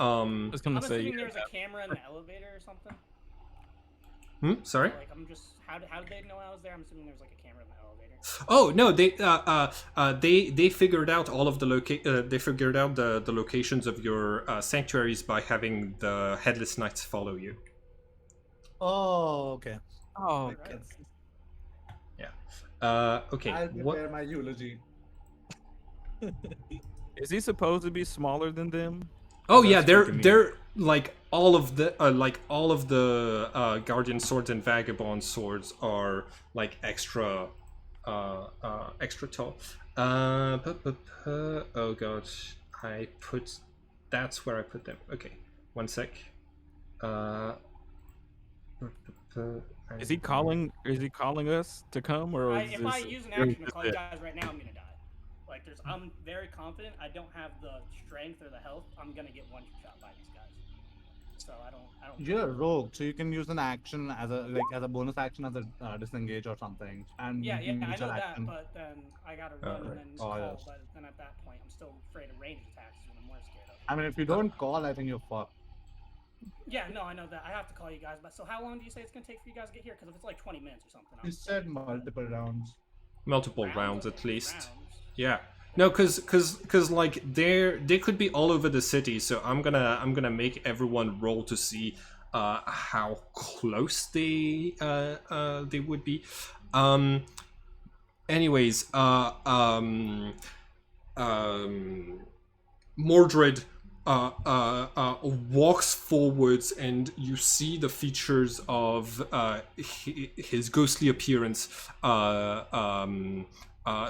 Speaker 6: I was gonna
Speaker 4: I'm
Speaker 6: say
Speaker 4: assuming there's a camera in the elevator or something.
Speaker 1: Sorry.
Speaker 4: Like I'm just how did they know I was there? I'm assuming there's like a camera in the elevator.
Speaker 1: Oh no, they figured out all of the the locations of your sanctuaries by having the Headless Knights follow you.
Speaker 3: Oh, okay.
Speaker 6: Oh,
Speaker 4: Right.
Speaker 1: Okay.
Speaker 3: I'll
Speaker 1: What?
Speaker 3: prepare my eulogy.
Speaker 6: is he supposed to be smaller than them?
Speaker 1: Oh
Speaker 6: That's
Speaker 1: yeah,
Speaker 6: freaking me
Speaker 1: they're like all of the Guardian swords and Vagabond swords are like extra tall. Oh god, that's where I put them. Okay, one sec.
Speaker 6: Is he calling? Is he calling us to come, or is
Speaker 4: If
Speaker 6: this,
Speaker 4: I use an
Speaker 6: or is
Speaker 4: action to
Speaker 6: this
Speaker 4: call you
Speaker 6: it?
Speaker 4: guys right now, I'm gonna die. Like I'm very confident. I don't have the strength or the health. I'm gonna get one shot by these guys. So I don't.
Speaker 3: You're a rogue, so you can use an action as a bonus action as a disengage or something. And
Speaker 4: Yeah,
Speaker 3: you can
Speaker 4: I
Speaker 3: use
Speaker 4: know
Speaker 3: that
Speaker 4: that,
Speaker 3: action.
Speaker 4: but then I gotta run and then
Speaker 3: Oh,
Speaker 4: call.
Speaker 3: yes.
Speaker 4: But then at that point, I'm still afraid of ranged attacks, and I'm more scared of.
Speaker 3: I mean, if you don't call, I think you're fucked.
Speaker 4: Yeah, no, I know that. I have to call you guys. But so how long do you say it's gonna take for you guys to get here? Because if it's like 20 minutes or something,
Speaker 3: You said multiple rounds.
Speaker 1: Multiple rounds
Speaker 4: okay,
Speaker 1: at least.
Speaker 4: rounds.
Speaker 1: Yeah. No, cause like they could be all over the city, so I'm gonna make everyone roll to see how close they would be. Anyways, Mordred walks forwards, and you see the features of his ghostly appearance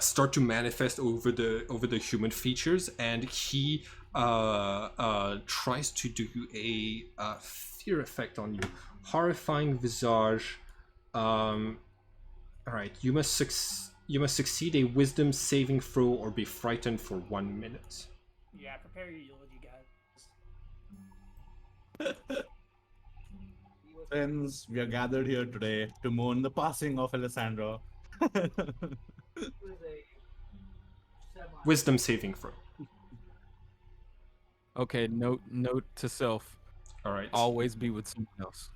Speaker 1: start to manifest over the human features, and he tries to do a fear effect on you. Horrifying visage. All right, you must succeed a wisdom saving throw or be frightened for 1 minute.
Speaker 4: Yeah, prepare your eulogy, guys.
Speaker 3: Friends, we are gathered here today to mourn the passing of Alessandro.
Speaker 1: Wisdom saving throw.
Speaker 6: Okay, note to self:
Speaker 1: All right.
Speaker 6: always be with someone else.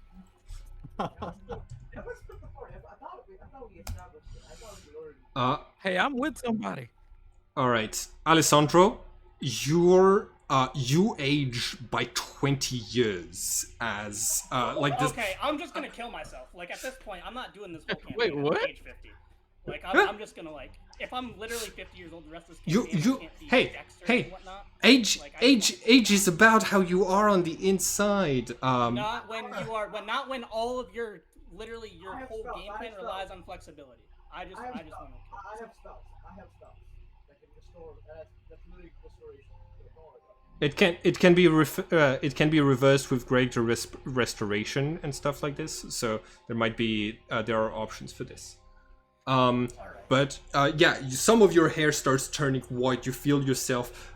Speaker 6: Hey, I'm with somebody.
Speaker 1: All right, Alessandro, you age by 20 years as like this.
Speaker 4: Okay, I'm just gonna kill myself. Like at this point, I'm not doing this whole campaign.
Speaker 6: Wait,
Speaker 4: at
Speaker 6: what?
Speaker 4: Age 50. Like I'm just gonna like if I'm literally 50 years old the rest of this
Speaker 1: You-
Speaker 4: campaign,
Speaker 1: you-
Speaker 4: I can't be
Speaker 1: hey,
Speaker 4: dexterous
Speaker 1: hey,
Speaker 4: and whatnot.
Speaker 1: Age
Speaker 4: Like, I just
Speaker 1: age is about how you are on the inside.
Speaker 4: Not when all of your literally your
Speaker 5: I have
Speaker 4: whole
Speaker 5: spells,
Speaker 4: game
Speaker 5: I
Speaker 4: plan
Speaker 5: have
Speaker 4: relies on flexibility. I just want to kill
Speaker 5: I
Speaker 4: myself.
Speaker 5: have spells. That can restore. That's literally restoration.
Speaker 1: It can be reversed with greater restoration and stuff like this. So there might be there are options for this. But yeah, some of your hair starts turning white. You feel yourself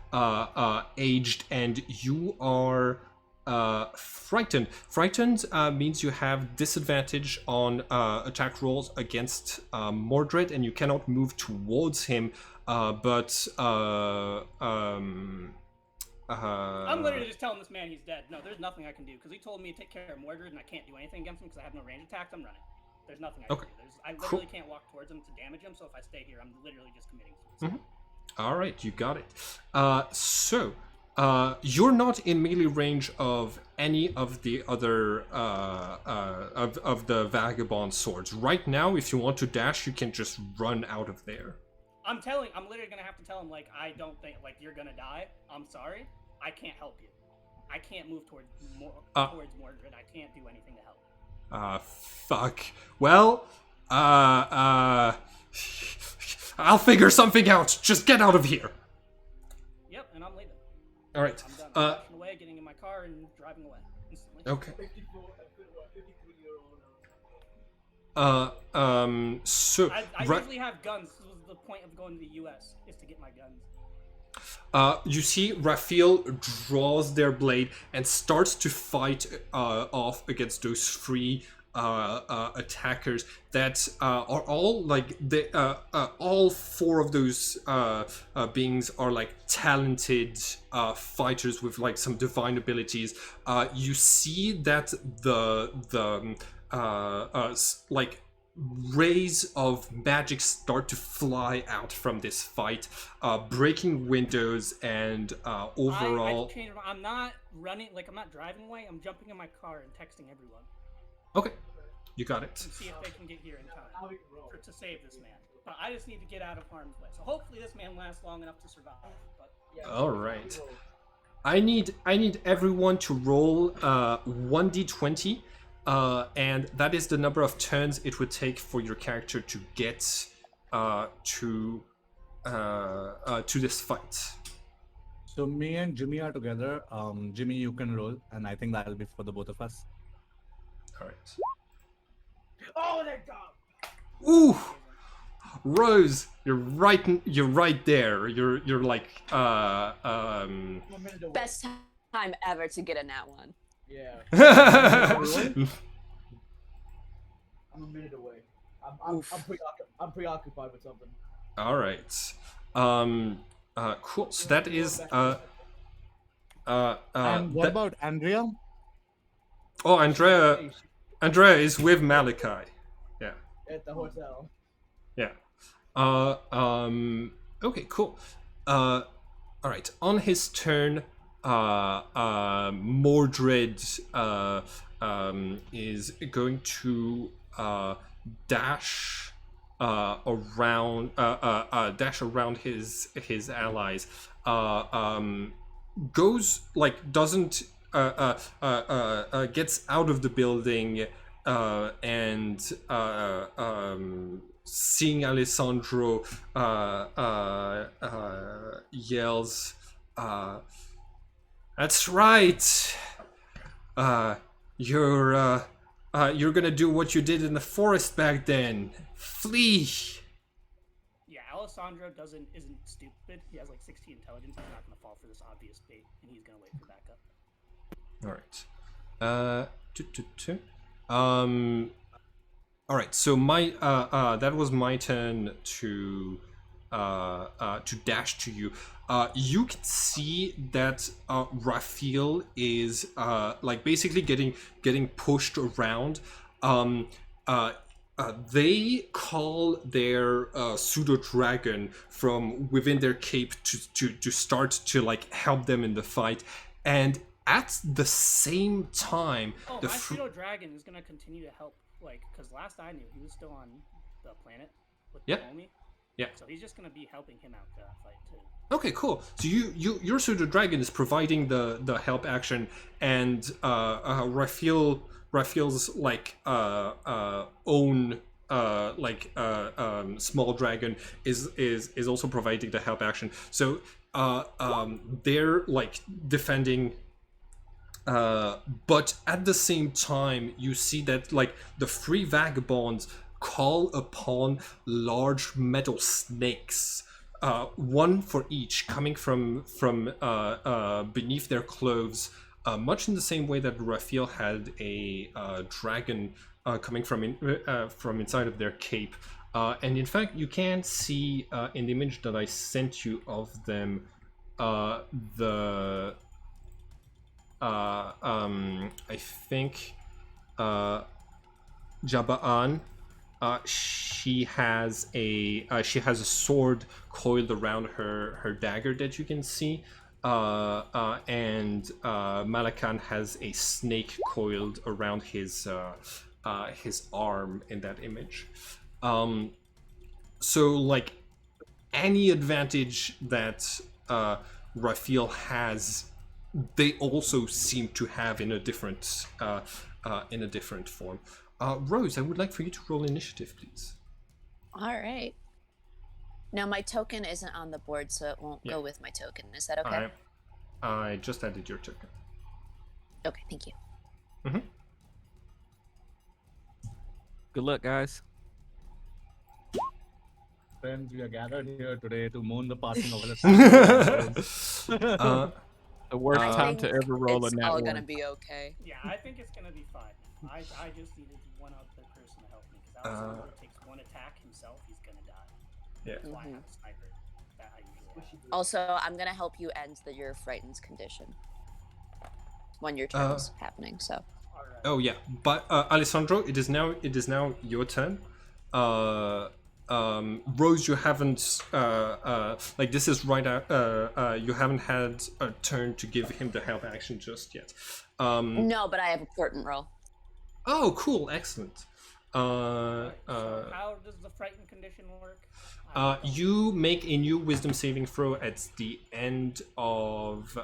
Speaker 1: aged, and you are frightened. Frightened means you have disadvantage on attack rolls against Mordred, and you cannot move towards him.
Speaker 4: I'm literally just telling this man he's dead. No, there's nothing I can do because he told me to take care of Mordred, and I can't do anything against him because I have no range attacks. I'm running. There's nothing I can
Speaker 1: Okay.
Speaker 4: do. I literally can't walk towards him to damage him. So if I stay here, I'm literally just committing suicide.
Speaker 1: All right, you got it. So you're not in melee range of any of the other of the vagabond swords right now. If you want to dash, you can just run out of there.
Speaker 4: I'm literally gonna have to tell him like I don't think like you're gonna die. I'm sorry, I can't help you. I can't move towards Mordred. I can't do anything to help.
Speaker 1: Fuck. Well, I'll figure something out. Just get out of here.
Speaker 4: Yep, and I'm leaving.
Speaker 1: All right.
Speaker 4: I'm done. I'm rushing away, getting in my car, and driving away instantly.
Speaker 1: Okay.
Speaker 5: 53-year-old.
Speaker 1: So
Speaker 4: I usually have guns. This was the point of going to the U.S. is to get my guns.
Speaker 1: You see Raphael draws their blade and starts to fight off against those three attackers that are all like all four of those beings are like talented fighters with like some divine abilities. You see that the like rays of magic start to fly out from this fight, breaking windows and overall.
Speaker 4: I'm not running, like I'm not driving away. I'm jumping in my car and texting everyone.
Speaker 1: Okay, you got it.
Speaker 4: And see if they can get here in time to save this man. But I just need to get out of harm's way. So hopefully this man lasts long enough to survive. But
Speaker 1: all right, I need everyone to roll 1d20. And that is the number of turns it would take for your character to get to this fight.
Speaker 3: So me and Jimmy are together. Jimmy, you can roll, and I think that'll be for the both of us.
Speaker 1: All right.
Speaker 5: Oh, they're gone.
Speaker 1: Ooh, Rose, you're right there. You're like
Speaker 5: I'm a minute away.
Speaker 2: Best time ever to get a nat one.
Speaker 5: Yeah, I'm a minute away. I'm preoccupied with something.
Speaker 1: All right. Cool. So that is
Speaker 3: And what about Andrea?
Speaker 1: Oh, Andrea is with Malachi. Yeah.
Speaker 5: At the hotel.
Speaker 1: Yeah. Okay, cool. All right. On his turn, Mordred is going to dash around his allies. Goes like doesn't gets out of the building and seeing Alessandro yells, "That's right! You're gonna do what you did in the forest back then. Flee!"
Speaker 4: yeah, Alessandro isn't stupid. He has like 60 intelligence. He's not gonna fall for this obvious bait, and he's gonna wait for backup.
Speaker 1: All right. All right. So my that was my turn to dash to you. You can see that Raphael is like basically getting pushed around. They call their pseudo dragon from within their cape to start to like help them in the fight, and at the same time,
Speaker 4: Oh, my pseudo dragon is gonna continue to help, like, because last I knew he was still on the planet with
Speaker 1: Yep.
Speaker 4: Naomi.
Speaker 1: Yeah.
Speaker 4: So he's just gonna be helping him out for that fight too.
Speaker 1: Okay, cool. So your pseudo dragon is providing the help action, and Raphael's like own small dragon is also providing the help action. So they're like defending. But at the same time, you see that like the three vagabonds call upon large metal snakes, one for each, coming from beneath their clothes, much in the same way that Raphael had a dragon coming from inside of their cape. And in fact, you can see in the image that I sent you of them, I think Jaba'an, she has a sword coiled around her dagger that you can see, and Malakan has a snake coiled around his arm in that image. So like any advantage that Raphael has, they also seem to have in a different form. Rose, I would like for you to roll initiative, please.
Speaker 2: All right. Now my token isn't on the board, so it won't go with my token. Is that okay?
Speaker 1: I just added your token.
Speaker 2: Okay, thank you.
Speaker 1: Mm-hmm.
Speaker 6: Good luck, guys.
Speaker 3: Friends, we are gathered here today to mourn the passing of
Speaker 6: The worst
Speaker 2: I
Speaker 6: time
Speaker 2: think
Speaker 6: to ever roll a
Speaker 2: it's
Speaker 6: nat
Speaker 2: all
Speaker 6: one.
Speaker 2: gonna be okay.
Speaker 4: Yeah, I think it's gonna be fine. I just needed one other person to help me because Alessandro takes one attack himself, he's gonna die.
Speaker 1: Yeah.
Speaker 4: That's why I have a sniper that I usually have.
Speaker 2: Also, I'm gonna help you end your frightened condition when your turn is happening. So.
Speaker 4: Alright.
Speaker 1: Oh yeah, but Alessandro, it is now your turn. Rose, you haven't like this is right out. You haven't had a turn to give him the help action just yet.
Speaker 2: No, but I have a portent roll.
Speaker 1: Oh, cool, excellent.
Speaker 4: So how does the frightened condition work?
Speaker 1: You make a new wisdom saving throw at the end of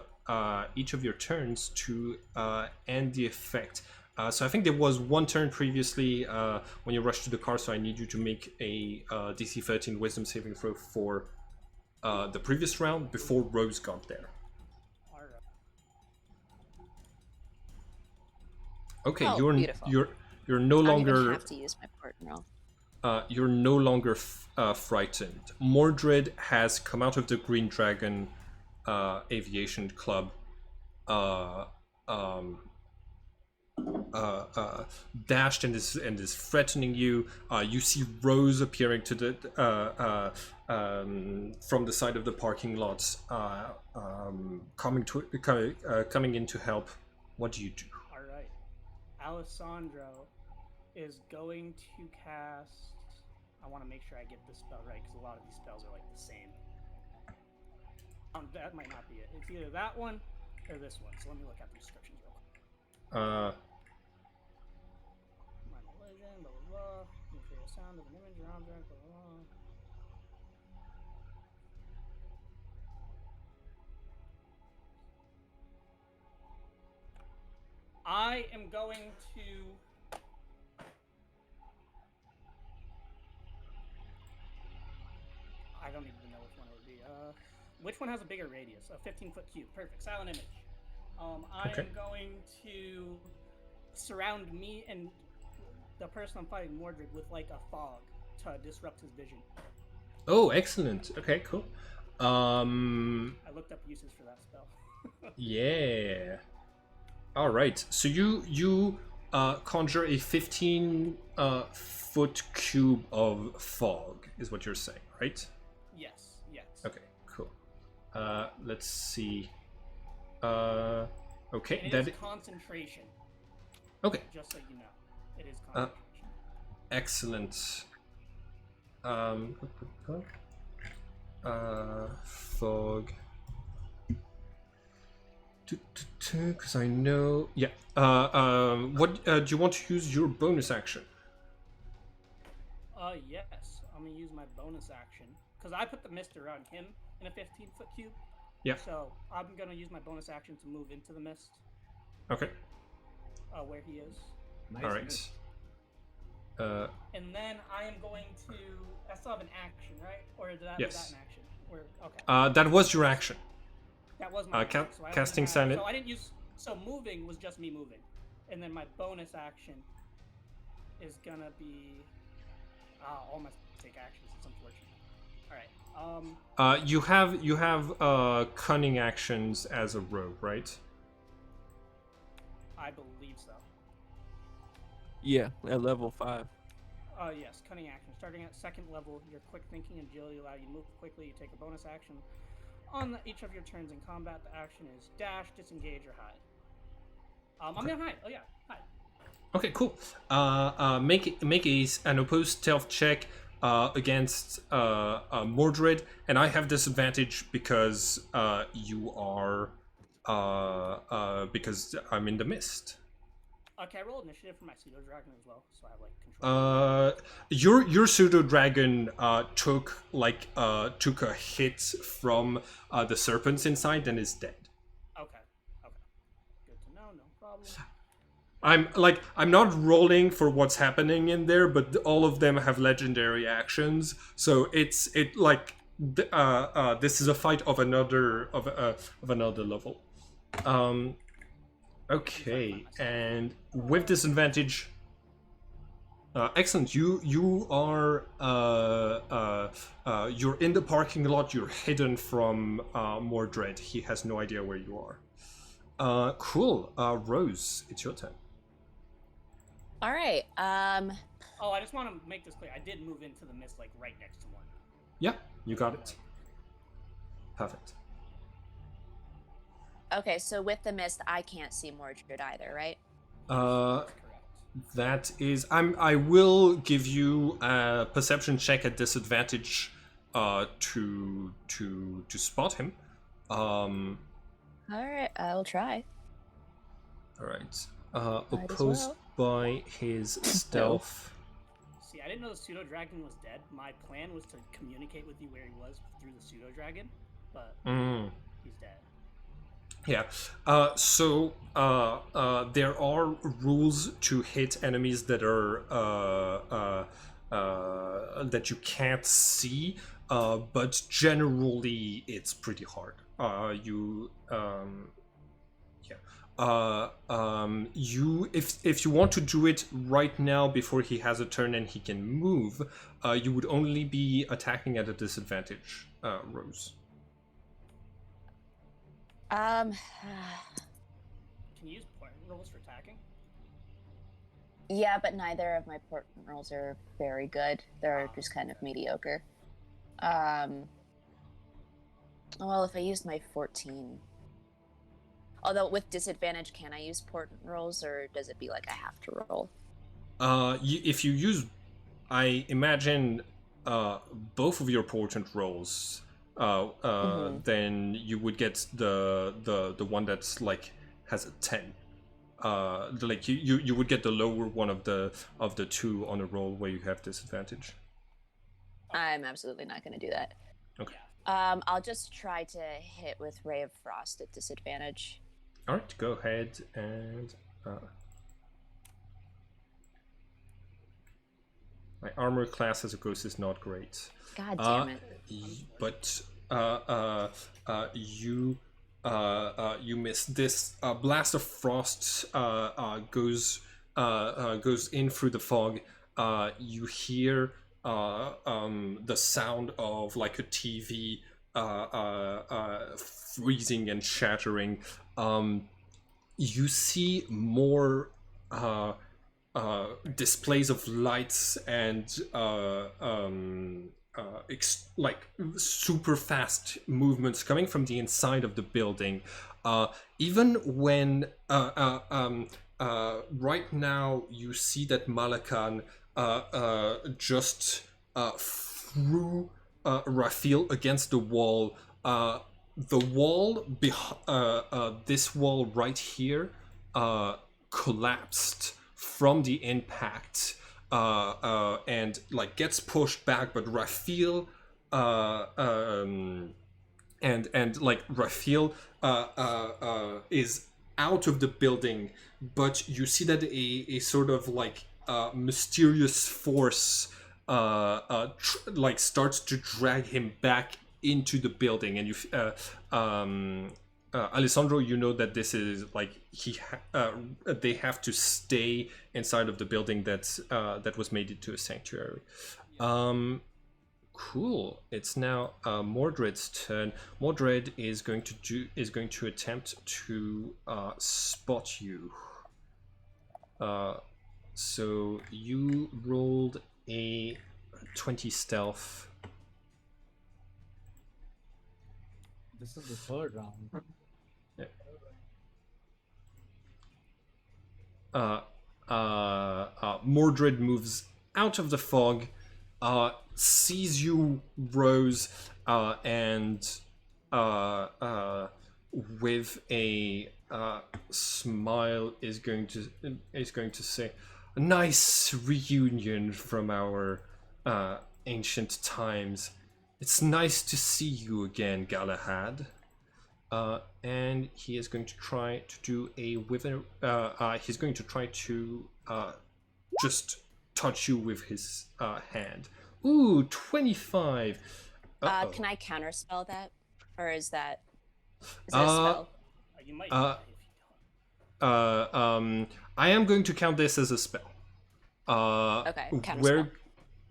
Speaker 1: each of your turns to end the effect. So I think there was one turn previously when you rushed to the car, so I need you to make a DC 13 wisdom saving throw for the previous round before Rose got there.
Speaker 4: Alright.
Speaker 1: Okay,
Speaker 2: Oh, beautiful.
Speaker 1: you're no
Speaker 2: I don't
Speaker 1: longer
Speaker 2: even have to use my portent roll.
Speaker 1: you're no longer frightened. Mordred has come out of the Green Dragon Aviation Club, dashed and is threatening you. You see Rose appearing to the from the side of the parking lot, coming in to help. What do you do?
Speaker 4: Alright. Alessandro is going to cast. I want to make sure I get this spell right because a lot of these spells are like the same. That might not be it. It's either that one or this one. So let me look at the descriptions real quick. My religion, blah blah blah. You hear the sound of an image or object, blah blah blah. I am going to. I don't even know which one it would be. Which one has a bigger radius? A 15-foot cube. Perfect. Silent image. I am going to surround me and the person I'm fighting, Mordred, with like a fog to disrupt his vision.
Speaker 1: Oh, excellent. Okay, cool.
Speaker 4: I looked up uses for that spell.
Speaker 1: Yeah. All right. So you conjure a 15-foot cube of fog, is what you're saying, right?
Speaker 4: Yes. Yes.
Speaker 1: Okay. Cool. Let's see. Okay.
Speaker 4: And
Speaker 1: That
Speaker 4: it is concentration.
Speaker 1: Okay.
Speaker 4: Just so you know, it is concentration.
Speaker 1: Excellent. Fog. Because I know. Yeah. What do you want to use your bonus action?
Speaker 4: Yes. I'm gonna use my bonus action because I put the mist around him in a 15-foot cube.
Speaker 1: Yeah.
Speaker 4: So I'm gonna use my bonus action to move into the mist.
Speaker 1: Okay.
Speaker 4: Where he is.
Speaker 3: Nice.
Speaker 1: All right.
Speaker 4: And then I am going to. I still have an action, right? Or is that,
Speaker 1: Yes.
Speaker 4: was that an action? Okay.
Speaker 1: That was your action.
Speaker 4: That was my action. So I only
Speaker 1: casting
Speaker 4: had-
Speaker 1: silent.
Speaker 4: So I didn't use. So moving was just me moving, and then my bonus action is gonna be. All my take actions. It's unfortunate. All right.
Speaker 1: You have cunning actions as a rogue, right?
Speaker 4: I believe so.
Speaker 6: Yeah, at level 5.
Speaker 4: Yes, cunning action. Starting at second level, your quick thinking and agility allow you to move quickly. You take a bonus action on each of your turns in combat. The action is dash, disengage, or hide. I'm gonna hide. Oh yeah, hide.
Speaker 1: Okay, cool. Make an opposed stealth check against Mordred, and I have disadvantage because you are because I'm in the mist.
Speaker 4: Can I roll initiative for my pseudo dragon as well, so I have like control?
Speaker 1: Your pseudo dragon took a hit from the serpents inside and is dead.
Speaker 4: Okay. Good to know. No problem.
Speaker 1: I'm not rolling for what's happening in there, but all of them have legendary actions, so this is a fight of another level. Okay, and with disadvantage. Excellent. You are you're in the parking lot. You're hidden from Mordred. He has no idea where you are. Cool. Rose, it's your turn.
Speaker 2: All right.
Speaker 4: Oh, I just want to make this clear. I did move into the mist, like right next to one.
Speaker 1: Yeah, you got it. Perfect.
Speaker 2: Okay, so with the mist, I can't see Mordred either, right?
Speaker 4: Correct.
Speaker 1: That is. I will give you a perception check at disadvantage, to spot him. All
Speaker 2: All right, I'll try.
Speaker 1: right.
Speaker 2: Might as
Speaker 1: Opposed
Speaker 2: well.
Speaker 1: by his stealth.
Speaker 4: See, I didn't know the pseudo dragon was dead. My plan was to communicate with you where he was through the pseudo dragon, but he's dead.
Speaker 1: Yeah. So there are rules to hit enemies that are that you can't see, but generally it's pretty hard. If you want to do it right now before he has a turn and he can move, you would only be attacking at a disadvantage, Rose.
Speaker 4: Can you use point rolls for attacking?
Speaker 2: Yeah, but neither of my port rolls are very good. They're just kind of mediocre. Well, if I used my 14... Although with disadvantage, can I use portent rolls, or does it be like I have to roll?
Speaker 1: If you use, I imagine, both of your portent rolls, then you would get the one that's like has a 10. Like you would get the lower one of the two on a roll where you have disadvantage.
Speaker 2: I'm absolutely not going to do that.
Speaker 1: Okay.
Speaker 2: I'll just try to hit with Ray of Frost at disadvantage.
Speaker 1: All right, go ahead and. My armor class as a ghost is not great.
Speaker 2: God damn it!
Speaker 1: But you miss. This blast of frost goes in through the fog. You hear the sound of like a TV freezing and shattering. You see more displays of lights and like super fast movements coming from the inside of the building. Even when right now you see that Malakan just threw Raphael against the wall. The wall, this wall right here, collapsed from the impact, and like gets pushed back. But Raphael, and like Raphael, is out of the building. But you see that a sort of like mysterious force, like starts to drag him back into the building, and you Alessandro, you know that this is like they have to stay inside of the building that was made into a sanctuary. Cool. It's now Mordred's turn. Mordred is going to attempt to spot you. So you rolled a 20 stealth.
Speaker 3: This is the third round.
Speaker 1: Mordred moves out of the fog, sees you, Rose, and with a smile, is going to say, "A nice reunion from our ancient times. It's nice to see you again, Galahad." And he is going to try to do a wither. He's going to try to just touch you with his hand. Ooh, 25. Uh-oh.
Speaker 2: Can I counterspell that, or is that a spell?
Speaker 4: You might
Speaker 1: Uh,
Speaker 4: die if you don't.
Speaker 1: I am going to count this as a spell.
Speaker 2: Okay, counterspell.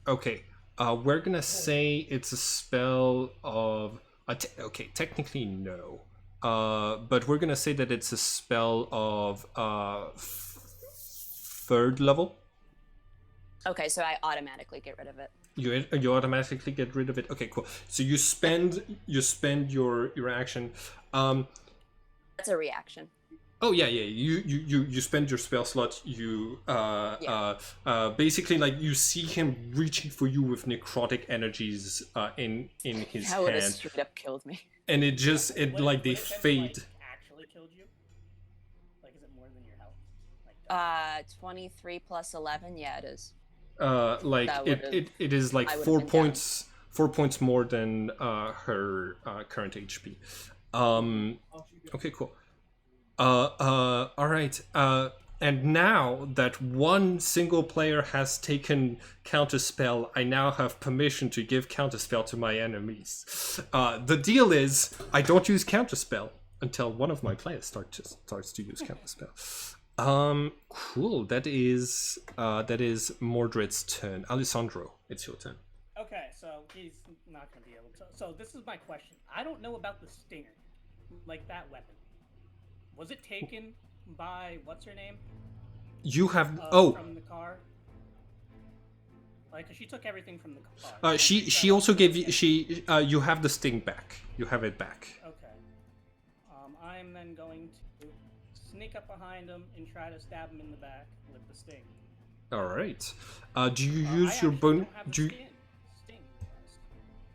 Speaker 1: Okay. We're gonna say it's a spell of. Okay, technically no. But we're gonna say that it's a spell of third level.
Speaker 2: Okay, so I automatically get rid of it.
Speaker 1: You automatically get rid of it. Okay, cool. So you spend your action.
Speaker 2: That's a reaction.
Speaker 1: Oh yeah. You spend your spell slot. You basically, like, you see him reaching for you with necrotic energies in his
Speaker 2: That would have
Speaker 1: hand,
Speaker 2: straight up killed me.
Speaker 1: and it just
Speaker 4: Would
Speaker 1: like
Speaker 4: would
Speaker 1: they
Speaker 4: it then,
Speaker 1: fade.
Speaker 4: Like, actually killed you? Like, is it more than your health? Like,
Speaker 2: 23 plus 11. Yeah, it is.
Speaker 1: Like
Speaker 2: That
Speaker 1: it is like
Speaker 2: I would've
Speaker 1: 4
Speaker 2: been down.
Speaker 1: points. 4 points more than her current HP. Okay, cool. All right. And now that one single player has taken Counterspell, I now have permission to give Counterspell to my enemies. The deal is, I don't use Counterspell until one of my players starts to use Counterspell. Cool. That is Mordred's turn. Alessandro, it's your turn.
Speaker 4: okay, so he's not going to be able to. So this is my question. I don't know about the stinger, like that weapon. Was it taken by what's her name?
Speaker 1: You have
Speaker 4: From the car. Like, 'cause she took everything from the car.
Speaker 1: she also gave you you have the sting back. You have it back.
Speaker 4: Okay. I'm then going to sneak up behind him and try to stab him in the back with the sting.
Speaker 1: All right. Do you
Speaker 4: I
Speaker 1: use your
Speaker 4: actually
Speaker 1: bone?
Speaker 4: don't have the
Speaker 1: Do you,
Speaker 4: sting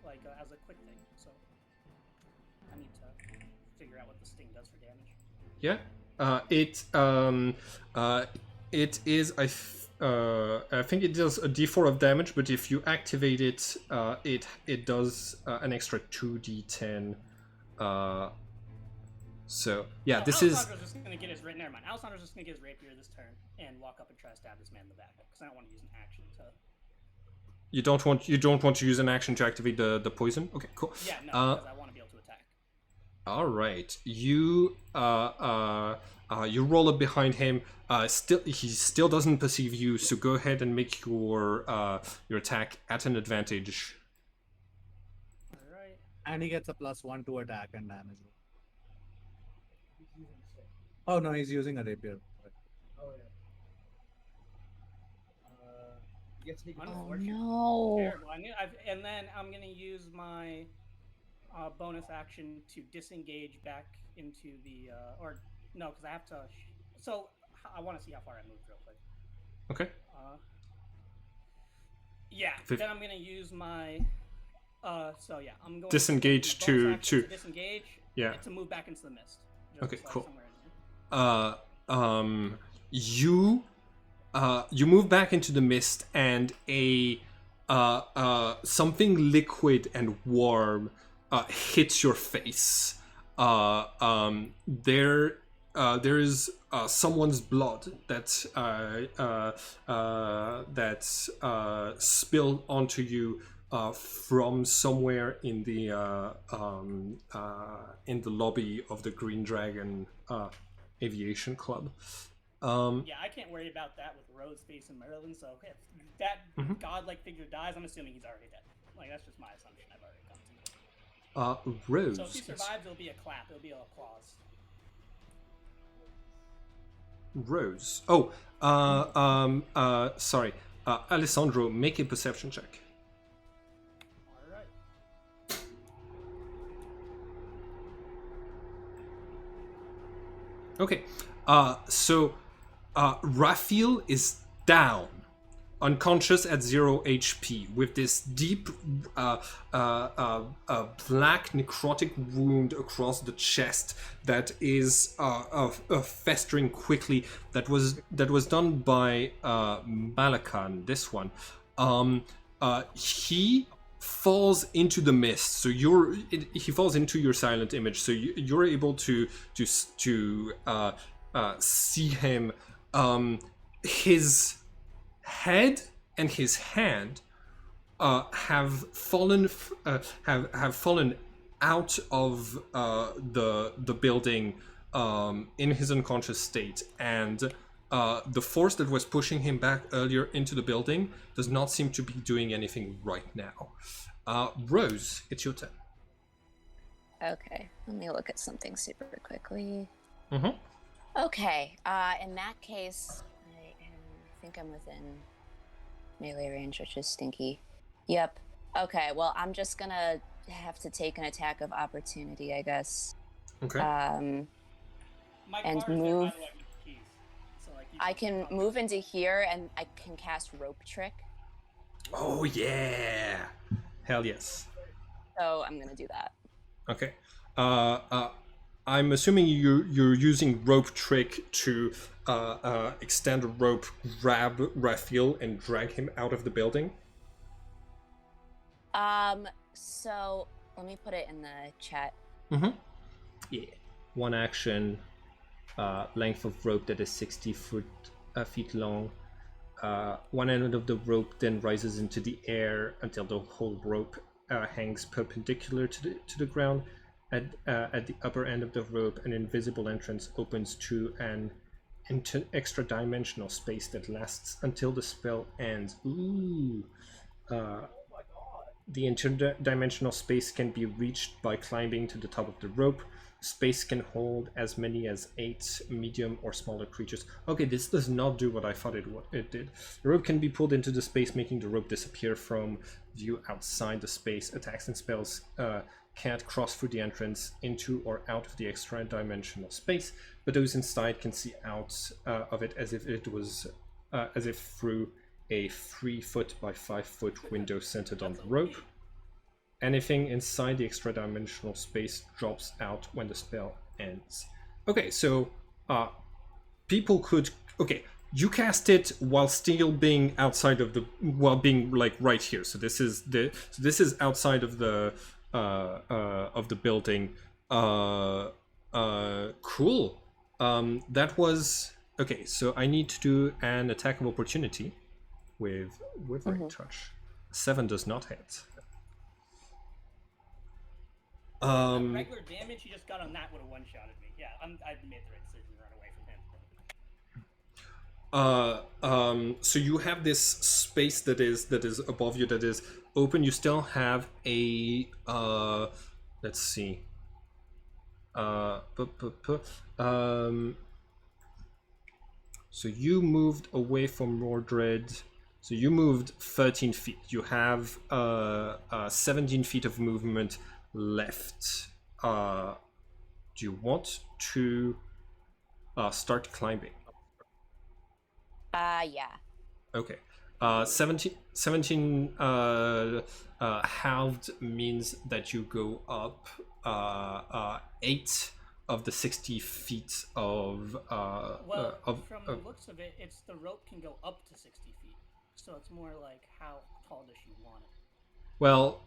Speaker 4: like as a quick thing, so I need to figure out what the sting does for damage.
Speaker 1: yeah. It is. I think it does a D4 of damage, but if you activate it, it does an extra 2d10. So yeah, this is.
Speaker 4: Alessandro's just gonna get his never mind. Alessandro's just gonna get his rapier this turn and walk up and try to stab this man in the back because I don't want to use an action to.
Speaker 1: You don't want to use an action to activate the poison. Okay, cool.
Speaker 4: Yeah, no, because I want to be able to attack.
Speaker 1: All right, you you roll up behind him. He still doesn't perceive you, so go ahead and make your attack at an advantage.
Speaker 4: All right.
Speaker 3: And he gets a +1 to attack and damage. Oh no, he's using a rapier.
Speaker 5: Oh yeah. Get sneak attack.
Speaker 2: Oh
Speaker 4: Unfortunate.
Speaker 2: no.
Speaker 4: Terrible. And then I'm gonna use my bonus action to disengage back into the or no, because I have to. So I want to see how far I moved real quick.
Speaker 1: Okay.
Speaker 4: Yeah.
Speaker 1: Fif-
Speaker 4: Then I'm gonna use my. So yeah, I'm going
Speaker 1: Disengage
Speaker 4: to use bonus action
Speaker 1: to-
Speaker 4: disengage.
Speaker 1: yeah.
Speaker 4: And to move back into the mist. Just,
Speaker 1: Okay,
Speaker 4: like,
Speaker 1: cool.
Speaker 4: somewhere in there.
Speaker 1: You move back into the mist, and a something liquid and warm hits your face. There is someone's blood that's spilled onto you from somewhere in the lobby of the Green Dragon Aviation Club.
Speaker 4: Yeah, I can't worry about that with Rose, Face, and Merlin. So if that godlike figure dies, I'm assuming he's already dead. Like, that's just my assumption. I've already come to.
Speaker 1: Rose.
Speaker 4: So if he survives, it'll be a clap. It'll be an applause.
Speaker 1: Rose. Sorry. Alessandro, make a perception check.
Speaker 4: All right.
Speaker 1: Okay. So Raphael is down. unconscious at 0 HP with this deep black necrotic wound across the chest that is festering quickly. That was done by Malakan. This one, he falls into the mist. So he falls into your silent image. So you're able to see him. His head and his hand have fallen out of the building in his unconscious state, and the force that was pushing him back earlier into the building does not seem to be doing anything right now. Rose, it's your turn.
Speaker 2: Okay, let me look at something super quickly.
Speaker 1: Mm-hmm.
Speaker 2: Okay, in that case, I think I'm within melee range, which is stinky. Yep. Okay, well, I'm just gonna have to take an attack of opportunity, I guess.
Speaker 1: Okay.
Speaker 4: My
Speaker 2: And
Speaker 4: cards are, by
Speaker 2: move.
Speaker 4: the way, with keys. So, like, you
Speaker 2: I can move into here, and I can cast Rope Trick.
Speaker 1: Oh yeah! Hell yes.
Speaker 2: So I'm gonna do that.
Speaker 1: Okay. I'm assuming you're using rope trick to extend a rope, grab Raphael, and drag him out of the building.
Speaker 2: So let me put it in the chat.
Speaker 1: Mm-hmm. Yeah. One action, length of rope that is 60 feet long. One end of the rope then rises into the air until the whole rope hangs perpendicular to the ground. At the upper end of the rope, an invisible entrance opens to an extra-dimensional space that lasts until the spell ends. Ooh. The interdimensional space can be reached by climbing to the top of the rope. Space can hold as many as 8 medium or smaller creatures. Okay, this does not do what I thought it did. The rope can be pulled into the space, making the rope disappear from view outside the space. Attacks and spells can't cross through the entrance into or out of the extra dimensional space, but those inside can see out of it as if through a 3-foot by 5-foot window centered on the rope. Anything inside the extra dimensional space drops out when the spell ends. Okay, so people could. Okay, you cast it while still being outside of while being like right here. So this is outside of the building. Cool. That was okay. So I need to do an attack of opportunity with Withering Touch. 7 does not hit.
Speaker 4: regular damage he just got on that would have one-shotted me. Yeah, I made the right decision to run away from him.
Speaker 1: So you have this space that is above you, that is open. You still have a let's see. So you moved away from Mordred. So you moved 13 feet. You have 17 feet of movement left. Do you want to start climbing?
Speaker 2: Yeah.
Speaker 1: Okay. 17 halved means that you go up 8 of the 60 feet of
Speaker 4: from the looks of it, it's the rope can go up to 60 feet. So it's more like how tall does she want it?
Speaker 1: Well,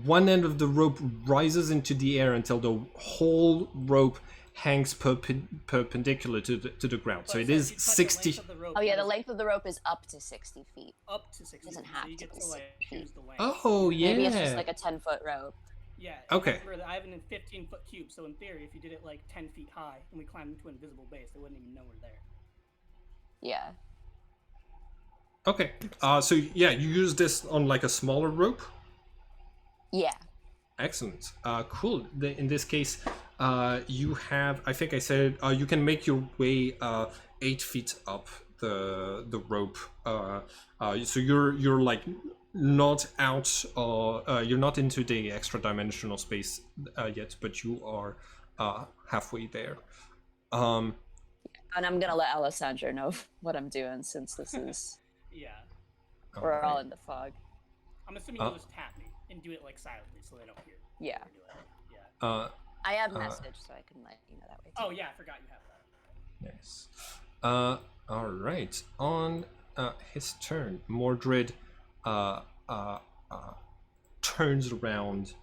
Speaker 1: one end of the rope rises into the air until the whole rope hangs perpendicular to the ground. So it is 60.
Speaker 2: Oh yeah, the length of the rope is up to 60 feet.
Speaker 4: Up to 60
Speaker 2: It doesn't
Speaker 4: feet.
Speaker 2: have
Speaker 4: So you
Speaker 2: to
Speaker 4: get
Speaker 2: be
Speaker 4: to like
Speaker 2: 60 feet.
Speaker 4: choose the length.
Speaker 1: Oh yeah.
Speaker 2: Maybe it's just like a 10-foot rope.
Speaker 4: Yeah.
Speaker 1: Okay.
Speaker 4: Remember that I have a 15-foot cube, so in theory, if you did it like 10 feet high and we climbed into an invisible base, they wouldn't even know we're there.
Speaker 2: Yeah.
Speaker 1: Okay. So yeah, you use this on like a smaller rope.
Speaker 2: Yeah.
Speaker 1: Excellent. Cool. In this case, you have. I think I said you can make your way 8 feet up the rope. So you're like not out. You're not into the extra dimensional space yet, but you are halfway there.
Speaker 2: And I'm gonna let Alessandro know what I'm doing since this is.
Speaker 4: Yeah.
Speaker 2: We're all
Speaker 1: Alright.
Speaker 2: in the fog.
Speaker 4: I'm assuming you'll just tap me and do it like silently so they don't hear.
Speaker 2: Yeah.
Speaker 4: Do it. Yeah.
Speaker 2: I have message, so I can let you know that way too.
Speaker 4: Oh yeah, I forgot you have that.
Speaker 1: Nice. All right. On his turn, Mordred turns around,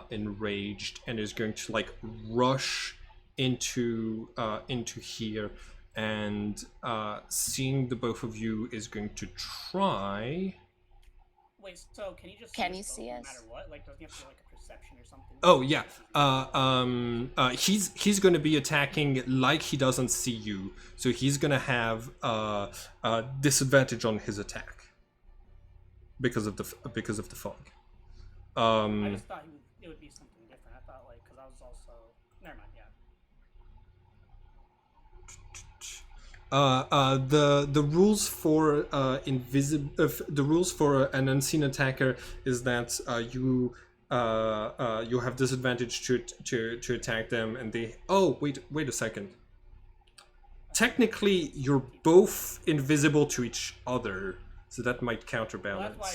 Speaker 1: enraged, and is going to like rush into here, and seeing the both of you is going to try.
Speaker 4: Wait, so can you just
Speaker 2: Can
Speaker 4: us
Speaker 2: you
Speaker 4: both
Speaker 2: see
Speaker 4: no
Speaker 2: us?
Speaker 4: matter what? Like, doesn't he have to do like a perception or something?
Speaker 1: Oh yeah. He's going to be attacking like he doesn't see you, so he's going to have disadvantage on his attack because of the fog.
Speaker 4: I just thought it would be something different. I thought like because I was also never mind. Yeah.
Speaker 1: The rules for the rules for an unseen attacker is that you have disadvantage to attack them, and they. Oh wait a second. Technically, you're both invisible to each other, so that might counterbalance.
Speaker 4: Well,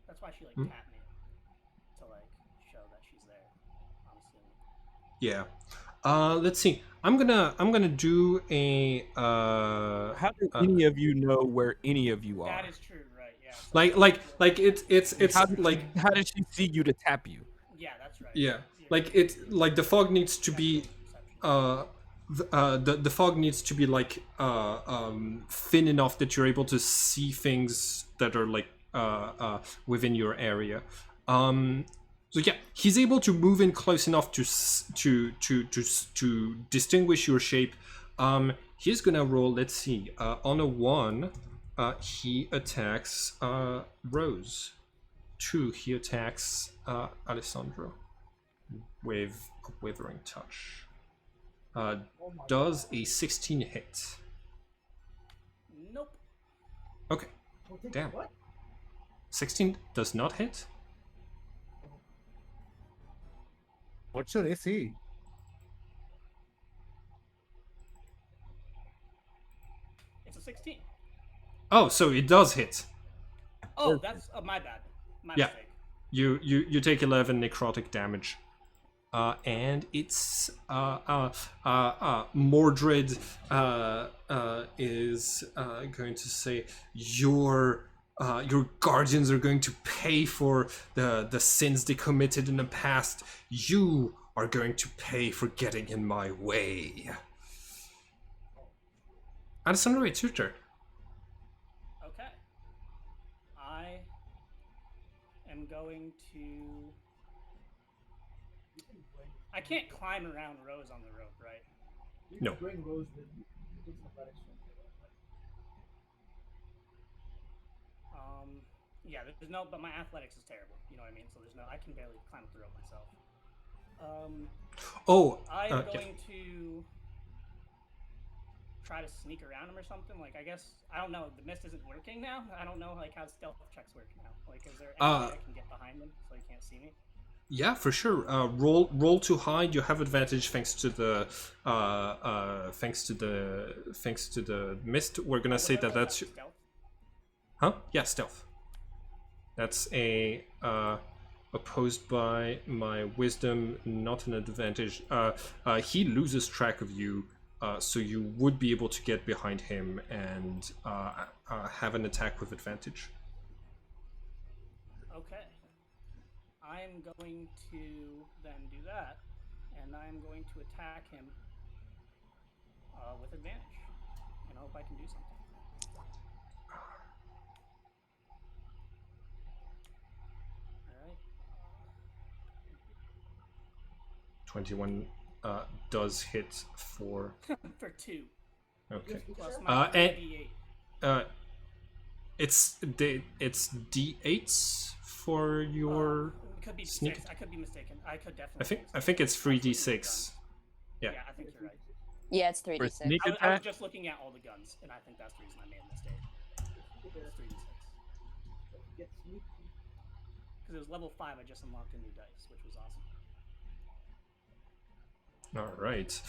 Speaker 4: that's why she tapped me to like show that she's there. I'm assuming.
Speaker 1: Yeah. Let's see. I'm gonna do a.
Speaker 6: How do any of you know where any of you are?
Speaker 4: That is true, right? Yeah. So
Speaker 1: Like it's
Speaker 6: How did she see you to tap you?
Speaker 4: Yeah, that's right.
Speaker 1: Yeah, like the fog needs to be the fog needs to be like thin enough that you're able to see things that are like within your area. So yeah, he's able to move in close enough to distinguish your shape. He's gonna roll. Let's see. On a 1, he attacks Rose. 2, he attacks Alessandro with a withering touch. Does a 16 hit?
Speaker 4: Nope.
Speaker 1: Okay. Damn. 16 does not hit?
Speaker 3: What's your AC?
Speaker 4: It's a 16.
Speaker 1: Oh, so it does hit.
Speaker 4: Oh, that's my bad. My
Speaker 1: Yeah.
Speaker 4: mistake.
Speaker 1: You take 11 necrotic damage. And it's Mordred is going to say your guardians are going to pay for the sins they committed in the past. You are going to pay for getting in my way. Alessandro, it's your turn.
Speaker 4: Okay. I am going to. I can't climb around Rose on the rope, right?
Speaker 5: You
Speaker 1: No.
Speaker 5: can bring Rose with you. It's an athletics check.
Speaker 4: Yeah, there's no, but my athletics is terrible. You know what I mean? So there's no, I can barely climb up the rope myself. I'm
Speaker 1: yeah.
Speaker 4: going to try to sneak around him or something. Like, I guess, I don't know, the mist isn't working now. I don't know, like, how stealth checks work now. Like, is there any way I can get behind him so he can't see me?
Speaker 1: Yeah, for sure. Roll to hide. You have advantage thanks to the mist. We're gonna say that that's
Speaker 4: stealth.
Speaker 1: huh? Yeah, stealth. That's a opposed by my wisdom, not an advantage. He loses track of you, so you would be able to get behind him and have an attack with advantage.
Speaker 4: Okay. I'm going to then do that, and I'm going to attack him with advantage, and hope I can do something. All right.
Speaker 1: 21 does hit for.
Speaker 4: For 2.
Speaker 1: Okay.
Speaker 4: Plus my
Speaker 1: and-
Speaker 4: D8.
Speaker 1: It's D8s for your.
Speaker 4: It could be
Speaker 1: sneak
Speaker 4: 6. I could be mistaken. I could definitely.
Speaker 1: I think it's 3d6. Yeah.
Speaker 4: Yeah, I think you're right.
Speaker 2: Yeah, it's
Speaker 6: For
Speaker 2: 3d6.
Speaker 6: sneak
Speaker 4: I was
Speaker 6: attack?
Speaker 4: just looking at all the guns, and I think that's the reason I made a mistake. It's 3d6.
Speaker 5: Get sneak.
Speaker 4: Because it was level 5, I just unlocked a new dice, which was awesome.
Speaker 1: All right.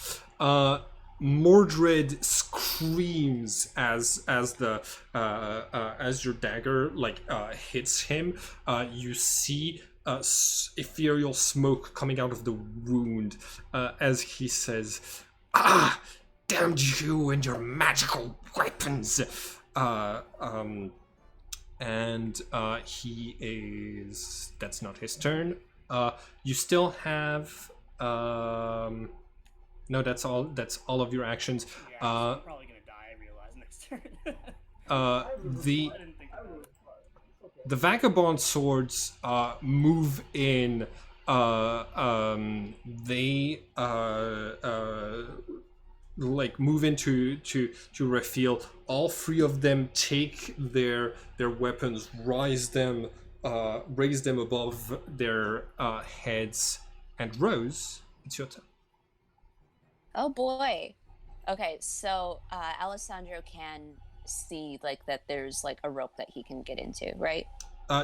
Speaker 1: Mordred screams as your dagger hits him. You see ethereal smoke coming out of the wound as he says, "Ah, damn you and your magical weapons!" And he is. That's not his turn. You still have. No, that's all. That's all of your actions.
Speaker 4: Yeah, I'm probably gonna die. I realize next turn.
Speaker 1: The
Speaker 4: I didn't think about it.
Speaker 1: the vagabond swords move in. They move into to Raphael. All three of them take their weapons, raise them above their heads, and Rose, it's your turn.
Speaker 2: Oh boy. Okay, so Alessandro can see that there's a rope that he can get into, right?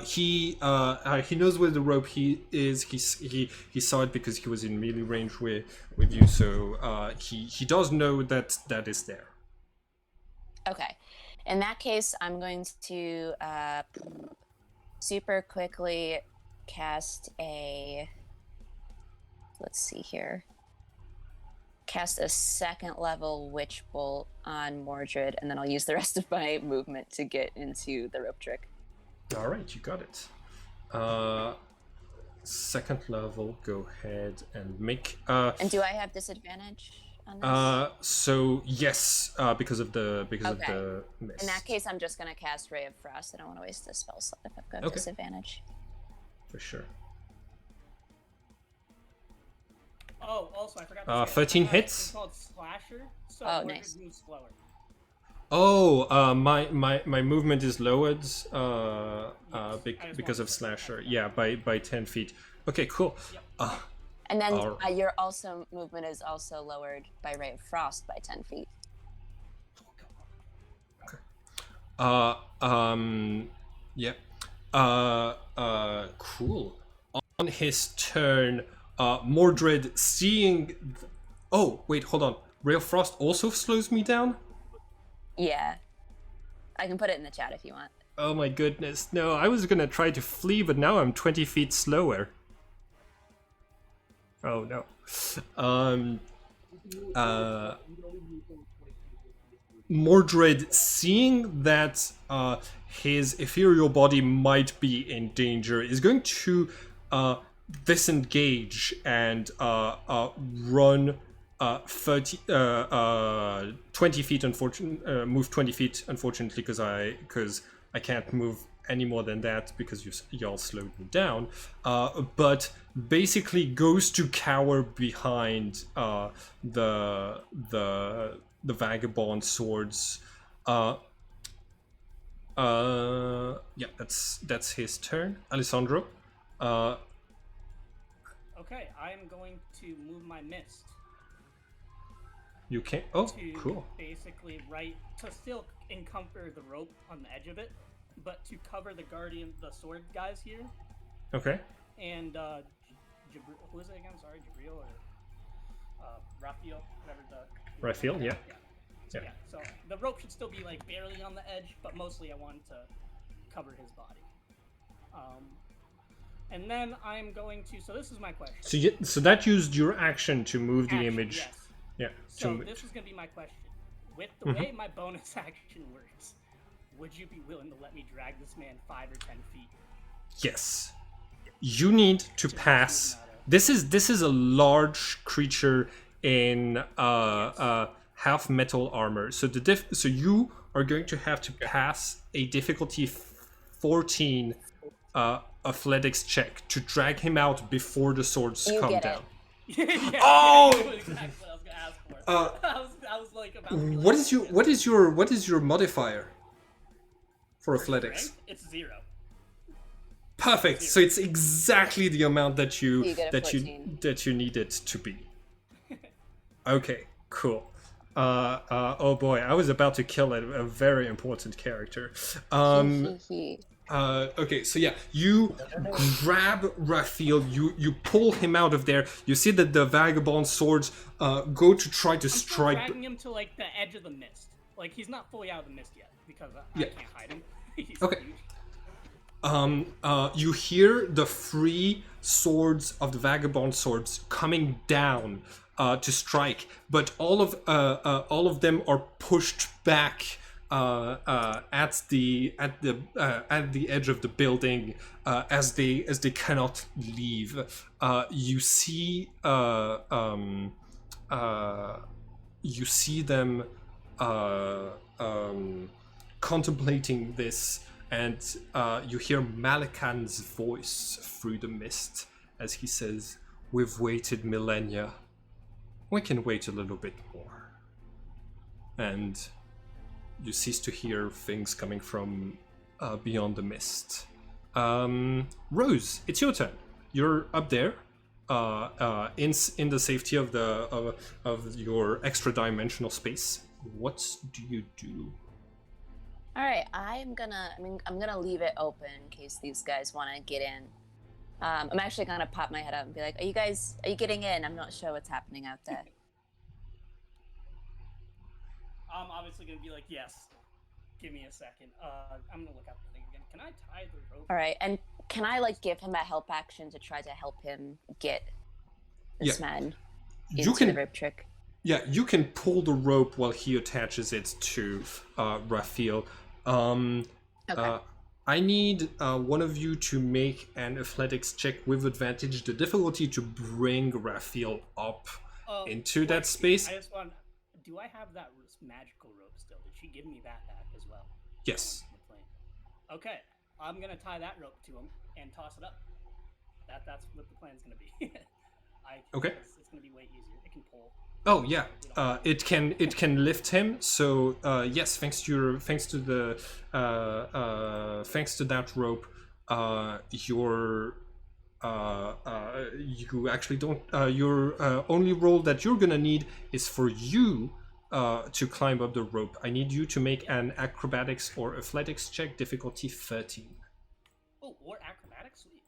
Speaker 1: He knows where the rope is. He saw it because he was in melee range with you. So he does know that is there.
Speaker 2: Okay. In that case, I'm going to super quickly cast a. Let's see here. Cast a second level witch bolt on Mordred, and then I'll use the rest of my movement to get into the rope trick.
Speaker 1: All right, you got it. Second level, go ahead and make.
Speaker 2: And do I have disadvantage on this?
Speaker 1: So yes, because of the
Speaker 2: Okay.
Speaker 1: mist.
Speaker 2: In that case, I'm just gonna cast Ray of Frost. I don't want to waste a spell slot if I've got
Speaker 1: Okay.
Speaker 2: disadvantage.
Speaker 1: For sure.
Speaker 4: Oh, also I forgot. To say,
Speaker 1: 13
Speaker 4: I got
Speaker 1: hits?
Speaker 4: It's called Slasher. So
Speaker 2: Oh,
Speaker 4: Mordred
Speaker 2: nice.
Speaker 4: moves slower.
Speaker 1: Oh, my movement is lowered because
Speaker 4: wanted
Speaker 1: of
Speaker 4: to-
Speaker 1: slasher. Yeah, by 10 feet. Okay, cool.
Speaker 4: Yep.
Speaker 2: And then
Speaker 1: Alright.
Speaker 2: your movement is also lowered by Ray of Frost by 10 feet.
Speaker 1: Yeah. Cool. On his turn, Mordred seeing. Oh, wait, hold on. Ray of Frost also slows me down?
Speaker 2: Yeah. I can put it in the chat if you want.
Speaker 1: Oh my goodness. No, I was gonna try to flee, but now I'm 20 feet slower. Oh no. Mordred, seeing that his ethereal body might be in danger, is going to disengage and run 20 feet. Move 20 feet, unfortunately, because I can't move any more than that because y'all slowed me down. But basically goes to cower behind the vagabond swords. Yeah, that's his turn. Alessandro.
Speaker 4: Okay, I am going to move my mist
Speaker 1: You can. Oh,
Speaker 4: to
Speaker 1: cool.
Speaker 4: basically to still encumber the rope on the edge of it, but to cover the sword guys here,
Speaker 1: Okay.
Speaker 4: and who is it again? Sorry, Jabril or Raphael, whatever the.
Speaker 1: Raphael, yeah.
Speaker 4: Yeah. So the rope should still be barely on the edge, but mostly I want to cover his body. And then I'm going to. So this is my question.
Speaker 1: So that used your action to move the
Speaker 4: Action,
Speaker 1: image.
Speaker 4: Yes.
Speaker 1: Yeah.
Speaker 4: So
Speaker 1: to-
Speaker 4: this is going to be my question. With the way my bonus action works, would you be willing to let me drag this man 5 or 10 feet?
Speaker 1: Yes. You need to pass. This is a large creature in half metal armor. So so you are going to have to pass a difficulty 14 athletics check to drag him out before the swords
Speaker 2: You
Speaker 1: come
Speaker 2: get
Speaker 1: down.
Speaker 4: Yeah,
Speaker 1: Oh!
Speaker 4: I knew exactly what I was going to ask for. I was like about to be like,
Speaker 1: What is your modifier for athletics?
Speaker 4: strength? It's 0.
Speaker 1: Perfect. So it's exactly the amount that you
Speaker 2: You get a 14.
Speaker 1: that you need it to be. Okay, cool. Oh boy, I was about to kill a very important character. Okay, so yeah, you grab Raphael, you pull him out of there. You see that the vagabond swords go to try to
Speaker 4: I'm still
Speaker 1: strike.
Speaker 4: dragging him to the edge of the mist. Like he's not fully out of the mist yet because I
Speaker 1: Yeah.
Speaker 4: can't hide him. He's
Speaker 1: Okay.
Speaker 4: huge.
Speaker 1: You hear the three swords of the vagabond swords coming down to strike, but all of them are pushed back at the edge of the building as they cannot leave. You see them contemplating this, and you hear Malakan's voice through the mist as he says, "We've waited millennia. We can wait a little bit more." And you cease to hear things coming from beyond the mist. Rose, it's your turn. You're up there, in the safety of of your extra dimensional space. What do you do?
Speaker 2: All right, I'm gonna leave it open in case these guys want to get in. I'm actually gonna pop my head up and be like, are you getting in? I'm not sure what's happening out there.
Speaker 4: I'm obviously gonna be like, yes. Give me a second. I'm gonna look up the thing again. Can I tie the rope?
Speaker 2: All right, and can I like give him a help action to try to help him get this man into the rope trick?
Speaker 1: Yeah, you can pull the rope while he attaches it to Raphael.
Speaker 2: Okay.
Speaker 1: I need one of you to make an athletics check with advantage. The difficulty to bring Raphael up into that space.
Speaker 4: I just want. Do I have that magical rope still? Did she give me that back as well?
Speaker 1: Yes.
Speaker 4: Okay, I'm gonna tie that rope to him and toss it up. That's what the plan's gonna be.
Speaker 1: Okay.
Speaker 4: It's gonna be way easier. It can pull.
Speaker 1: Oh yeah, it can lift him. So yes, thanks to that rope, you actually don't. Your only roll that you're gonna need is for you to climb up the rope. I need you to make an acrobatics or athletics check, difficulty 13.
Speaker 4: Oh, or acrobatics. Sweet.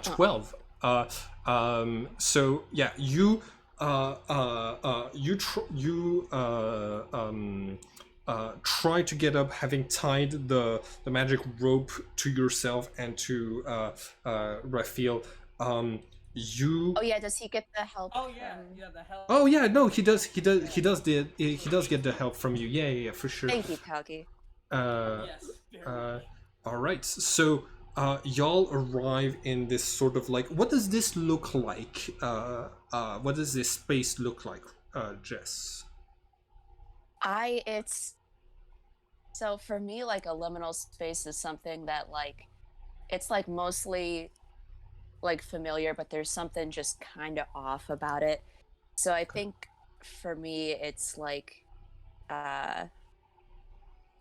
Speaker 1: 12. So yeah, you try to get up, having tied the magic rope to yourself and to Raphael.
Speaker 2: Oh yeah, does he get the help?
Speaker 4: Oh yeah, the help.
Speaker 1: Oh yeah, no, he does get the help from you. Yeah, for sure.
Speaker 2: Thank you, Kalki.
Speaker 4: Yes.
Speaker 1: All right, so y'all arrive in this sort of like, what does this look like? What does this space look like, Jess?
Speaker 2: So for me, like a liminal space is something that like, it's like mostly like familiar, but there's something just kind of off about it. So I think for me, it's like a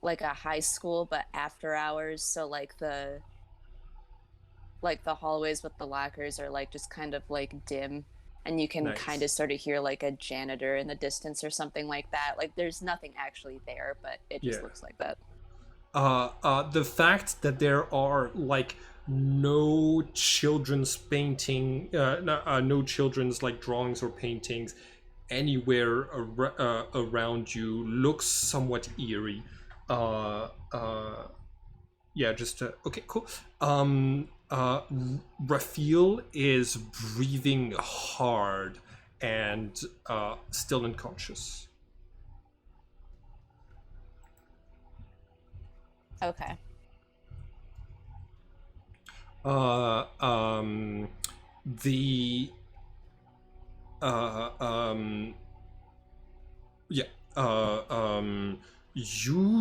Speaker 2: high school, but after hours. So like the hallways with the lockers are like just kind of like dim, and you can kind of sort of hear like a janitor in the distance or something like that. Like there's nothing actually there, but it just looks like that.
Speaker 1: The fact that there are like no children's painting, no children's like drawings or paintings anywhere around you looks somewhat eerie. Okay, cool. Raphael is breathing hard and still unconscious.
Speaker 2: Okay.
Speaker 1: You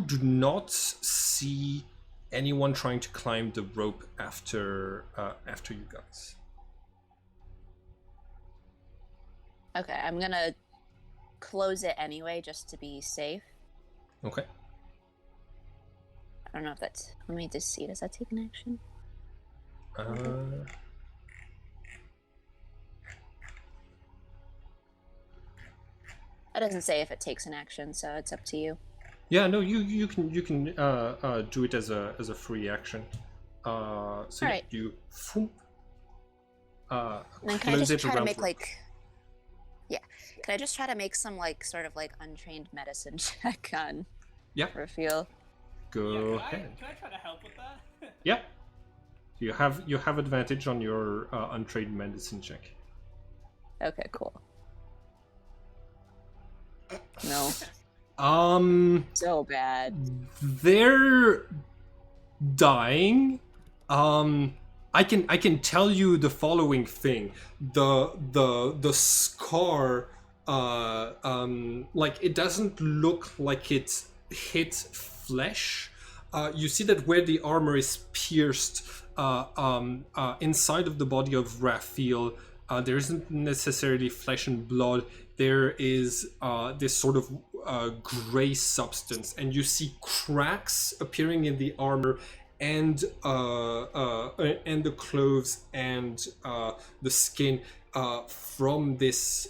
Speaker 1: do not see anyone trying to climb the rope after you guys.
Speaker 2: Okay, I'm gonna close it anyway just to be safe.
Speaker 1: Okay.
Speaker 2: I don't know if that's. Let me just see. Does that take an action? It doesn't say if it takes an action, so it's up to you.
Speaker 1: Yeah, no, you can do it as a free action. So
Speaker 2: right.
Speaker 1: you
Speaker 2: then can I just try to make like Can I just try to make some like sort of like untrained medicine check on
Speaker 1: Yeah,
Speaker 2: Raphael?
Speaker 1: go
Speaker 4: Yeah,
Speaker 1: ahead.
Speaker 4: can I try to help with that?
Speaker 1: Yeah, you have advantage on your untrained medicine check.
Speaker 2: Okay, cool. No, so bad.
Speaker 1: They're dying. I can tell you the following thing. The scar, like it doesn't look like it hit flesh. You see that where the armor is pierced, inside of the body of Raphael, there isn't necessarily flesh and blood. There is this sort of gray substance, and you see cracks appearing in the armor and the clothes and the skin from this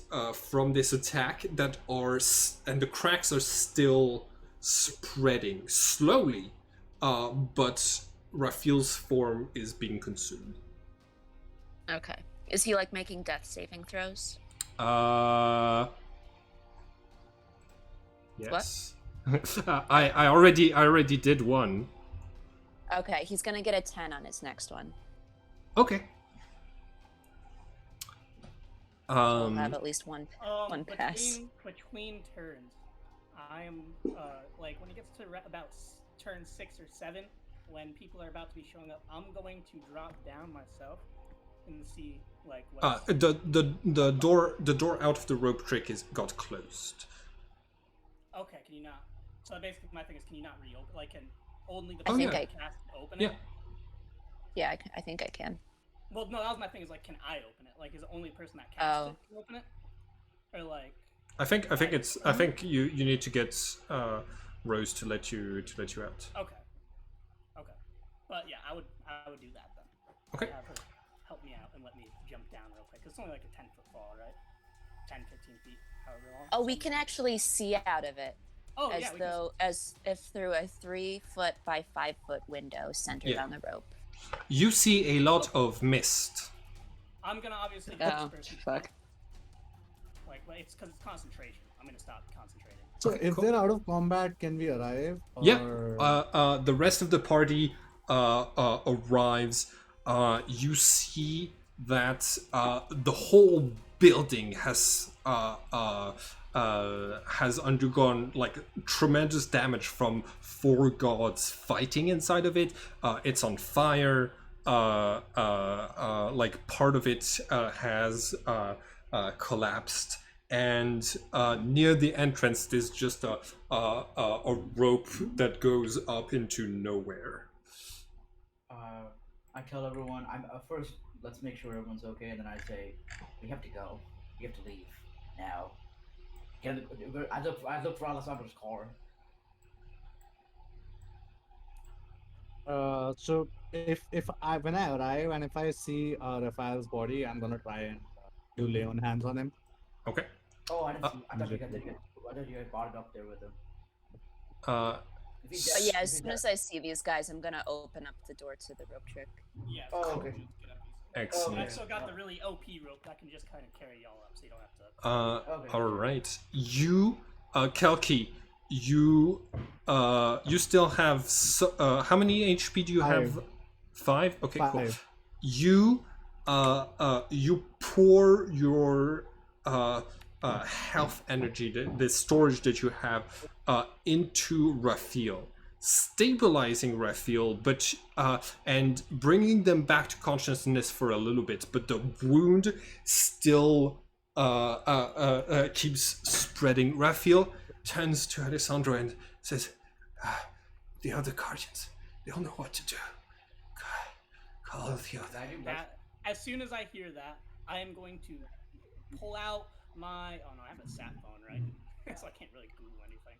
Speaker 1: attack that are and the cracks are still spreading slowly, but Raphael's form is being consumed.
Speaker 2: Okay. Is he like making death saving throws?
Speaker 1: Yes. I already did one.
Speaker 2: Okay, he's gonna get a 10 on his next one.
Speaker 1: Okay.
Speaker 2: We'll have at least one pass.
Speaker 4: Between turns, I am like when it gets to about turn 6 or 7, when people are about to be showing up, I'm going to drop down myself and see like what.
Speaker 1: The door out of the rope trick got closed.
Speaker 4: Okay, can you not? So basically, my thing is, can you not reopen? Like, can only the
Speaker 2: I think
Speaker 4: person
Speaker 2: I-
Speaker 4: cast open
Speaker 1: Yeah.
Speaker 4: it?
Speaker 2: Yeah, I think I can.
Speaker 4: Well, no, that was my thing. Is like, can I open it? Like, is the only person that cast it can open it, or like?
Speaker 1: I think you need to get Rose to let you out.
Speaker 4: Okay. But yeah, I would do that then.
Speaker 1: Okay.
Speaker 4: Have her help me out and let me jump down real quick. 'Cause it's only like a 10-foot fall, right? 10, 15 feet, however long.
Speaker 2: Oh, we can actually see out of it.
Speaker 4: Oh,
Speaker 2: as
Speaker 4: yeah, we
Speaker 2: though as if through a 3-foot by 5-foot window centered on the rope.
Speaker 1: You see a lot of mist.
Speaker 4: I'm gonna obviously get
Speaker 2: Oh,
Speaker 4: this person.
Speaker 2: fuck.
Speaker 4: Like, it's because it's concentration. I'm gonna stop concentrating.
Speaker 3: So
Speaker 1: Okay,
Speaker 3: if
Speaker 1: cool.
Speaker 3: they're out of combat, can we arrive? Or...
Speaker 1: Yeah. The rest of the party arrives. You see that the whole building has undergone like tremendous damage from 4 gods fighting inside of it. It's on fire. Like part of it has collapsed. And near the entrance, there's just a rope that goes up into nowhere.
Speaker 7: I tell everyone, first, let's make sure everyone's okay, and then I say, we have to go. We have to leave now. I look for Alessandro's car.
Speaker 3: So when I arrive and if I see Raphael's body, I'm gonna try and do lay on hands on him.
Speaker 1: Okay.
Speaker 7: Oh, I didn't see. I thought you guys brought it up there with him.
Speaker 2: But yeah, as soon as I see these guys, I'm gonna open up the door to the rope trick.
Speaker 4: Yeah.
Speaker 7: Oh, okay.
Speaker 4: Get up easy.
Speaker 1: Excellent.
Speaker 4: I've still got the really OP rope that can just kind of carry y'all up, so you don't have to.
Speaker 7: Okay.
Speaker 1: All right. You, Kelki, you still have how many HP do you have? 5. Okay, cool.
Speaker 3: 5.
Speaker 1: You pour your health energy, the storage that you have, into Raphael, stabilizing Raphael, but and bringing them back to consciousness for a little bit. But the wound still keeps spreading. Raphael turns to Alessandro and says, "The other guardians, they don't know what to do. Call the other."
Speaker 4: As soon as I hear that, I am going to pull out my. Oh no, I have a sat phone, right? So I can't really Google anything.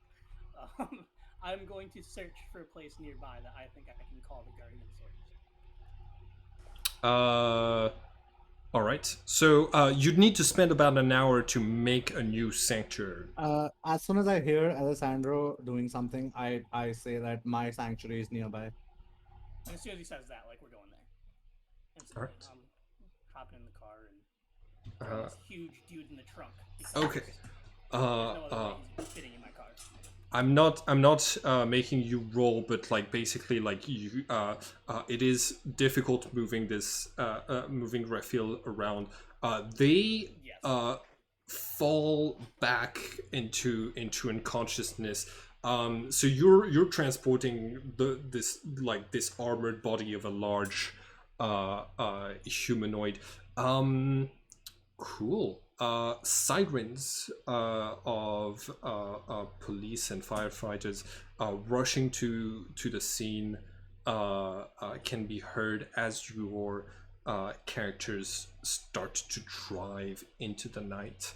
Speaker 4: I'm going to search for a place nearby that I think I can call the guardian source.
Speaker 1: All right. So you'd need to spend about an hour to make a new sanctuary.
Speaker 3: As soon as I hear Alessandro doing something, I say that my sanctuary is nearby.
Speaker 4: And as soon as he says that, like, we're going there. Instantly,
Speaker 1: Alright.
Speaker 4: I'm hopping in the car and throw this huge dude in the trunk. because
Speaker 1: Okay.
Speaker 4: there's no other way he's fitting in my car.
Speaker 1: I'm not making you roll, but like basically like you it is difficult moving this moving Raphael around. They
Speaker 4: Yes.
Speaker 1: fall back into unconsciousness. So you're transporting this armored body of a large humanoid. Cool. Sirens of police and firefighters rushing to the scene can be heard as your characters start to drive into the night.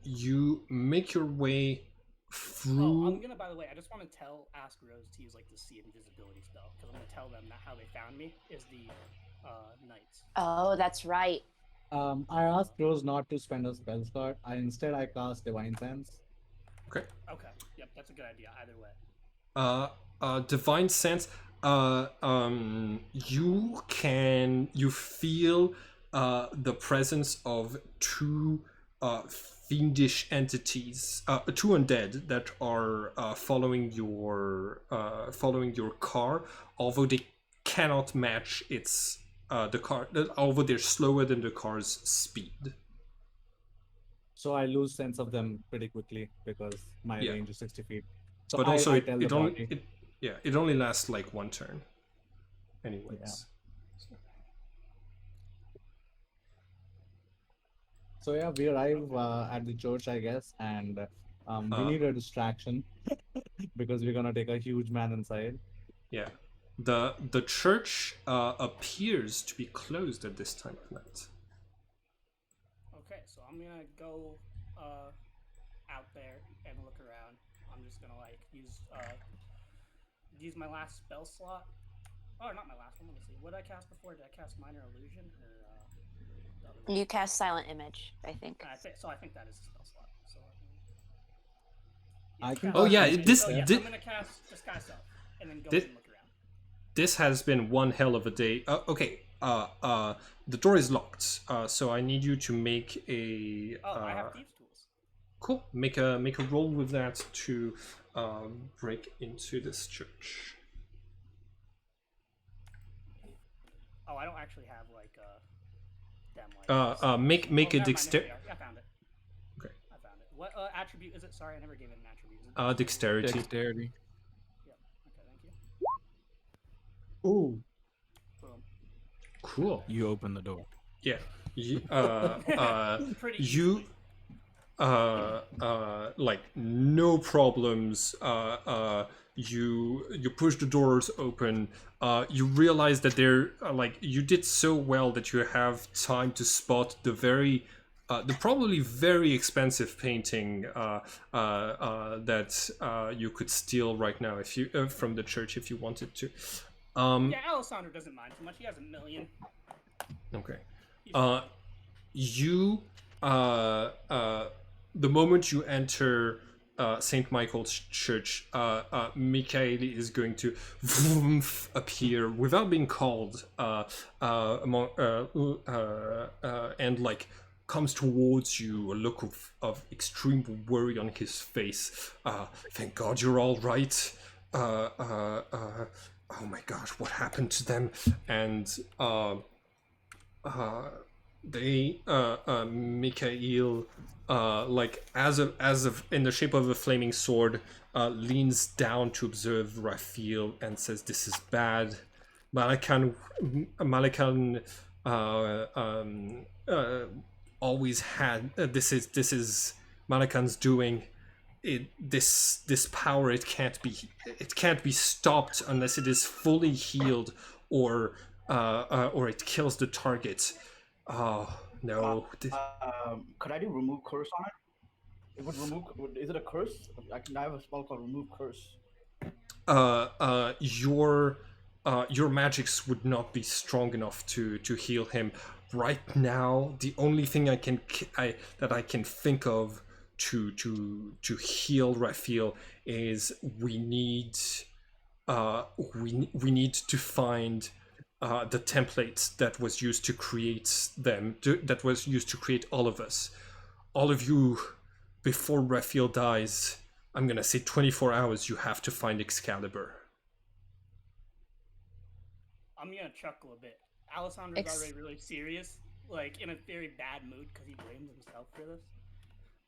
Speaker 1: You make your way through.
Speaker 4: Oh, I'm gonna. By the way, I just want to ask Rose to use like the see invisibility spell because I'm gonna tell them that how they found me is the knights.
Speaker 2: Oh, that's right.
Speaker 3: I asked Rose not to spend a spell slot. Instead I cast Divine Sense.
Speaker 1: Okay.
Speaker 4: Okay. Yep, that's a good idea. Either way.
Speaker 1: Divine sense. You feel the presence of two fiendish entities, two undead that are following your car, although they cannot match its the car, although they're slower than the car's speed.
Speaker 3: So I lose sense of them pretty quickly because my
Speaker 1: Yeah.
Speaker 3: range is 60 feet. So
Speaker 1: But also,
Speaker 3: I
Speaker 1: it,
Speaker 3: tell the
Speaker 1: it only
Speaker 3: body.
Speaker 1: it only lasts like one turn. Anyways.
Speaker 3: So yeah, we arrive at the church, I guess, and we
Speaker 1: Uh,
Speaker 3: need a distraction because we're gonna take a huge man inside.
Speaker 1: Yeah. The church appears to be closed at this time of night.
Speaker 4: Okay, so I'm gonna go out there and look around. I'm just gonna like use my last spell slot. Oh, not my last one. Let me see. What did I cast before? Did I cast Minor Illusion or the other one?
Speaker 2: You cast Silent Image, I think.
Speaker 4: So I think that is a spell slot. So
Speaker 3: I can
Speaker 1: Oh, yeah,
Speaker 3: cast
Speaker 1: this-
Speaker 4: So, yeah,
Speaker 1: thi-
Speaker 4: I'm gonna cast Disguise Self and then go
Speaker 1: Thi-
Speaker 4: and look around.
Speaker 1: This has been one hell of a day. Okay. The door is locked. So I need you to make a.
Speaker 4: Oh, I have thieves tools.
Speaker 1: Cool. Make a roll with that to break into this church.
Speaker 4: Oh, I don't actually have like them like.
Speaker 1: Make
Speaker 4: Oh,
Speaker 1: a
Speaker 4: never mind,
Speaker 1: dexterity.
Speaker 4: here we are. I found it.
Speaker 1: Okay.
Speaker 4: I found it. What attribute is it? Sorry, I never gave it an attribute. Is it
Speaker 1: Dexterity.
Speaker 6: Dexterity.
Speaker 4: Yep. Okay, thank you.
Speaker 3: Ooh,
Speaker 4: Boom.
Speaker 1: Cool.
Speaker 6: You open the door.
Speaker 1: Yeah. You,
Speaker 4: Pretty
Speaker 1: you
Speaker 4: easily.
Speaker 1: like no problems. You push the doors open. You realize that they're like you did so well that you have time to spot the probably very expensive painting that you could steal right now if you from the church if you wanted to.
Speaker 4: Yeah, Alessandro doesn't mind too much. He has a million.
Speaker 1: Okay. You the moment you enter St. Michael's Church, Michaeli is going to appear without being called among and like comes towards you, a look of extreme worry on his face. Thank God you're all right. Oh my gosh, what happened to them? And they Mikhail like as of in the shape of a flaming sword leans down to observe Raphael and says, "This is bad. Malakan always had this is Malakan's doing. This power, it can't be stopped unless it is fully healed or it kills the target. Oh no.
Speaker 7: Could I do remove curse on it? It would remove. Is it a curse? I have a spell called remove curse.
Speaker 1: Your magics would not be strong enough to heal him right now. The only thing I can think of to heal Raphael is we need to find the template that was used to create them, that was used to create all of us. All of you, before Raphael dies, I'm gonna say 24 hours, you have to find Excalibur.
Speaker 4: I'm gonna chuckle a bit. Alessandro's already really serious, like in a very bad mood because he blames himself for this.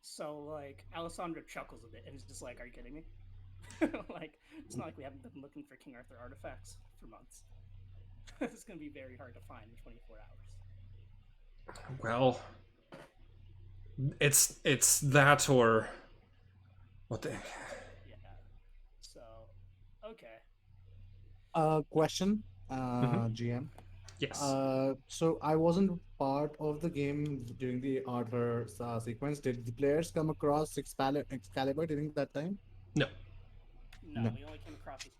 Speaker 4: So like Alessandro chuckles a bit and is just like, "Are you kidding me?" Like it's not like we haven't been looking for King Arthur artifacts for months. It's gonna be very hard to find in 24 hours.
Speaker 1: Well, it's that or what the.
Speaker 4: Yeah. So, okay.
Speaker 3: Question,
Speaker 1: Mhm.
Speaker 3: GM.
Speaker 1: Yes.
Speaker 3: So I wasn't part of the game during the Arthur sequence. Did the players come across Excalibur during that time?
Speaker 1: No.
Speaker 4: No,
Speaker 3: No.
Speaker 4: we only came across his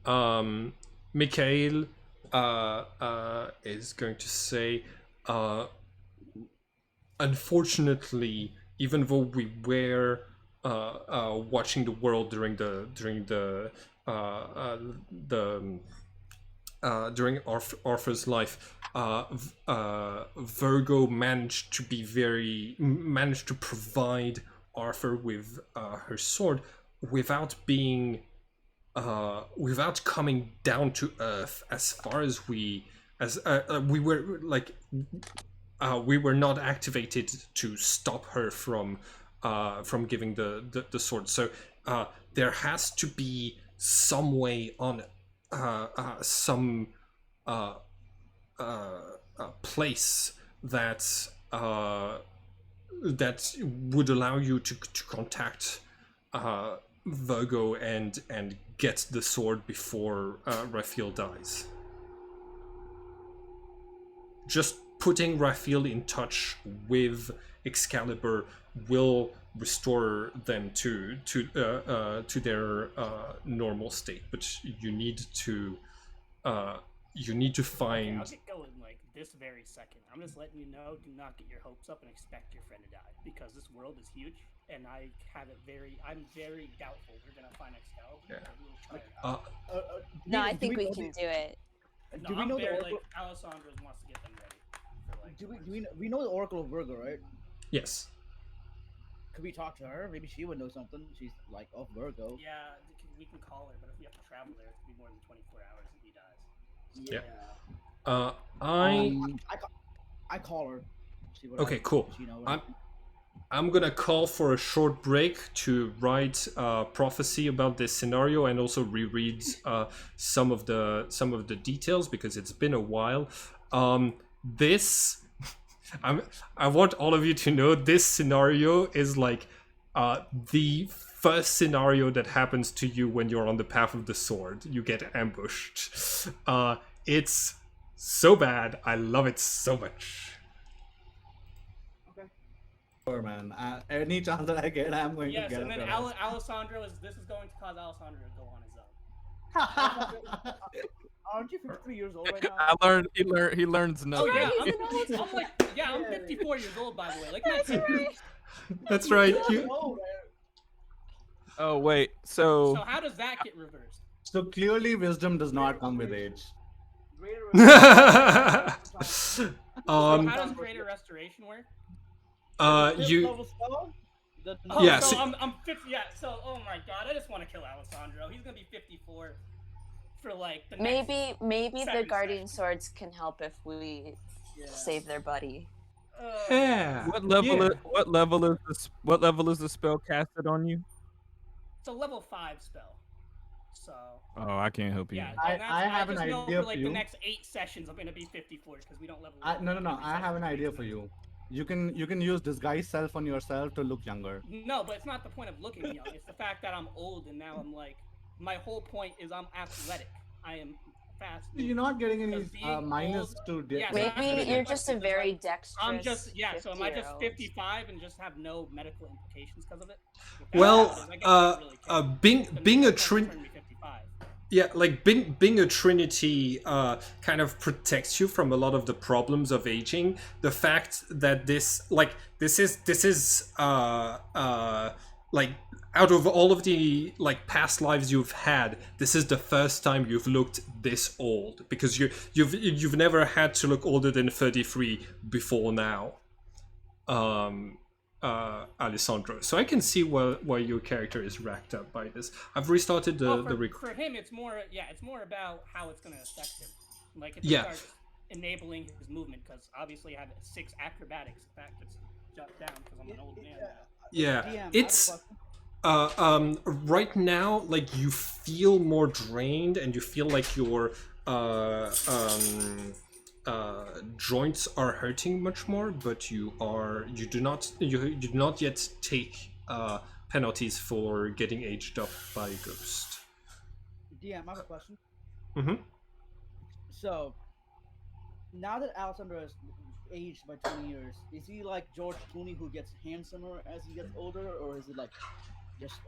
Speaker 4: tomb.
Speaker 1: Mikhail is going to say, unfortunately, even though we were watching the world during during Arthur's life, Virgo managed to provide Arthur with her sword without being without coming down to earth. As far as we were like we were not activated to stop her from giving the sword. So there has to be some way on some place that that would allow you to contact Virgo and get the sword before Raphael dies. Just putting Raphael in touch with Excalibur will restore them to their normal state, but you need to find.
Speaker 4: Okay, I'll get going like this very second. I'm just letting you know, do not get your hopes up and expect your friend to die, because this world is huge, and I'm very doubtful we're gonna find Excalibur.
Speaker 1: Yeah.
Speaker 4: We'll try it out.
Speaker 2: No, I
Speaker 5: do
Speaker 2: think we
Speaker 5: know
Speaker 2: can
Speaker 5: the-
Speaker 2: do it.
Speaker 4: No,
Speaker 5: do we
Speaker 4: I'm
Speaker 5: know the
Speaker 4: very,
Speaker 5: Oracle?
Speaker 4: like, Alessandro wants to get them ready. For, like,
Speaker 5: We know the Oracle of Virgo, right?
Speaker 1: Yes.
Speaker 5: Could we talk to her? Maybe she would know something. She's like of Virgo.
Speaker 4: Yeah, we can call her, but if we have to travel there, it's gonna be more than 24 hours if he dies.
Speaker 1: Yeah.
Speaker 5: I call her. See what
Speaker 1: Okay, cool.
Speaker 5: She know
Speaker 1: I'm gonna call for a short break to write prophecy about this scenario and also reread some of the details because it's been a while. This I want all of you to know this scenario is like the first scenario that happens to you when you're on the path of the sword. You get ambushed. It's so bad. I love it so much.
Speaker 3: Sure, man. Any chance that I get, I'm going
Speaker 4: Yes,
Speaker 3: to get
Speaker 4: and then
Speaker 3: up your
Speaker 4: Alessandro this is going to cause Alessandro to go on his own.
Speaker 3: ass.
Speaker 5: Aren't you 53 years old right now?
Speaker 6: I learned. He learns
Speaker 4: Oh
Speaker 6: nothing.
Speaker 4: yeah,
Speaker 2: He's an old
Speaker 4: I'm like, yeah, I'm 54 years old, by the way. Like,
Speaker 2: That's
Speaker 4: not
Speaker 2: right.
Speaker 1: That's right.
Speaker 5: No, man.
Speaker 6: Oh wait.
Speaker 4: So
Speaker 6: So
Speaker 4: how does that get reversed?
Speaker 3: So clearly, wisdom does not come with age.
Speaker 5: Greater
Speaker 4: So
Speaker 1: um,
Speaker 4: how does greater restoration work?
Speaker 1: you
Speaker 5: level spell?
Speaker 4: Oh,
Speaker 1: Yeah,
Speaker 4: so
Speaker 1: so-
Speaker 4: I'm 50. Yeah, so oh my god, I just want to kill Alessandro. He's gonna be 54 for like the next.
Speaker 2: Maybe the
Speaker 4: 7
Speaker 2: guardian
Speaker 4: sessions.
Speaker 2: swords can help if we save their buddy.
Speaker 1: yeah.
Speaker 6: what level
Speaker 1: Yeah.
Speaker 6: what level is the spell casted on you?
Speaker 4: It's a level 5 spell. So
Speaker 6: Oh, I can't help you.
Speaker 4: yeah,
Speaker 3: I-
Speaker 4: and that's,
Speaker 3: I have
Speaker 4: just
Speaker 3: an
Speaker 4: know
Speaker 3: idea
Speaker 4: for
Speaker 3: for
Speaker 4: like
Speaker 3: you.
Speaker 4: the next 8 sessions I'm gonna be 54 because we don't level.
Speaker 3: No.
Speaker 4: every
Speaker 3: I have
Speaker 4: session.
Speaker 3: an idea for you. You can use disguise self on yourself to look younger.
Speaker 4: No, but it's not the point of looking young. It's the fact that I'm old and now I'm like, my whole point is I'm athletic. I am fast.
Speaker 3: You're not getting any
Speaker 4: Because being
Speaker 3: minus
Speaker 4: old-
Speaker 3: to
Speaker 4: yeah, so
Speaker 3: de-
Speaker 4: that's
Speaker 2: Maybe
Speaker 4: the
Speaker 2: you're
Speaker 4: difference,
Speaker 2: just a
Speaker 4: because,
Speaker 2: very
Speaker 4: like,
Speaker 2: dexterous.
Speaker 4: I'm just So am I just
Speaker 2: 50-year-old.
Speaker 4: 55 and just have no medical implications because of it? If that's
Speaker 1: Well,
Speaker 4: how it is, I guess I don't really care.
Speaker 1: being a
Speaker 4: Then
Speaker 1: Trin.
Speaker 4: turn me 55.
Speaker 1: Yeah, like being a Trinity kind of protects you from a lot of the problems of aging. The fact that this is like out of all of the like past lives you've had, this is the first time you've looked this old, because you've never had to look older than 33 before now, Alessandro. So I can see why your character is racked up by this. I've restarted the
Speaker 4: for him, it's more about how it's going to affect him. Like if it
Speaker 1: Yeah.
Speaker 4: starts enabling his movement, because obviously I have 6 acrobatics. In fact, it's jot down because I'm an old man now.
Speaker 1: Yeah,
Speaker 5: DM, I have a
Speaker 1: it's
Speaker 5: question.
Speaker 1: right now, like, you feel more drained, and you feel like your joints are hurting much more, but you do not yet take penalties for getting aged up by a ghost.
Speaker 5: DM, I have a question.
Speaker 1: Mm-hmm.
Speaker 5: So, now that Alessandro has aged by 20 years, is he like George Clooney who gets handsomer as he gets older, or is it like just,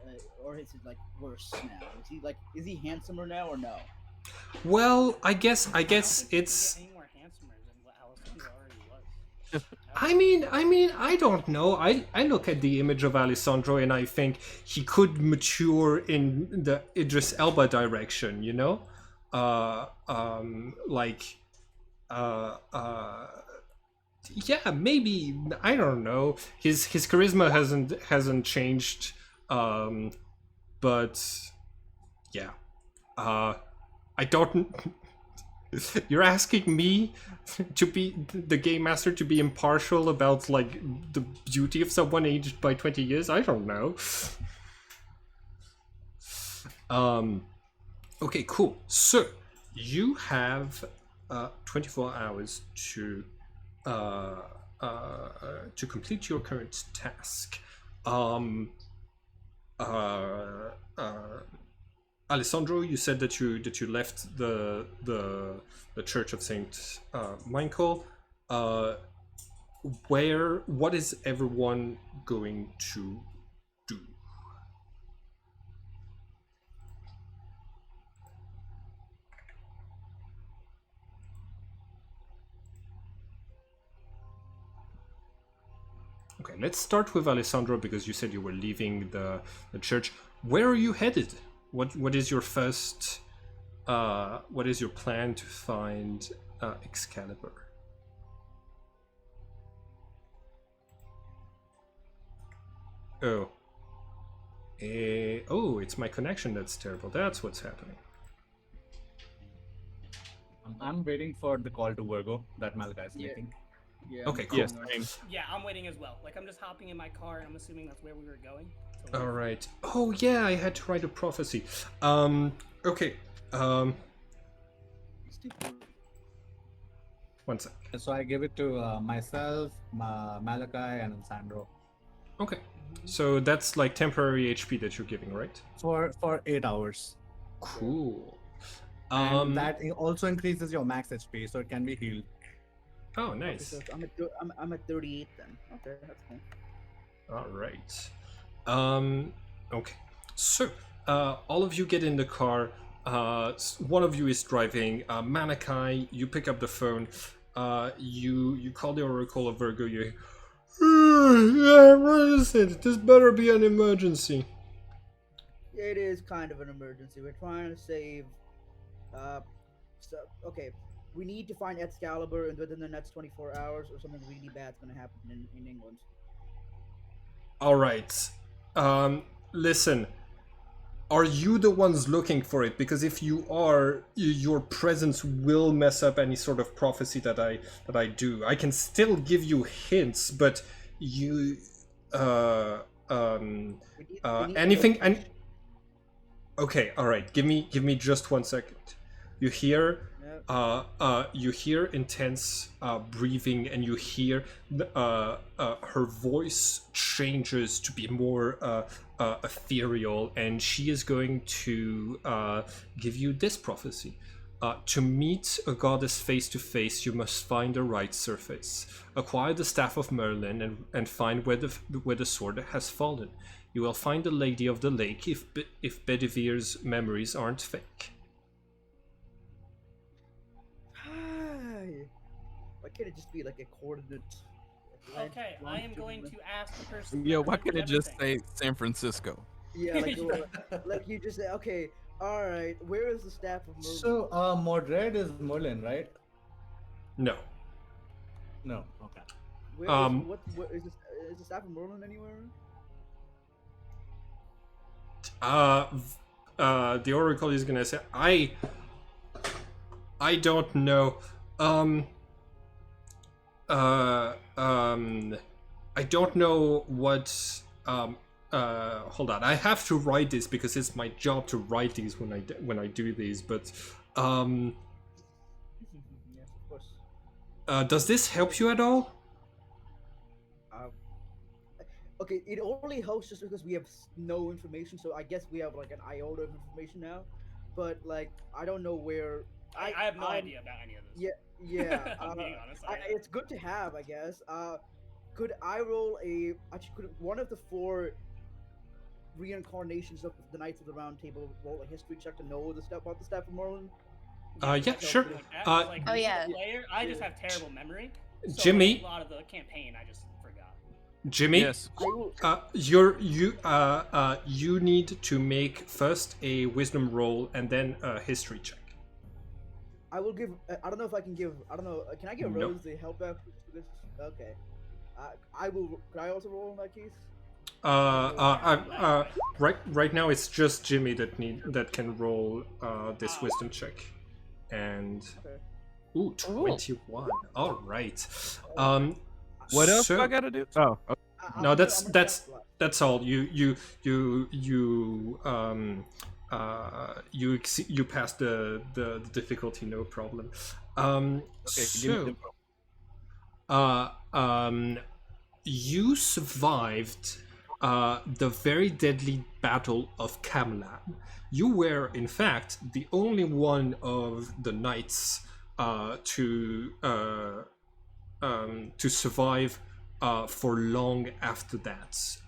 Speaker 5: or is it like worse now? Is he handsomer now or no?
Speaker 1: Well, I guess
Speaker 4: I don't think you can
Speaker 1: it's.
Speaker 4: get any more handsomer than what Alessandro already was.
Speaker 1: I mean, I don't know. I look at the image of Alessandro and I think he could mature in the Idris Elba direction, you know? Yeah, maybe, I don't know. His charisma hasn't changed, but yeah. I don't. You're asking me to be the game master, to be impartial about like the beauty of someone aged by 20 years? I don't know. Okay, cool. So you have 24 hours to complete your current task. Alessandro, you said that you left the Church of Saint Michael. What is everyone going to do? Okay, let's start with Alessandro, because you said you were leaving the church. Where are you headed? What is your first? What is your plan to find Excalibur? Oh. Oh, it's my connection that's terrible. That's what's happening.
Speaker 3: I'm waiting for the call to Virgo that Malachi is making.
Speaker 5: Yeah.
Speaker 1: Okay, cool.
Speaker 6: Yes, same.
Speaker 4: Yeah, I'm waiting as well. Like I'm just hopping in my car, and I'm assuming that's where we were going.
Speaker 1: All right. Oh yeah, I had to write a prophecy. Okay. One sec.
Speaker 3: So I give it to myself, Malachi, and Sandro
Speaker 1: Okay. So that's like temporary HP that you're giving, right?
Speaker 3: for 8 hours.
Speaker 1: Cool.
Speaker 3: And that also increases your max HP, so it can be healed.
Speaker 1: Oh,
Speaker 5: Okay,
Speaker 1: nice.
Speaker 5: so I'm at 38 then. Okay, that's cool.
Speaker 1: All right. Okay. So, all of you get in the car. One of you is driving. Malachi, you pick up the phone. You call the Oracle of Virgo. You. Yeah, what is it? This better be an emergency.
Speaker 5: It is kind of an emergency. We're trying to save. Okay, we need to find Excalibur within the next 24 hours, or something really bad's going to happen in England.
Speaker 1: All right. Listen. Are you the ones looking for it? Because if you are, your presence will mess up any sort of prophecy that I do. I can still give you hints, but you anything and okay, all right. Give me just 1 second. You hear you hear intense breathing, and you hear her voice changes to be more ethereal, and she is going to give you this prophecy. To meet a goddess face to face, you must find the right surface. Acquire the staff of Merlin and find where the sword has fallen. You will find the Lady of the Lake if Bedivir's memories aren't fake.
Speaker 5: Why can't it just be like a coordinate
Speaker 4: Okay, I am going to ask the person.
Speaker 6: Yo, why
Speaker 4: representing
Speaker 6: couldn't it just
Speaker 4: everything.
Speaker 6: say San Francisco?
Speaker 5: Yeah, like you just say, okay, all right. Where is the staff of Merlin?
Speaker 3: So, Mordred is Merlin, right?
Speaker 1: No.
Speaker 3: No. Okay.
Speaker 5: Where is what is the staff of Merlin anywhere?
Speaker 1: The Oracle is gonna say, I don't know. I don't know what. Hold on. I have to write this because it's my job to write these when I do these. But,
Speaker 5: Yes, of course.
Speaker 1: does this help you at all?
Speaker 5: Okay, it only helps just because we have no information. So I guess we have like an iota of information now, but like I don't know where.
Speaker 4: I have no idea about any of this.
Speaker 5: Yeah.
Speaker 4: I'm being honest.
Speaker 5: It's good to have, I guess. Could I roll a? Actually, could one of the 4 reincarnations of the Knights of the Round Table roll a history check to know about the staff of Merlin?
Speaker 1: Yeah, sure.
Speaker 2: Oh, yeah.
Speaker 4: Player, I just have terrible memory. So
Speaker 1: Jimmy?
Speaker 4: a lot of the campaign, I just forgot.
Speaker 1: Jimmy,
Speaker 6: Yes.
Speaker 5: I will.
Speaker 1: you need to make first a wisdom roll and then a history check.
Speaker 5: I will give. I don't know if I can give. I don't know. Can I give
Speaker 1: Nope.
Speaker 5: Rose the help out? Okay. I will. Could I also roll in that case?
Speaker 1: Right now it's just Jimmy that can roll this wisdom check, and
Speaker 5: Okay.
Speaker 1: ooh, 21. All right.
Speaker 6: What else
Speaker 1: so-
Speaker 6: do I gotta do? Oh, okay.
Speaker 1: No,
Speaker 5: I'm
Speaker 1: that's
Speaker 5: gonna
Speaker 1: that's
Speaker 5: test last.
Speaker 1: that's all. You passed the difficulty, no problem.
Speaker 6: Okay, give me
Speaker 1: So,
Speaker 6: the
Speaker 1: you survived the very deadly Battle of Camelot. You were, in fact, the only one of the knights to survive for long after that.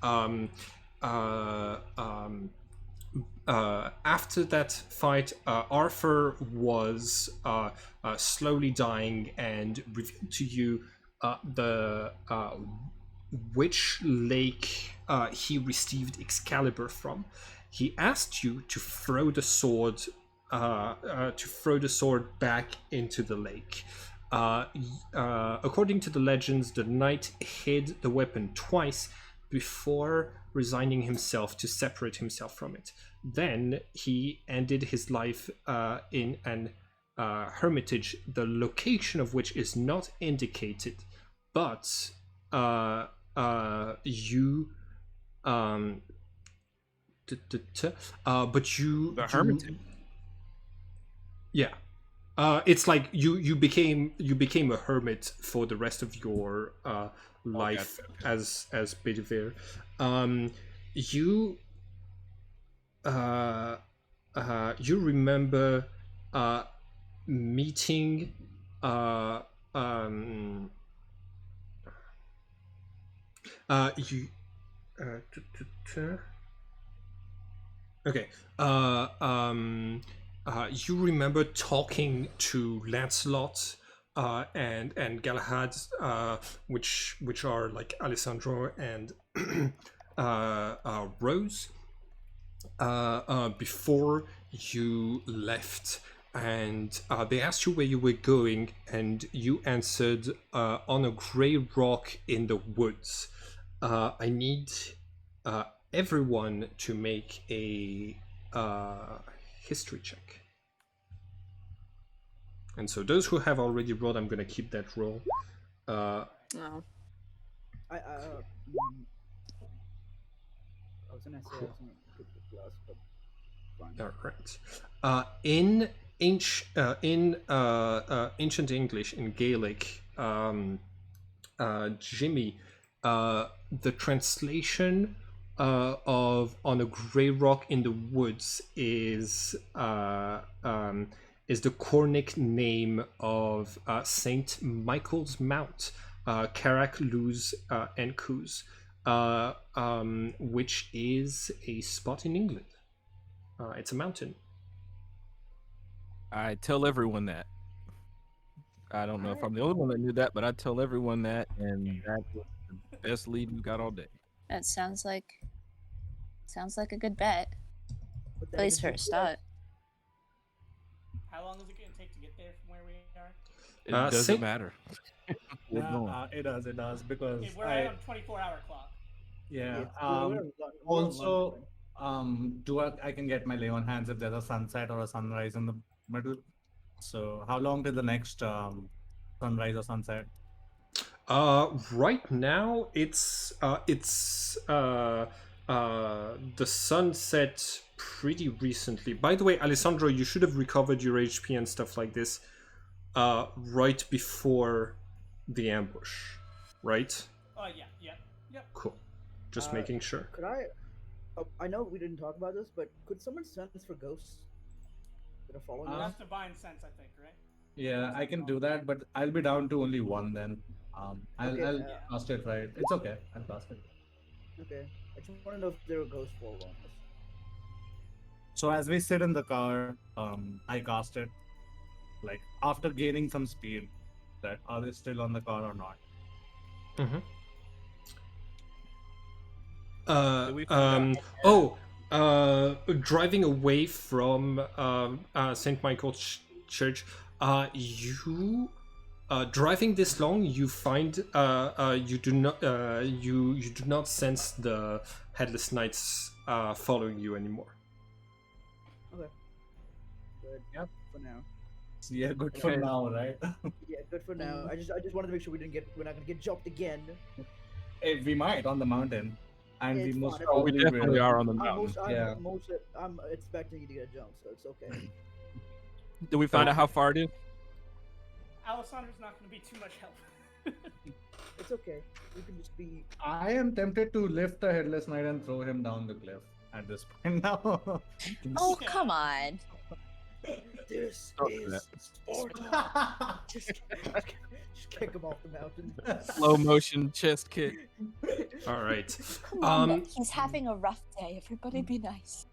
Speaker 1: After that fight, Arthur was slowly dying and revealed to you the which lake he received Excalibur from. He asked you to throw the sword back into the lake. According to the legends, the knight hid the weapon twice before resigning himself to separate himself from it. Then he ended his life in an hermitage, the location of which is not indicated, but you
Speaker 6: The hermitage.
Speaker 1: Yeah. It's like you became a hermit for the rest of your life as Bedivere. You remember meeting you okay. You remember talking to Lancelot and Galahad, which are like Alessandro and Rose, before you left, and they asked you where you were going, and you answered on a grey rock in the woods. I need everyone to make a history check. And so those who have already rolled, I'm gonna keep that roll.
Speaker 2: No.
Speaker 5: I was gonna say I was gonna pick the plus, but fine.
Speaker 1: All right. In ancient English, in Gaelic, Jimmy, the translation of "on a grey rock in the woods" is the Cornic name of Saint Michael's Mount, Carrack Luz Encus, which is a spot in England. It's a mountain.
Speaker 6: I tell everyone that. I don't know if I'm the only one that knew that, but I tell everyone that, and that was the best lead we got all day.
Speaker 2: That sounds like a good bet.
Speaker 5: But
Speaker 2: At
Speaker 5: then
Speaker 2: least for
Speaker 5: again,
Speaker 2: a start.
Speaker 4: How long is it going to take to get there from where we are?
Speaker 6: It
Speaker 1: Uh,
Speaker 6: doesn't
Speaker 1: sing-
Speaker 6: matter. We're going.
Speaker 3: It does because
Speaker 4: We're right on 24-hour clock.
Speaker 3: yeah.
Speaker 5: we're on
Speaker 3: Also,
Speaker 5: lunch
Speaker 3: I can get my lay on hands if there's a sunset or a sunrise in the middle. So how long till the next sunrise or sunset?
Speaker 1: Right now the sunset pretty recently. By the way, Alessandro, you should have recovered your HP and stuff like this right before the ambush, right?
Speaker 4: Yep.
Speaker 1: Cool. Just
Speaker 5: Uh,
Speaker 1: making sure.
Speaker 5: Could I? I know we didn't talk about this, but could someone send us for ghosts that are following us?
Speaker 4: That's divine sense, I think, right?
Speaker 3: Yeah, I can do that, but I'll be down to only one then. I'll
Speaker 5: Okay,
Speaker 3: I'll cast it, right? It's okay. I'll cast it.
Speaker 5: Okay, I just want to know if there are ghosts following us.
Speaker 3: So as we sit in the car, I cast it. Like after gaining some speed, that are they still on the car or not?
Speaker 1: Mm-hmm.
Speaker 6: Did we find
Speaker 1: Driving away from St. Michael's Church, you driving this long, you find you do not sense the Headless Knights following you anymore.
Speaker 5: Okay, good.
Speaker 3: Yep.
Speaker 5: For now.
Speaker 3: Yeah, good for
Speaker 6: Okay.
Speaker 3: now, right?
Speaker 5: Yeah, good for now. I just wanted to make sure we're not gonna get jumped again.
Speaker 3: Hey, we might on the mountain, and we
Speaker 5: It's
Speaker 3: most
Speaker 5: fine.
Speaker 6: Oh, we
Speaker 3: probably
Speaker 6: definitely
Speaker 3: will.
Speaker 6: are on the mountain.
Speaker 5: I'm expecting you to get jumped, so it's okay.
Speaker 6: Did we find out how far it is?
Speaker 4: Alessandra's not going to be too much help.
Speaker 5: It's okay. We can just be.
Speaker 3: I am tempted to lift the Headless Knight and throw him down the cliff at this point now.
Speaker 2: Oh,
Speaker 4: Yeah.
Speaker 2: come on.
Speaker 5: This
Speaker 6: Don't do
Speaker 5: is sport. just kick him off the mountain.
Speaker 6: Slow motion chest kick.
Speaker 1: All right.
Speaker 2: Come on, Nick. He's having a rough day. Everybody be nice.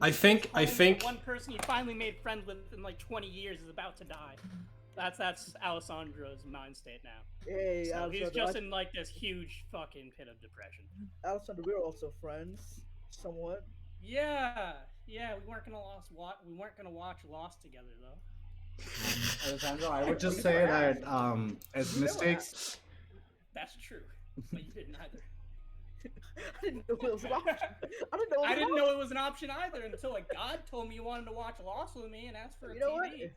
Speaker 1: I think
Speaker 4: The one person you finally made friends with in like 20 years is about to die. That's Alessandro's mind state now.
Speaker 5: Hey,
Speaker 4: So he's
Speaker 5: Alessandro,
Speaker 4: just in like this huge fucking pit of depression.
Speaker 5: Alessandro, we're also friends, somewhat.
Speaker 4: Yeah, we weren't gonna watch Lost together though.
Speaker 3: Alessandro, I would just say that as
Speaker 5: You know
Speaker 3: mistakes.
Speaker 4: That's true, but you didn't either.
Speaker 5: I didn't know it was an option. I didn't know.
Speaker 4: I didn't know it was an option either until like God told me you wanted to watch Lost with me and asked for a
Speaker 5: You know what?
Speaker 4: TV.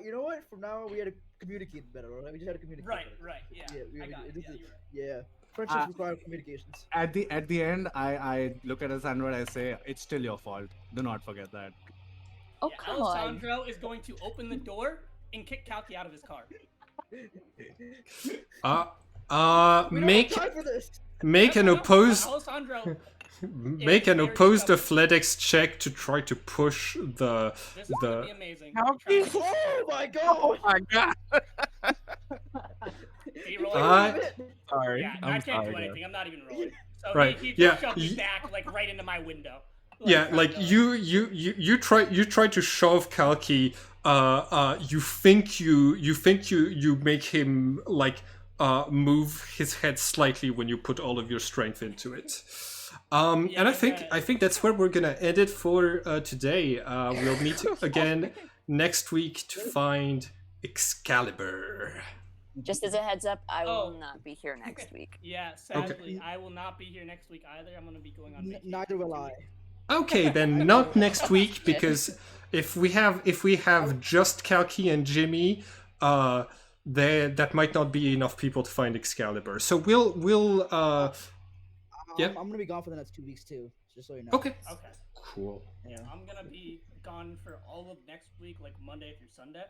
Speaker 5: You know what? From now on, we had to communicate better. Right? We just had to communicate.
Speaker 4: Right,
Speaker 5: better.
Speaker 4: yeah.
Speaker 5: Yeah,
Speaker 4: I got it.
Speaker 5: this
Speaker 4: Yeah,
Speaker 5: is-
Speaker 4: you're right.
Speaker 5: Yeah. Friendships require communications.
Speaker 3: At the end, I look at Alessandro and I say, "It's still your fault. Do not forget that."
Speaker 2: Oh,
Speaker 4: Yeah,
Speaker 2: come on.
Speaker 4: Alessandro is going to open the door and kick Kalki out of his car.
Speaker 5: We don't
Speaker 1: Make
Speaker 5: have time for this.
Speaker 1: make an
Speaker 4: No,
Speaker 1: opposed
Speaker 4: Alessandro,
Speaker 1: make an
Speaker 4: very
Speaker 1: opposed
Speaker 4: stubborn.
Speaker 1: athletics check to try to push the
Speaker 4: this is gonna be
Speaker 1: the.
Speaker 4: amazing.
Speaker 6: Kalki?
Speaker 5: Oh my god!
Speaker 6: My God.
Speaker 4: He rolled
Speaker 6: Sorry.
Speaker 4: yeah,
Speaker 6: I'm
Speaker 4: I can't
Speaker 6: sorry,
Speaker 4: do anything. I'm not even rolling. So
Speaker 1: Right,
Speaker 4: he
Speaker 1: yeah,
Speaker 4: just shoved me
Speaker 1: y-
Speaker 4: back like right into my window.
Speaker 1: Yeah,
Speaker 4: trying
Speaker 1: like
Speaker 4: to-
Speaker 1: you try to shove Kalki. You think you make him like move his head slightly when you put all of your strength into it.
Speaker 4: Yeah,
Speaker 1: And I
Speaker 4: okay.
Speaker 1: think that's where we're gonna end it for today. We'll meet again next week to find Excalibur.
Speaker 2: Just as a heads up, I will
Speaker 4: Oh.
Speaker 2: not be here next week.
Speaker 4: Yeah, sadly, I will not be here next week either. I'm gonna be going on vacation.
Speaker 5: Neither will I.
Speaker 1: Okay, then not next week because if we have just Kalki and Jimmy, that might not be enough people to find Excalibur. So we'll Yeah.
Speaker 5: I'm gonna be gone for the next 2 weeks too, just so you know.
Speaker 1: okay.
Speaker 4: Okay.
Speaker 1: Cool.
Speaker 4: Yeah, I'm gonna be gone for all of next week, like Monday through Sunday.